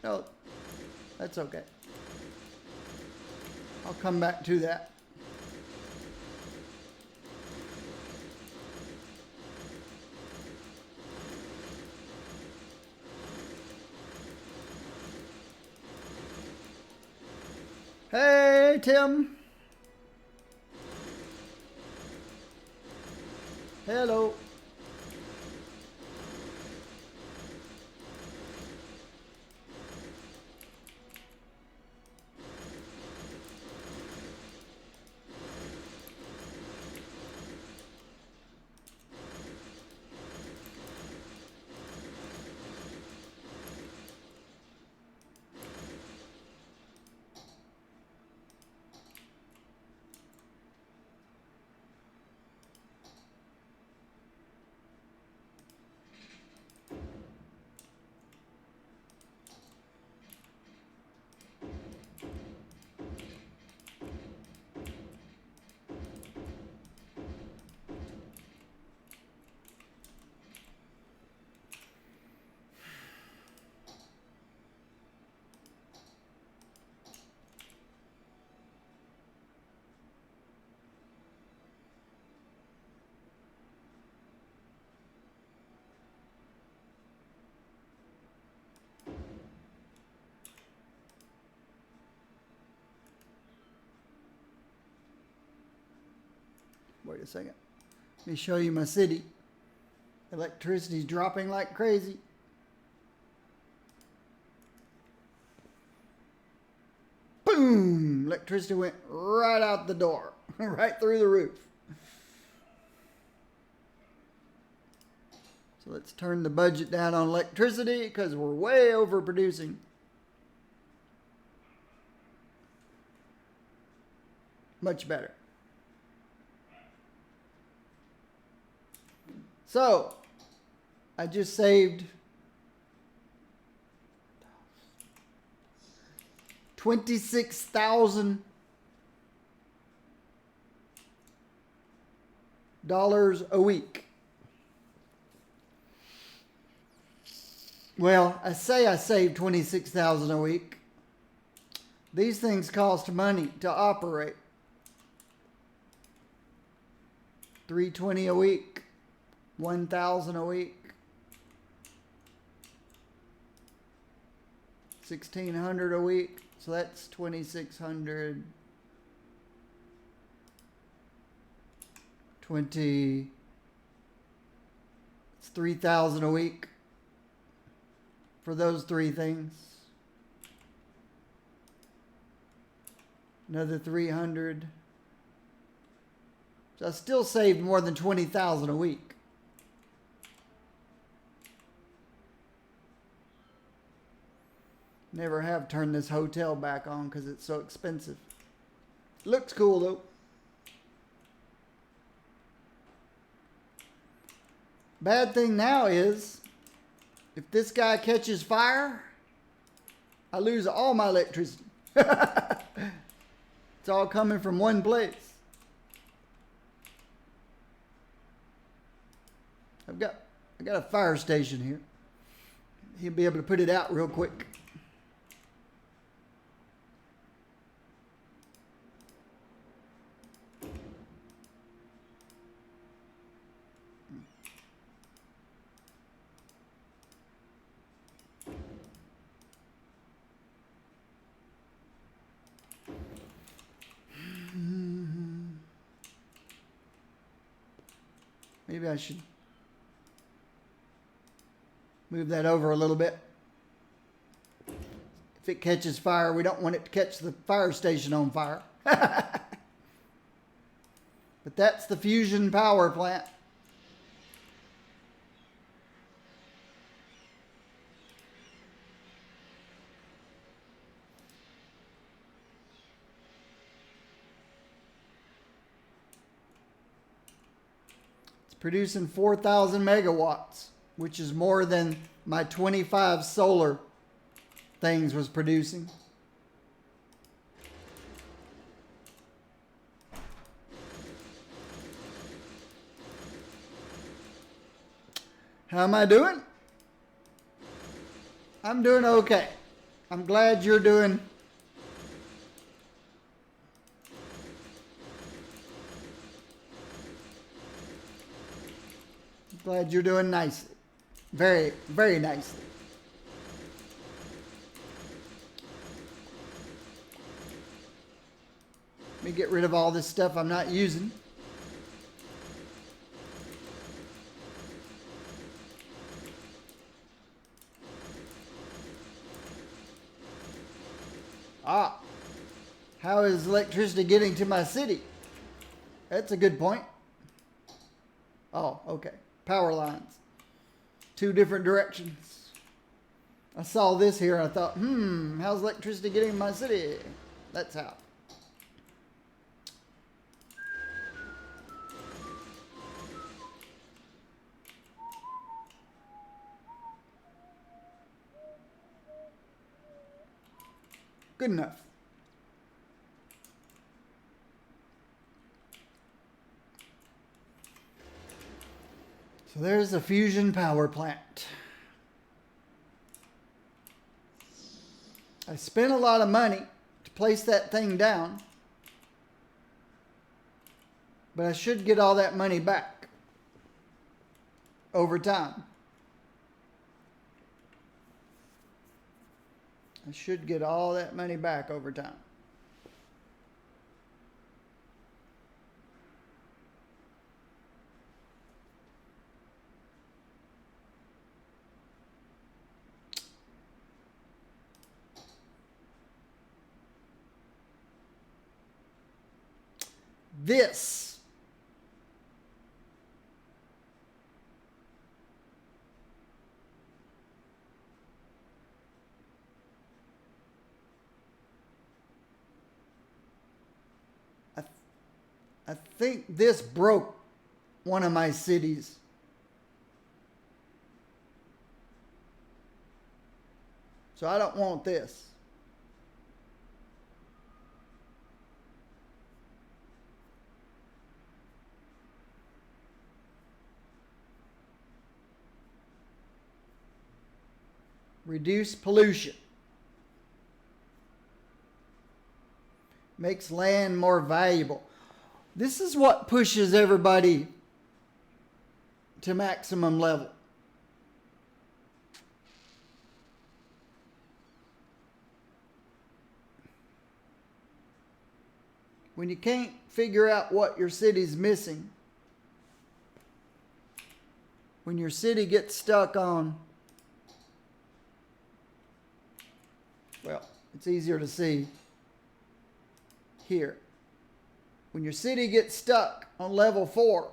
No, that's okay. I'll come back to that. Hey, Tim. Hello. Wait a second. Let me show you my city. Electricity's dropping like crazy. Boom! Electricity went right out the door, right through the roof. So let's turn the budget down on electricity because we're way overproducing. Much better. So, I just saved $26,000 a week. Well, I say I saved $26,000 a week. These things cost money to operate. $320 a week. $1,000 a week, $1,600 a week, so that's $2,600. 20. It's $3,000 a week for those three things. Another $300. So I still saved more than $20,000 a week. Never have turned this hotel back on because it's so expensive. Looks cool though. Bad thing now is, if this guy catches fire, I lose all my electricity. It's all coming from one place. I got a fire station here. He'll be able to put it out real quick. Maybe I should move that over a little bit. If it catches fire, we don't want it to catch the fire station on fire. But that's the fusion power plant. Producing 4,000 megawatts, which is more than my 25 solar things was producing. How am I doing? I'm doing okay. I'm glad you're doing. Glad you're doing nicely. Very, very nicely. Let me get rid of all this stuff I'm not using. Ah, how is electricity getting to my city? That's a good point. Oh, okay. Power lines. 2 different directions. I saw this here and I thought, how's electricity getting in my city? That's how. Good enough. So there's a fusion power plant. I spent a lot of money to place that thing down, but I should get all that money back over time. I should get all that money back over time. This I think this broke one of my cities. So I don't want this. Reduce pollution. Makes land more valuable. This is what pushes everybody to maximum level. When you can't figure out what your city's missing, when your city gets stuck on, well, it's easier to see here. When your city gets stuck on level 4,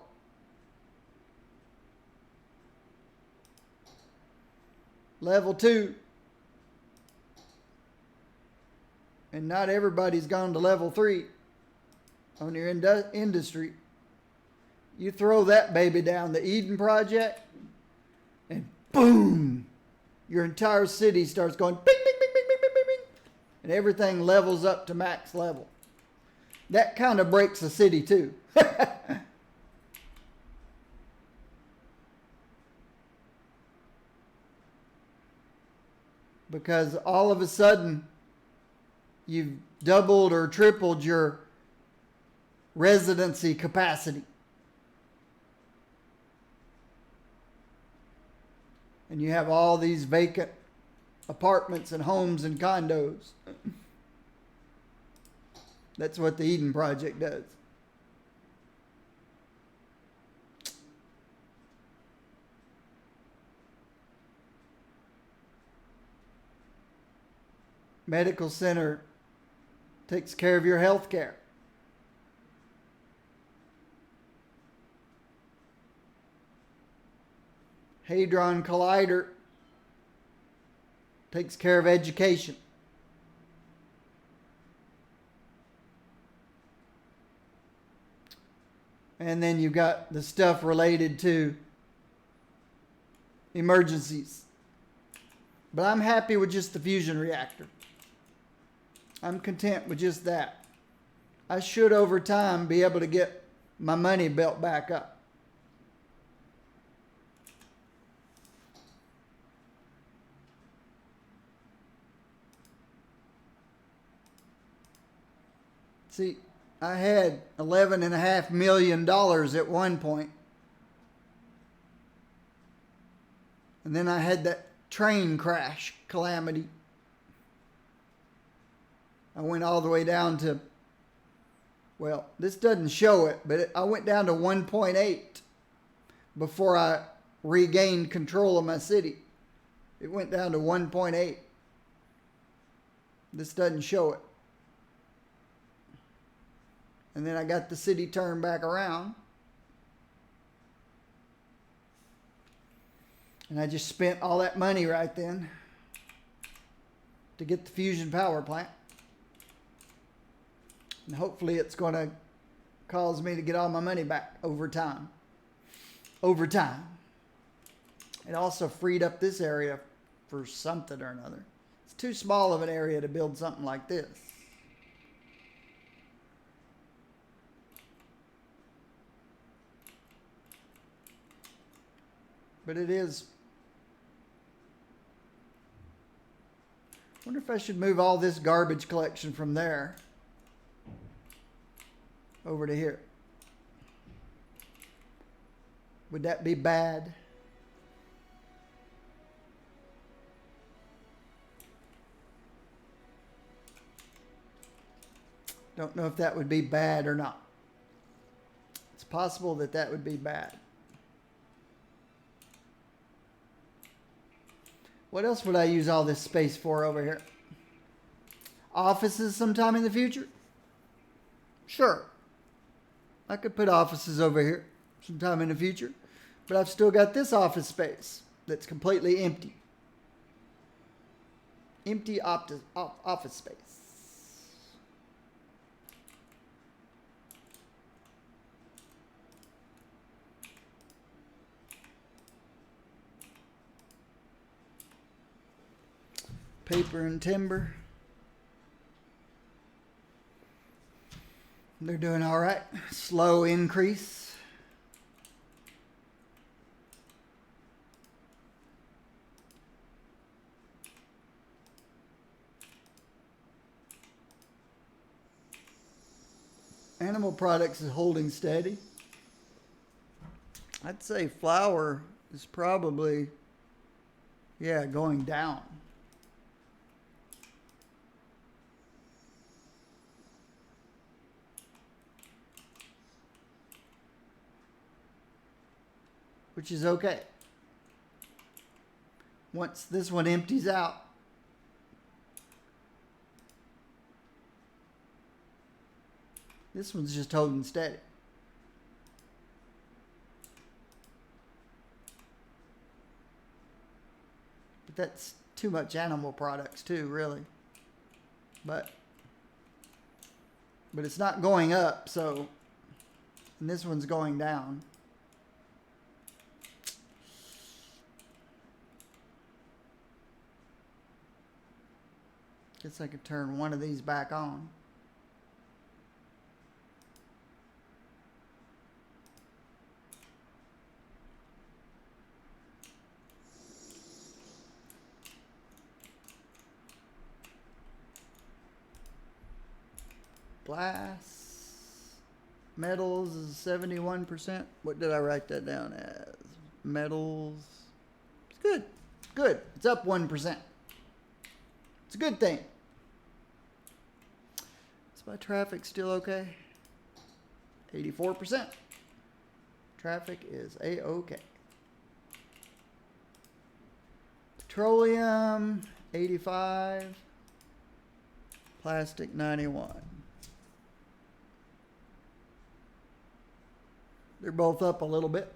level 2, and not everybody's gone to level 3 on your industry, you throw that baby down the Eden Project, and boom, your entire city starts going bing, bing, bing, bing, bing, bing, bing, bing, and everything levels up to max level. That kind of breaks a city too. Because all of a sudden, you've doubled or tripled your residency capacity. And you have all these vacant apartments and homes and condos. That's what the Eden Project does. Medical center takes care of your health care. Hadron Collider takes care of education. And then you've got the stuff related to emergencies. But I'm happy with just the fusion reactor. I'm content with just that. I should, over time, be able to get my money built back up. See, I had $11.5 million at one point. And then I had that train crash calamity. I went all the way down to, well, this doesn't show it, but I went down to 1.8 before I regained control of my city. It went down to 1.8. This doesn't show it. And then I got the city turned back around. And I just spent all that money right then to get the fusion power plant. And hopefully it's going to cause me to get all my money back over time. Over time. It also freed up this area for something or another. It's too small of an area to build something like this. But it is. I wonder if I should move all this garbage collection from there over to here. Would that be bad? Don't know if that would be bad or not. It's possible that that would be bad. What else would I use all this space for over here? Offices sometime in the future? Sure. I could put offices over here sometime in the future. But I've still got this office space that's completely empty. Empty office space. Paper and timber. They're doing all right. Slow increase. Animal products is holding steady. I'd say flour is probably, going down. Which is okay. Once this one empties out, this one's just holding steady. But that's too much animal products too, really. But it's not going up, so, and this one's going down. Guess I could turn one of these back on. Glass. Metals is 71%. What did I write that down as? Metals. It's good. Good. It's up 1%. It's a good thing. Is my traffic still okay? 84%. Traffic is A-OK. Petroleum, 85. Plastic, 91. They're both up a little bit.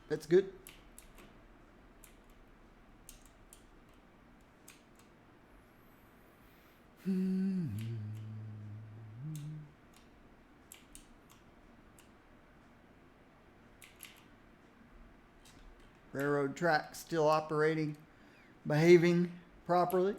That's good. Railroad tracks still operating, behaving properly.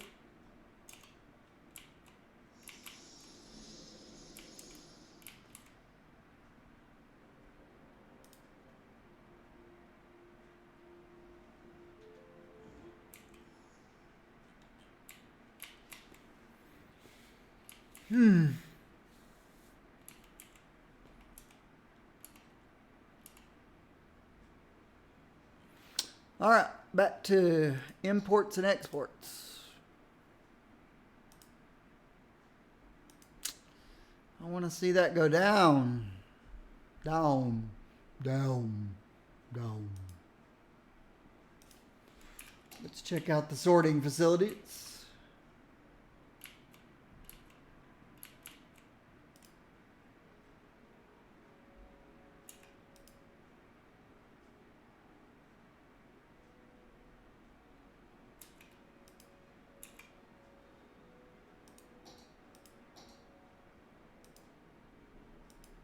All right, back to imports and exports. I want to see that go down, down, down, down. Let's check out the sorting facilities.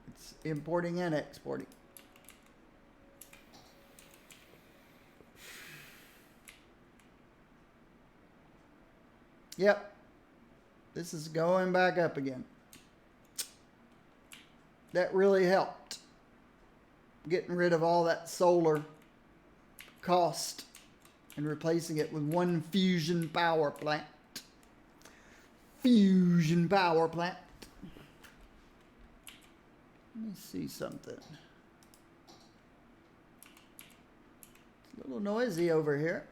It's importing and exporting. Yep. This is going back up again. That really helped. Getting rid of all that solar cost and replacing it with one fusion power plant. Fusion power plant. Let me see something. It's a little noisy over here.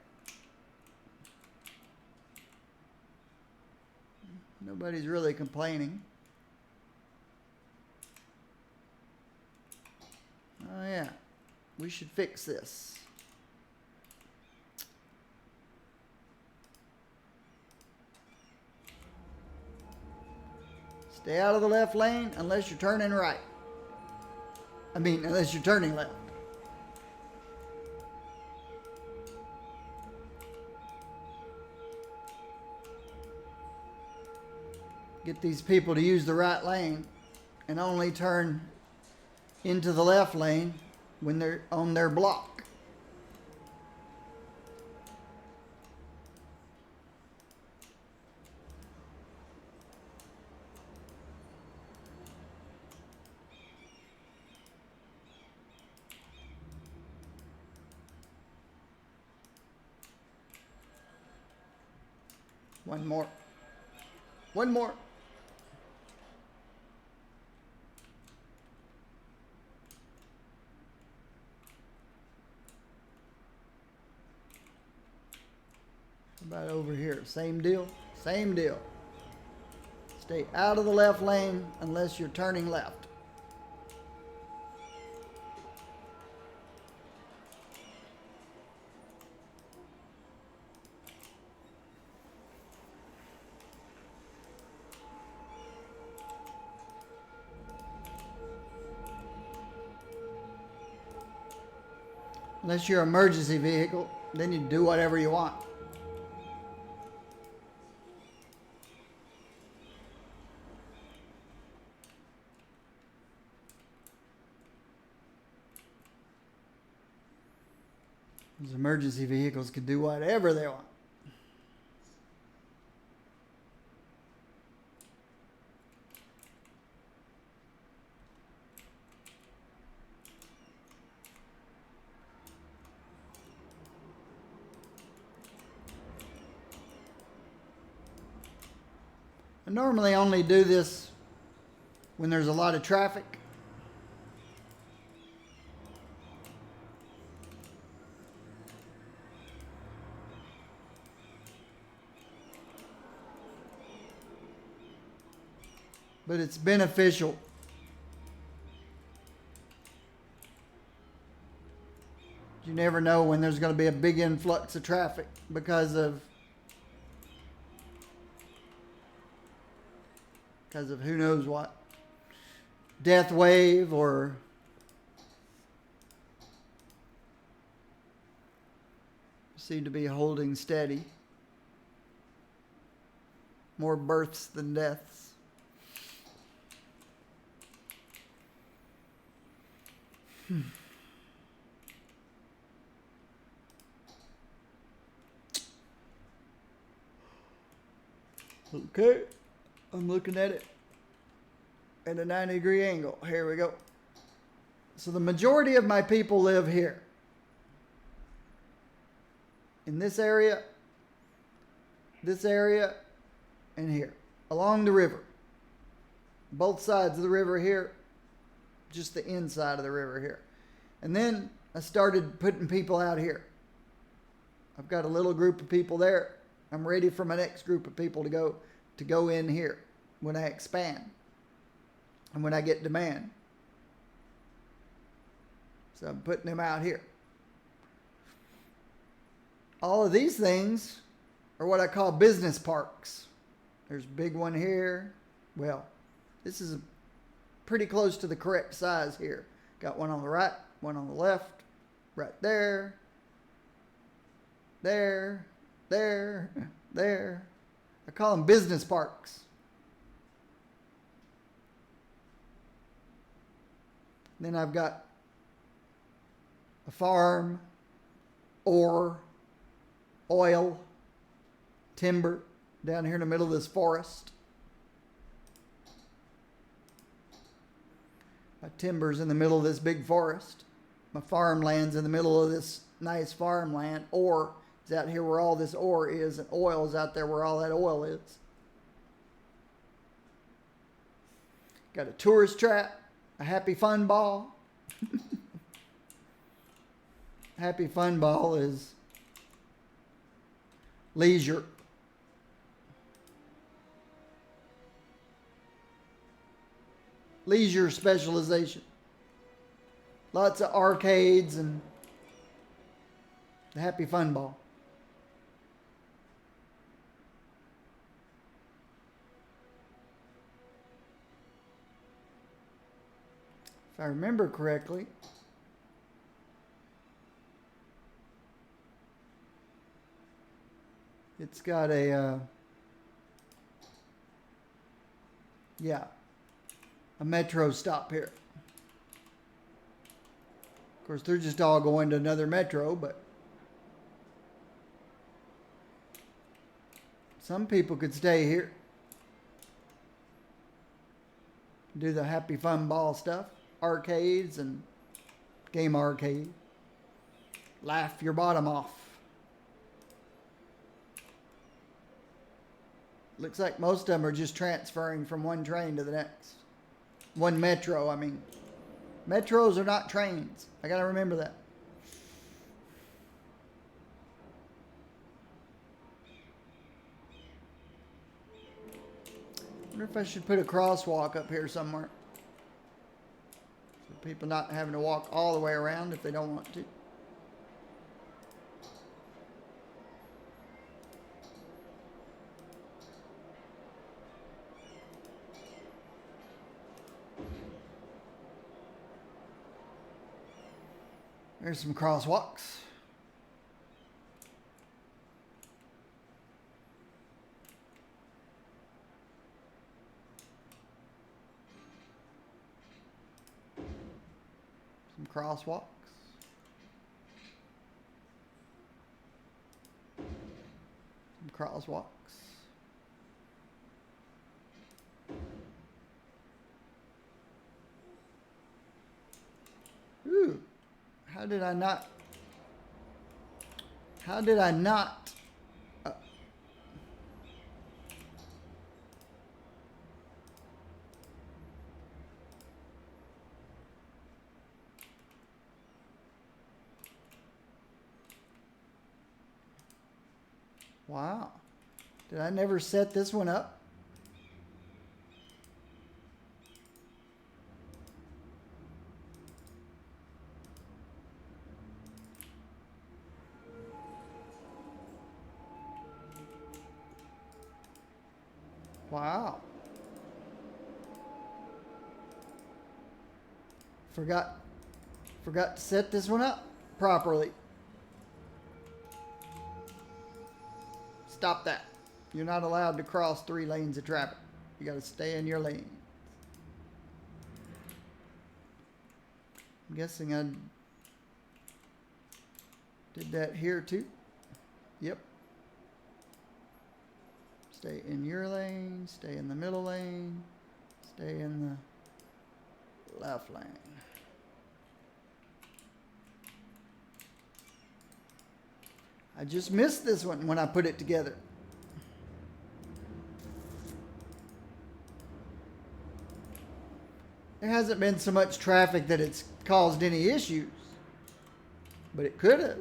Nobody's really complaining. Oh yeah, we should fix this. Stay out of the left lane unless you're turning right. Unless you're turning left. Get these people to use the right lane and only turn into the left lane when they're on their block. One more. One more. How about over here? Same deal? Same deal. Stay out of the left lane unless you're turning left. Unless you're an emergency vehicle, then you do whatever you want. These emergency vehicles can do whatever they want. I normally only do this when there's a lot of traffic. But it's beneficial. You never know when there's going to be a big influx of traffic because of who knows what. Death wave or seem to be holding steady. More births than deaths. Okay, I'm looking at it at a 90-degree angle. Here we go. So the majority of my people live here. In this area, and here. Along the river. Both sides of the river here. Just the inside of the river here. And then I started putting people out here. I've got a little group of people there. I'm ready for my next group of people to go in here when I expand and when I get demand. So I'm putting them out here. All of these things are what I call business parks. There's a big one here. Well, this is pretty close to the correct size here. Got one on the right, one on the left, right there, there, there, there. I call them business parks. Then I've got a farm, ore, oil, timber down here in the middle of this forest. My timber's in the middle of this big forest. My farmland's in the middle of this nice farmland. Ore is out here where all this ore is, and oil is out there where all that oil is. Got a tourist trap, a happy fun ball. Happy fun ball is leisure. Leisure specialization. Lots of arcades and the happy fun ball. If I remember correctly, it's got a a metro stop here. Of course, they're just all going to another metro, but some people could stay here, do the happy fun ball stuff, arcades and game arcade, laugh your bottom off. Looks like most of them are just transferring from one train to the next. One metro, I mean. Metros are not trains. I gotta remember that. I wonder if I should put a crosswalk up here somewhere. So people not having to walk all the way around if they don't want to. There's some crosswalks. Some crosswalks. Some crosswalks. Ooh. How did I not? Wow. Did I never set this one up? Wow. Forgot to set this one up properly. Stop that. You're not allowed to cross 3 lanes of traffic. You got to stay in your lane. I'm guessing I did that here too. Yep. Stay in your lane, stay in the middle lane, stay in the left lane. I just missed this one when I put it together. There hasn't been so much traffic that it's caused any issues, but it could have.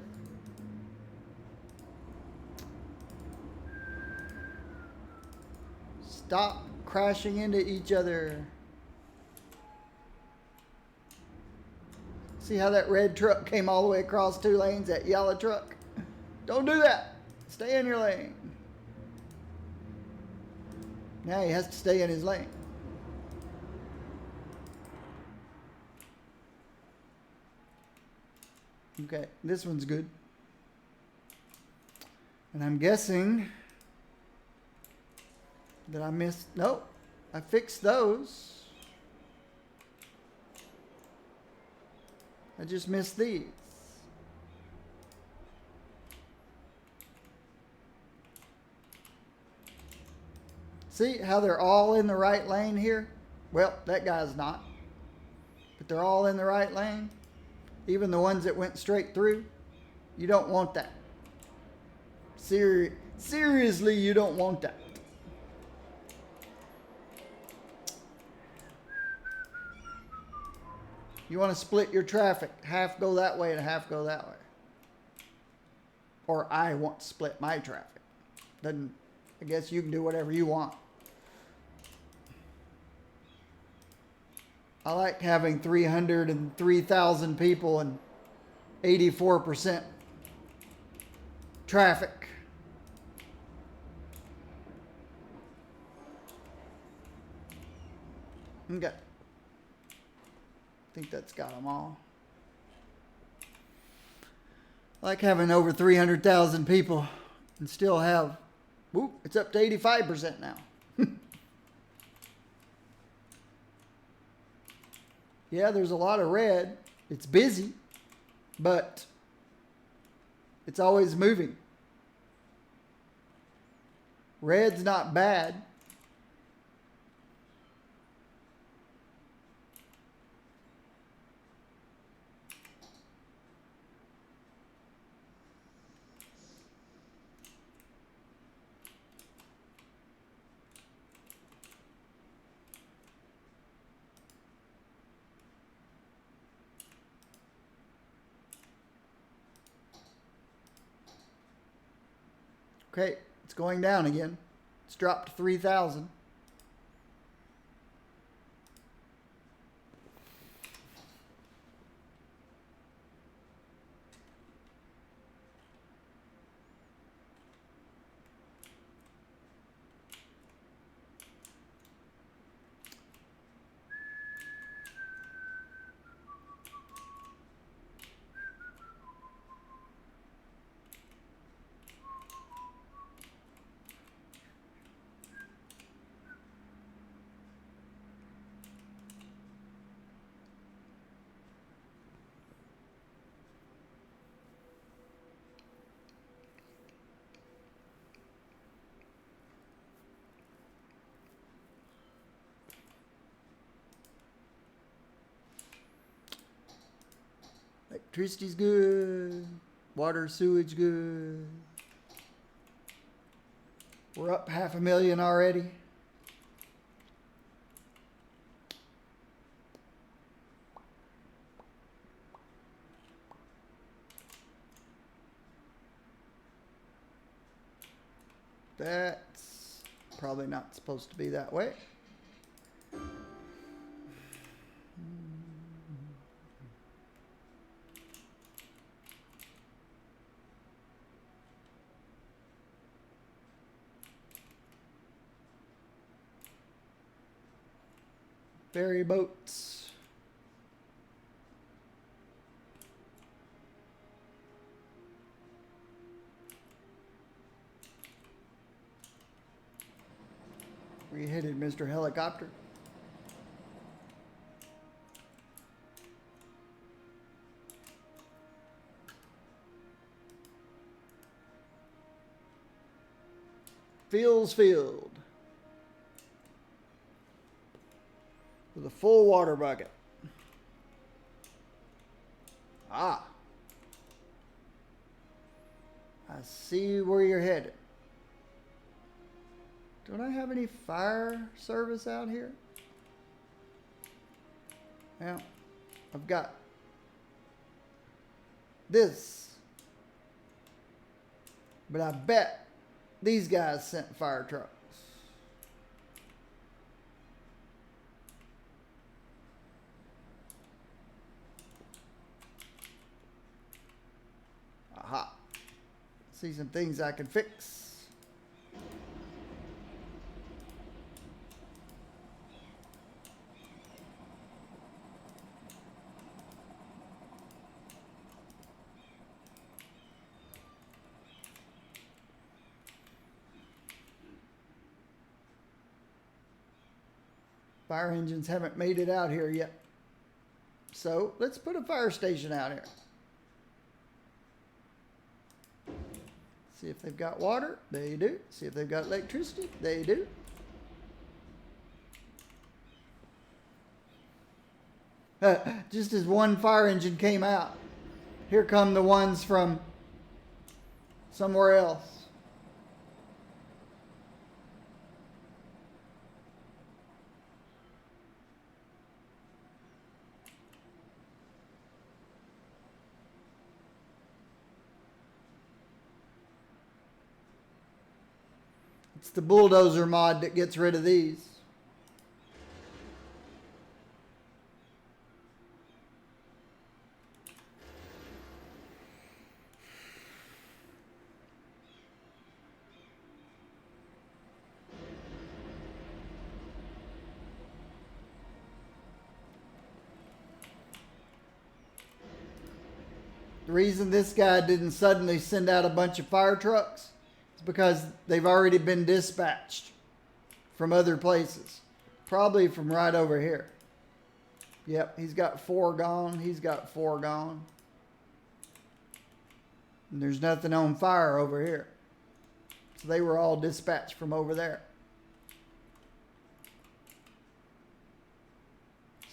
Stop crashing into each other. See how that red truck came all the way across 2 lanes, that yellow truck? Don't do that. Stay in your lane. Now he has to stay in his lane. Okay, this one's good. And I'm guessing that I missed. Nope, I fixed those. I just missed these. See how they're all in the right lane here? Well, that guy's not. But they're all in the right lane. Even the ones that went straight through. You don't want that. Seriously, you don't want that. You want to split your traffic. Half go that way and half go that way. Or I want to split my traffic. Then I guess you can do whatever you want. I like having 303,000 people and 84% traffic. Okay. I think that's got them all. I like having over 300,000 people and still have, whoop, it's up to 85% now. Yeah, there's a lot of red. It's busy, but it's always moving. Red's not bad. Okay, it's going down again. It's dropped to 3,000. Electricity's good. Water, sewage good. We're up 500,000 already. That's probably not supposed to be that way. Ferry boats. Where you headed, Mr. Helicopter? Fields filled with a full water bucket. Ah, I see where you're headed. Don't I have any fire service out here? Well, I've got this, but I bet these guys sent fire trucks. See some things I can fix. Fire engines haven't made it out here yet. So let's put a fire station out here. See if they've got water. They do. See if they've got electricity. They do. Just as one fire engine came out, here come the ones from somewhere else. It's the bulldozer mod that gets rid of these. The reason this guy didn't suddenly send out a bunch of fire trucks is because they've already been dispatched from other places. Probably from right over here. Yep, he's got 4 gone. He's got 4 gone. And there's nothing on fire over here. So they were all dispatched from over there.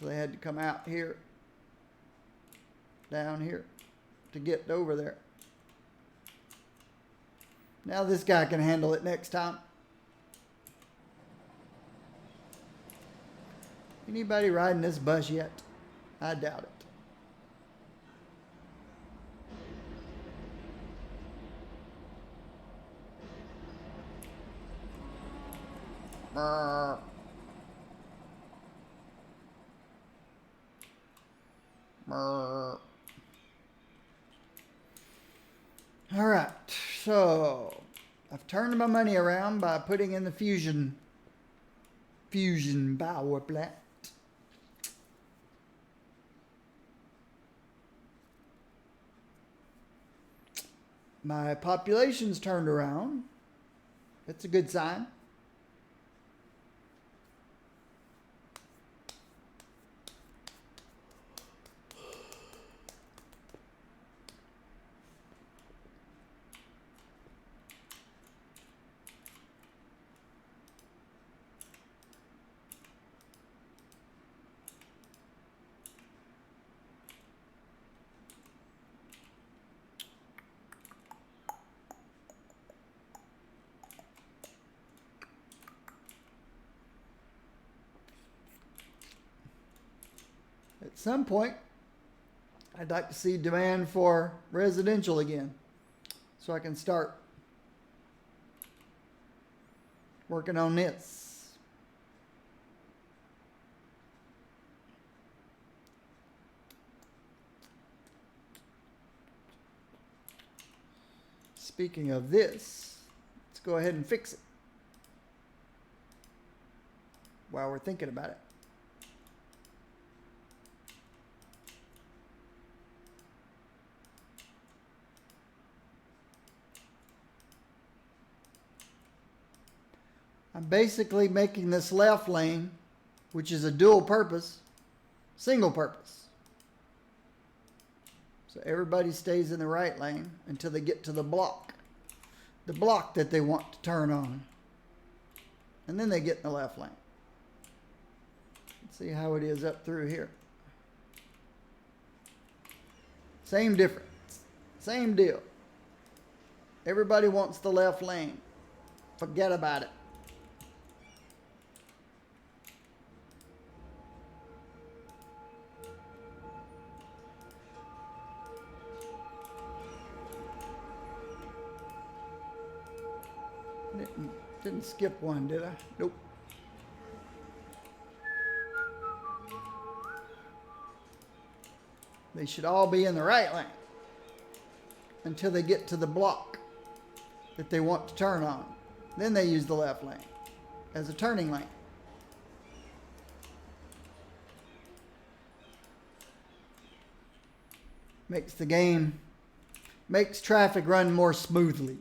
So they had to come out here, down here, to get over there. Now this guy can handle it next time. Anybody riding this bus yet? I doubt it. Brr. Brr. All right, so I've turned my money around by putting in the fusion power plant. My population's turned around. That's a good sign. At some point, I'd like to see demand for residential again, so I can start working on this. Speaking of this, let's go ahead and fix it while we're thinking about it. I'm basically making this left lane, which is a dual purpose, single purpose. So everybody stays in the right lane until they get to the block that they want to turn on. And then they get in the left lane. Let's see how it is up through here. Same difference, same deal. Everybody wants the left lane. Forget about it. Didn't skip one, did I? Nope. They should all be in the right lane until they get to the block that they want to turn on. Then they use the left lane as a turning lane. Makes traffic run more smoothly.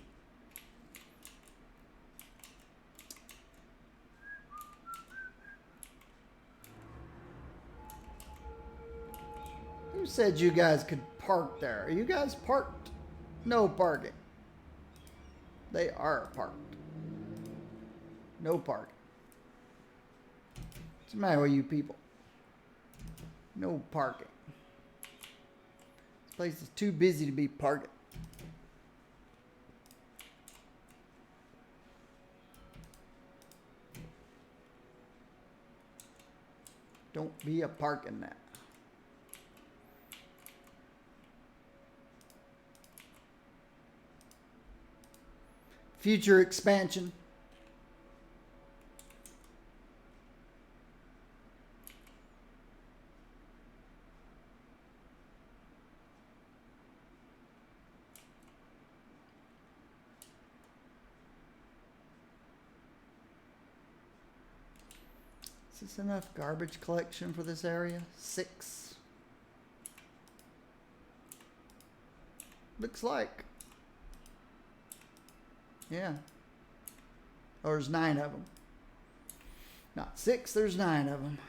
Who said you guys could park there? Are you guys parked? No parking. They are parked. No parking. What's the matter with you people? No parking. This place is too busy to be parking. Don't be a parking that. Future expansion. Is this enough garbage collection for this area? 6. Looks like. Yeah. Oh, there's 9 of them. Not 6, there's 9 of them. I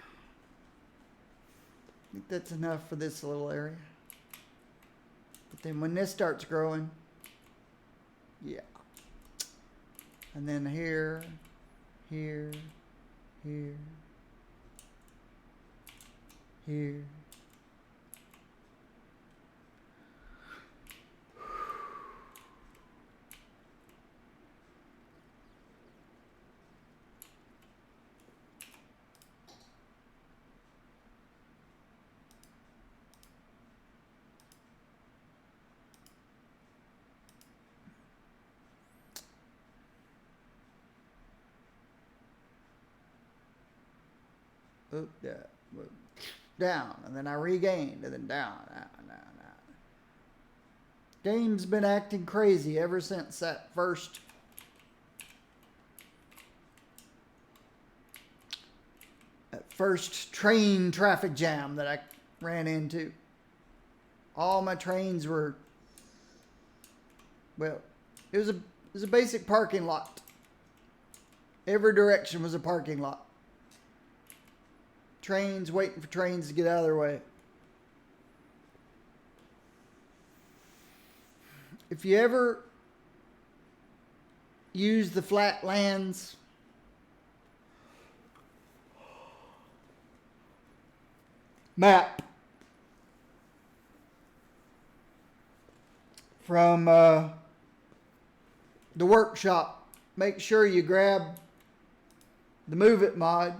think that's enough for this little area. But then when this starts growing, yeah. And then here, here, here, here. Up, down, and then I regained, and then down. Game's been acting crazy ever since that first train traffic jam that I ran into. All my trains were, well, it was a basic parking lot. Every direction was a parking lot. Trains waiting for trains to get out of their way. If you ever use the Flatlands map from the workshop, make sure you grab the Move It mod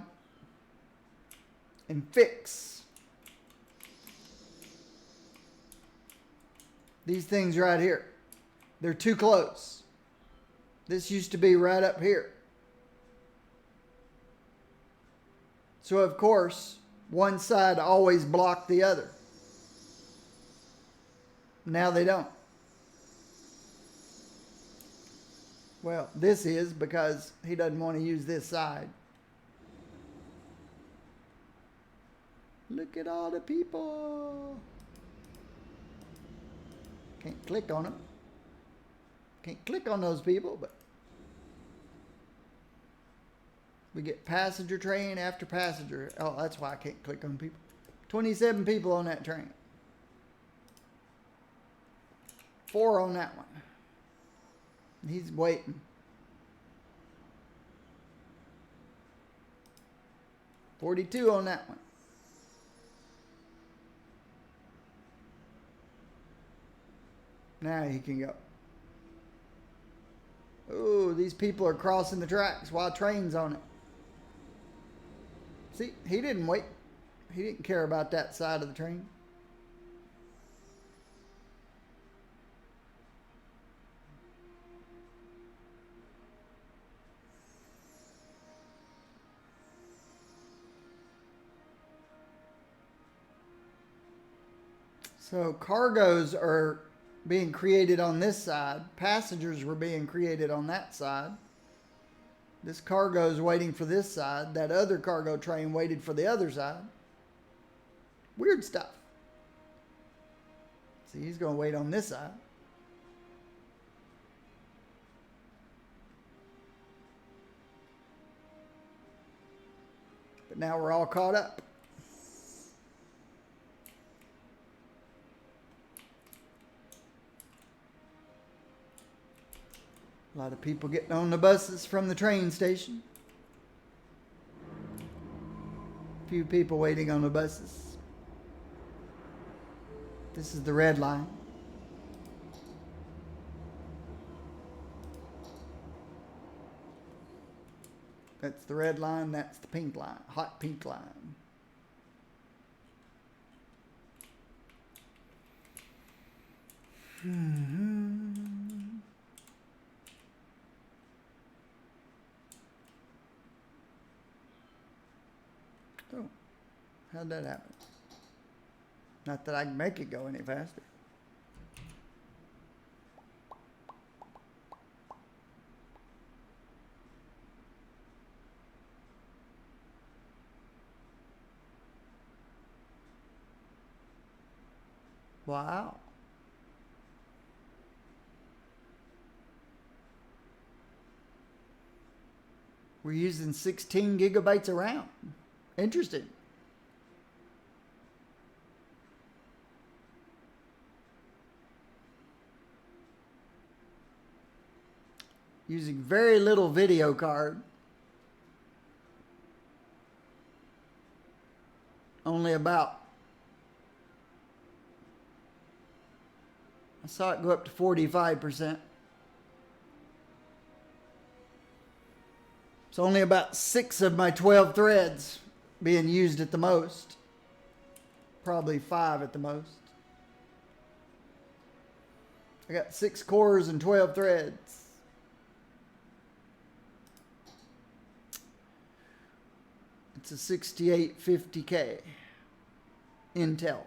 and fix these things right here. They're too close. This used to be right up here. So of course, one side always blocked the other. Now they don't. Well, this is because he doesn't want to use this side. Look at all the people. Can't click on them. Can't click on those people, but we get passenger train after passenger. Oh, that's why I can't click on people. 27 people on that train. 4 on that one. He's waiting. 42 on that one. Now he can go. Oh, these people are crossing the tracks while train's on it. See, he didn't wait. He didn't care about that side of the train. So cargoes are being created on this side. Passengers were being created on that side. This cargo is waiting for this side. That other cargo train waited for the other side. Weird stuff. See, he's going to wait on this side. But now we're all caught up. A lot of people getting on the buses from the train station. A few people waiting on the buses. This is the red line. That's the red line, that's the pink line, hot pink line. So, how'd that happen? Not that I can make it go any faster. Wow. We're using 16 gigabytes of RAM. Interesting. Using very little video card. Only about, I saw it go up to 45%. It's only about 6 of my 12 threads being used at the most. Probably 5 at the most. I got 6 cores and 12 threads. It's a 6850K Intel.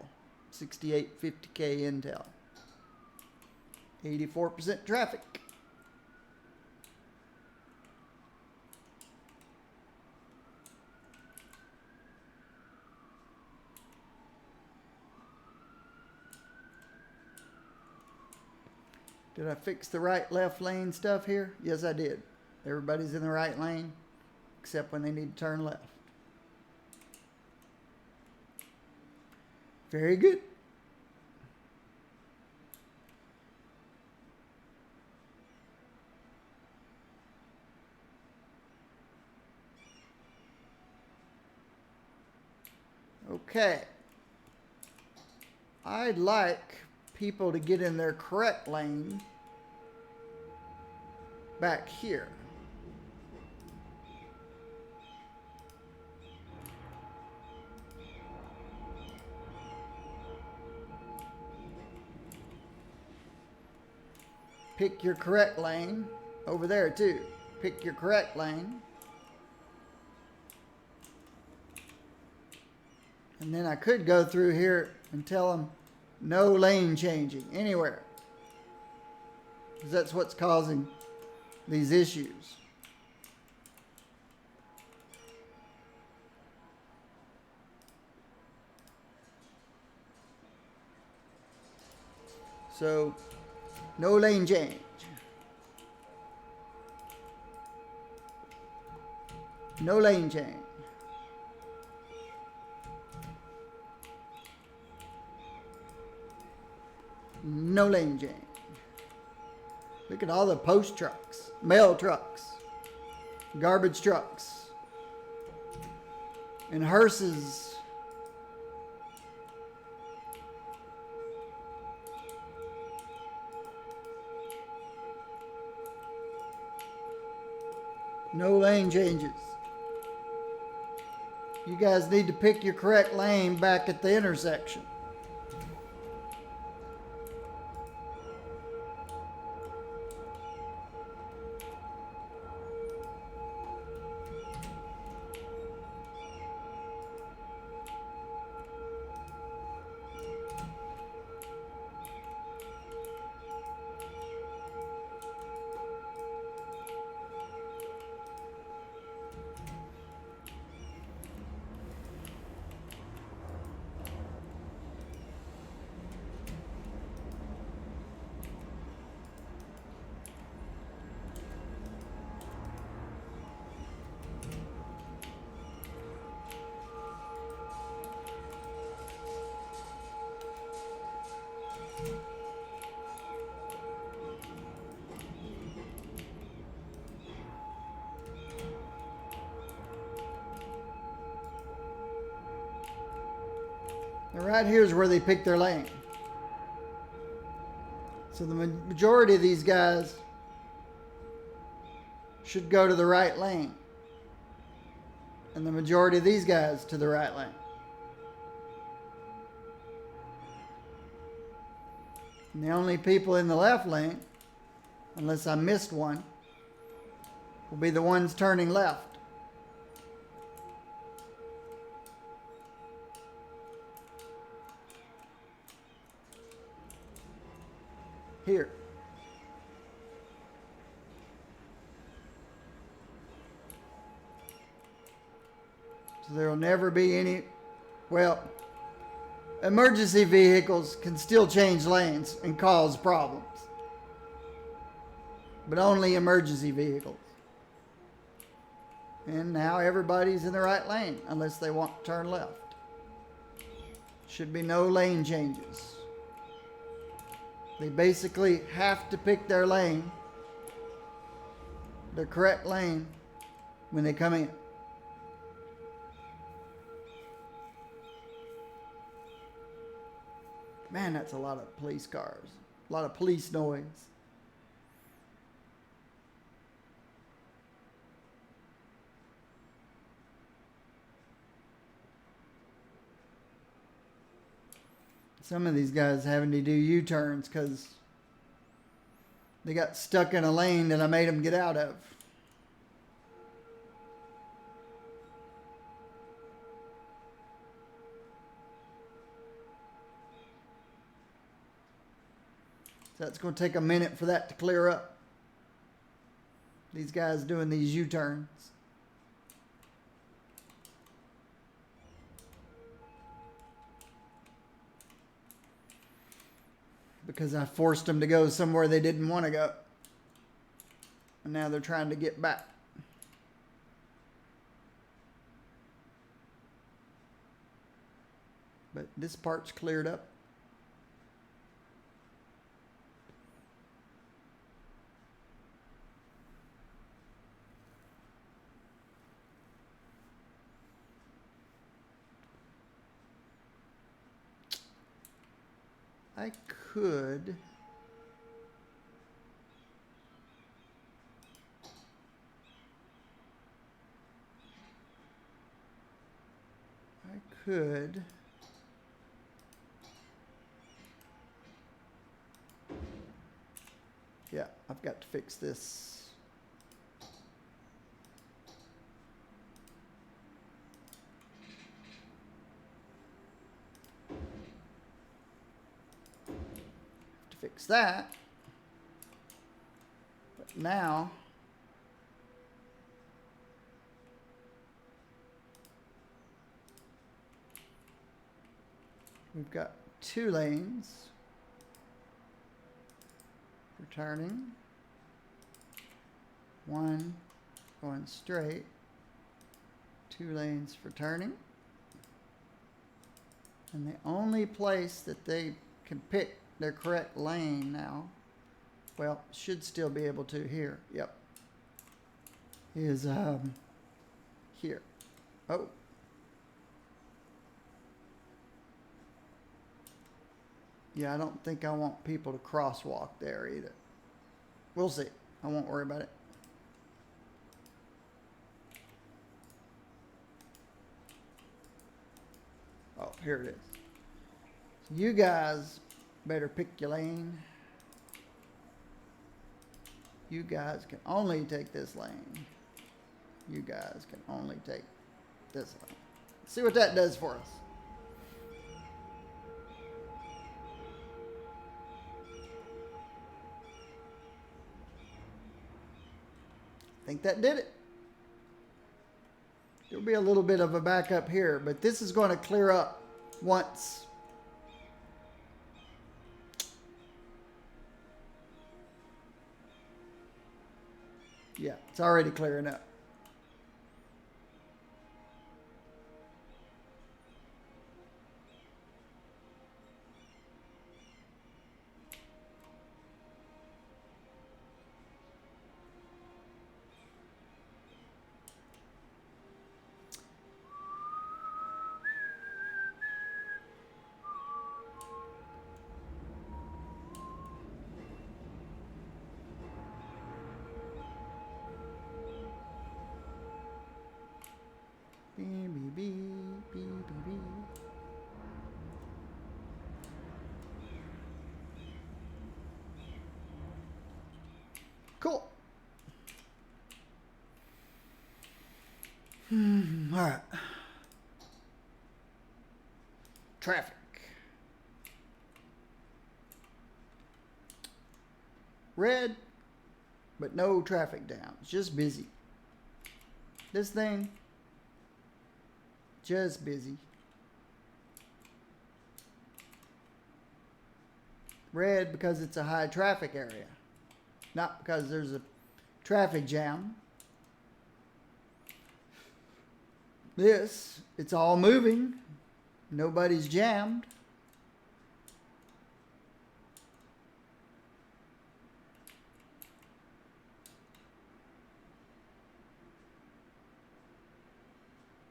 6850K Intel. 84% traffic. Did I fix the right left lane stuff here? Yes, I did. Everybody's in the right lane except when they need to turn left. Very good. Okay. I'd like people to get in their correct lane back here. Pick your correct lane over there too. Pick your correct lane. And then I could go through here and tell them no lane changing anywhere. Because that's what's causing these issues. So, no lane change. No lane change. No lane change. Look at all the post trucks, mail trucks, garbage trucks, and hearses. No lane changes. You guys need to pick your correct lane back at the intersection. Now right here is where they pick their lane. So the majority of these guys should go to the right lane. And the majority of these guys to the right lane. And the only people in the left lane, unless I missed one, will be the ones turning left. Here. So there will never be any, well, emergency vehicles can still change lanes and cause problems. But only emergency vehicles. And now everybody's in the right lane unless they want to turn left. Should be no lane changes. They basically have to pick their lane, the correct lane, when they come in. Man, that's a lot of police cars. A lot of police noise. Some of these guys having to do U-turns because they got stuck in a lane that I made them get out of. So it's going to take a minute for that to clear up. These guys doing these U-turns. Because I forced them to go somewhere they didn't want to go. And now they're trying to get back. But this part's cleared up. I could yeah, I've got to fix this. Fix that. But now we've got 2 lanes for turning, 1 going straight, 2 lanes for turning, and the only place that they can pick their correct lane now, well, should still be able to here, yep, is here. Oh. Yeah, I don't think I want people to crosswalk there either. We'll see. I won't worry about it. Oh, here it is. You guys better pick your lane. You guys can only take this lane. You guys can only take this lane. Let's see what that does for us. I think that did it. There'll be a little bit of a backup here, but this is going to clear up once. Yeah, it's already clearing up. beep, beep, beep. Cool. All right. Traffic. Red, but no traffic jams. Just busy. This thing, just busy. Red because it's a high traffic area, not because there's a traffic jam. This, it's all moving. Nobody's jammed.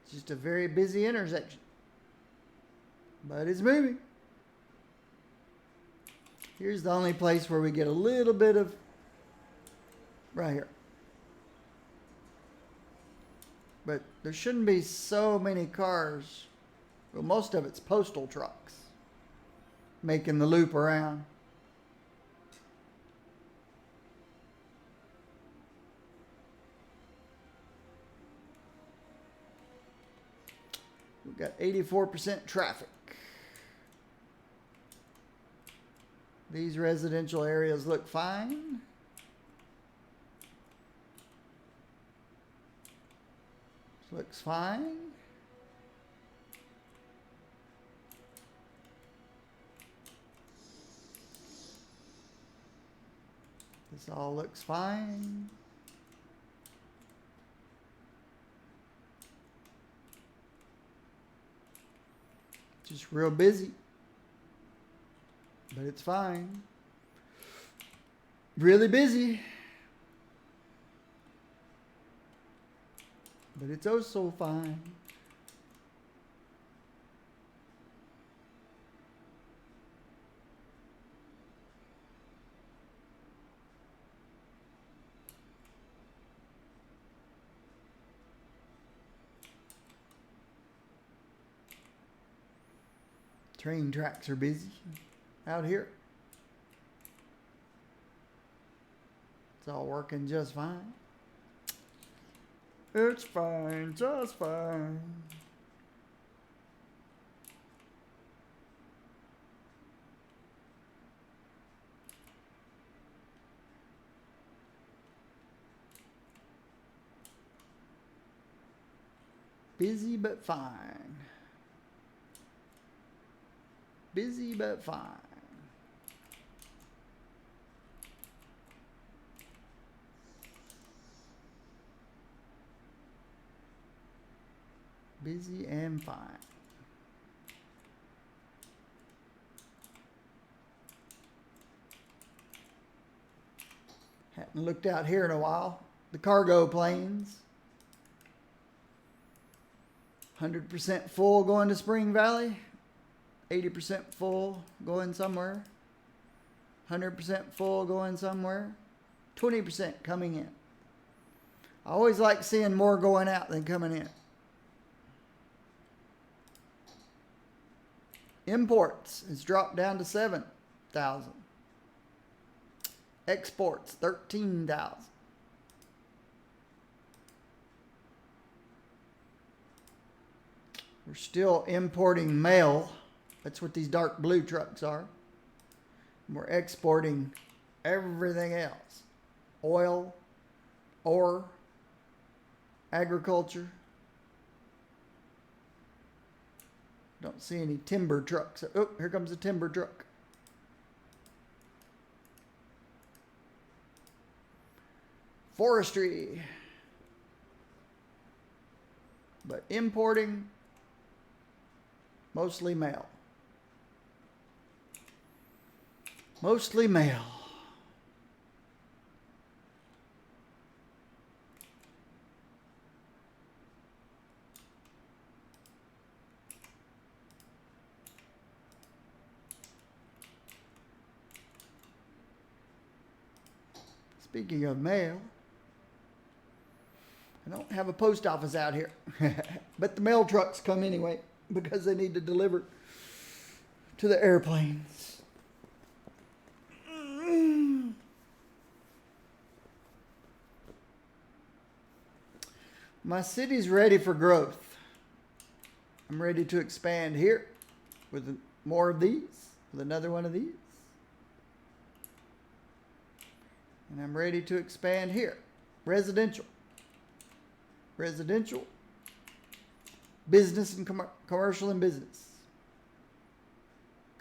It's just a very busy intersection. But it's moving. Here's the only place where we get a little bit of, right here. But there shouldn't be so many cars. Well, most of it's postal trucks making the loop around. We've got 84% traffic. These residential areas look fine. Looks fine. This all looks fine. Just real busy. But it's fine. Really busy. But it's oh so fine. Train tracks are busy out here. It's all working just fine. It's fine, just fine. Busy but fine. Busy but fine. Busy and fine. Hadn't looked out here in a while. The cargo planes. 100% full going to Spring Valley. 80% full going somewhere. 100% full going somewhere. 20% coming in. I always like seeing more going out than coming in. Imports has dropped down to 7,000. Exports 13,000. We're still importing mail. That's what these dark blue trucks are. And we're exporting everything else. Oil, ore, agriculture. Don't see any timber trucks. Oh, here comes a timber truck. Forestry. But importing, mostly mail. Mostly mail. Speaking of mail, I don't have a post office out here. But the mail trucks come anyway because they need to deliver to the airplanes. My city's ready for growth. I'm ready to expand here with more of these, with another one of these. And I'm ready to expand here. Residential. Residential. Business and commercial and business.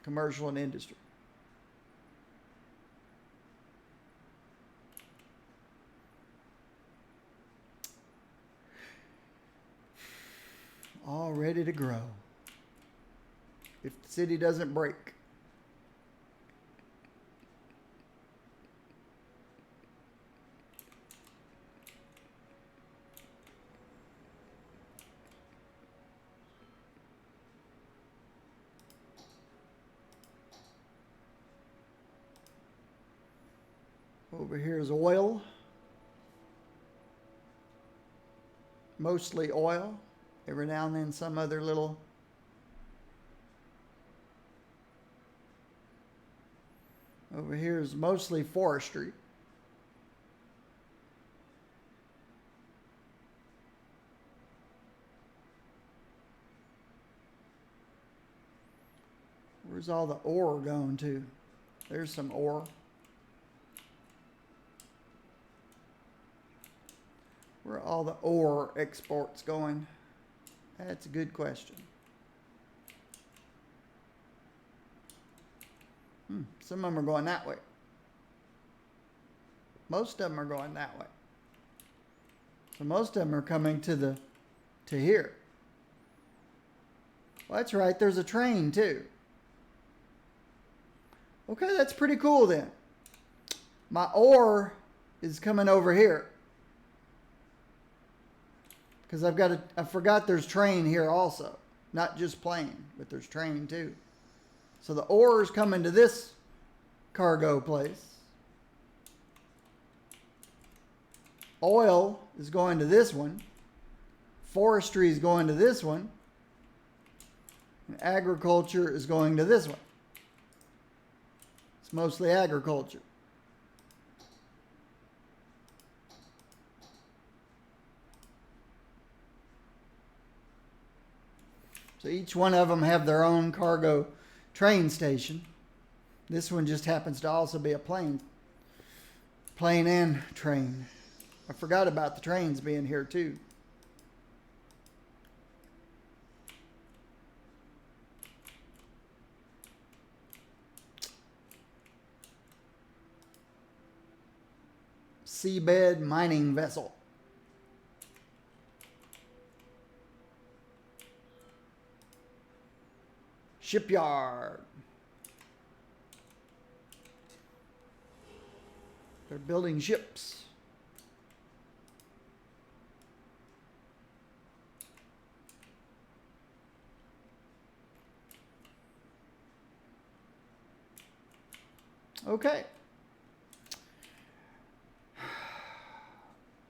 Commercial and industry. All ready to grow. If the city doesn't break. Over here is oil. Mostly oil. Every now and then some other little over here is mostly forestry. Where's all the ore going to? There's some ore. Where are all the ore exports going? That's a good question. Some of them are going that way. Most of them are going that way. So most of them are coming to here. Well, that's right. There's a train too. Okay, that's pretty cool then. My ore is coming over here. Because I forgot there's train here also. Not just plane, but there's train too. So the ore is coming to this cargo place. Oil is going to this one. Forestry is going to this one. And agriculture is going to this one. It's mostly agriculture. So each one of them have their own cargo train station. This one just happens to also be a plane and train. I forgot about the trains being here too. Seabed mining vessel. Shipyard. They're building ships. Okay.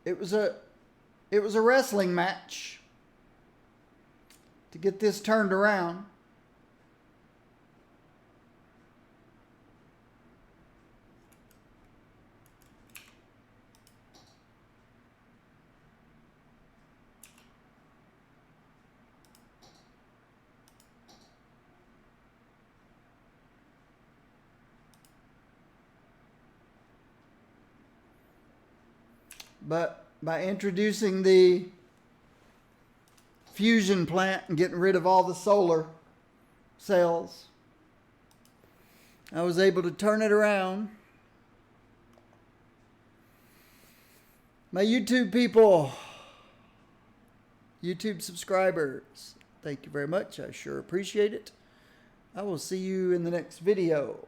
It was a wrestling match to get this turned around. But by introducing the fusion plant and getting rid of all the solar cells, I was able to turn it around. My YouTube people, YouTube subscribers, thank you very much. I sure appreciate it. I will see you in the next video.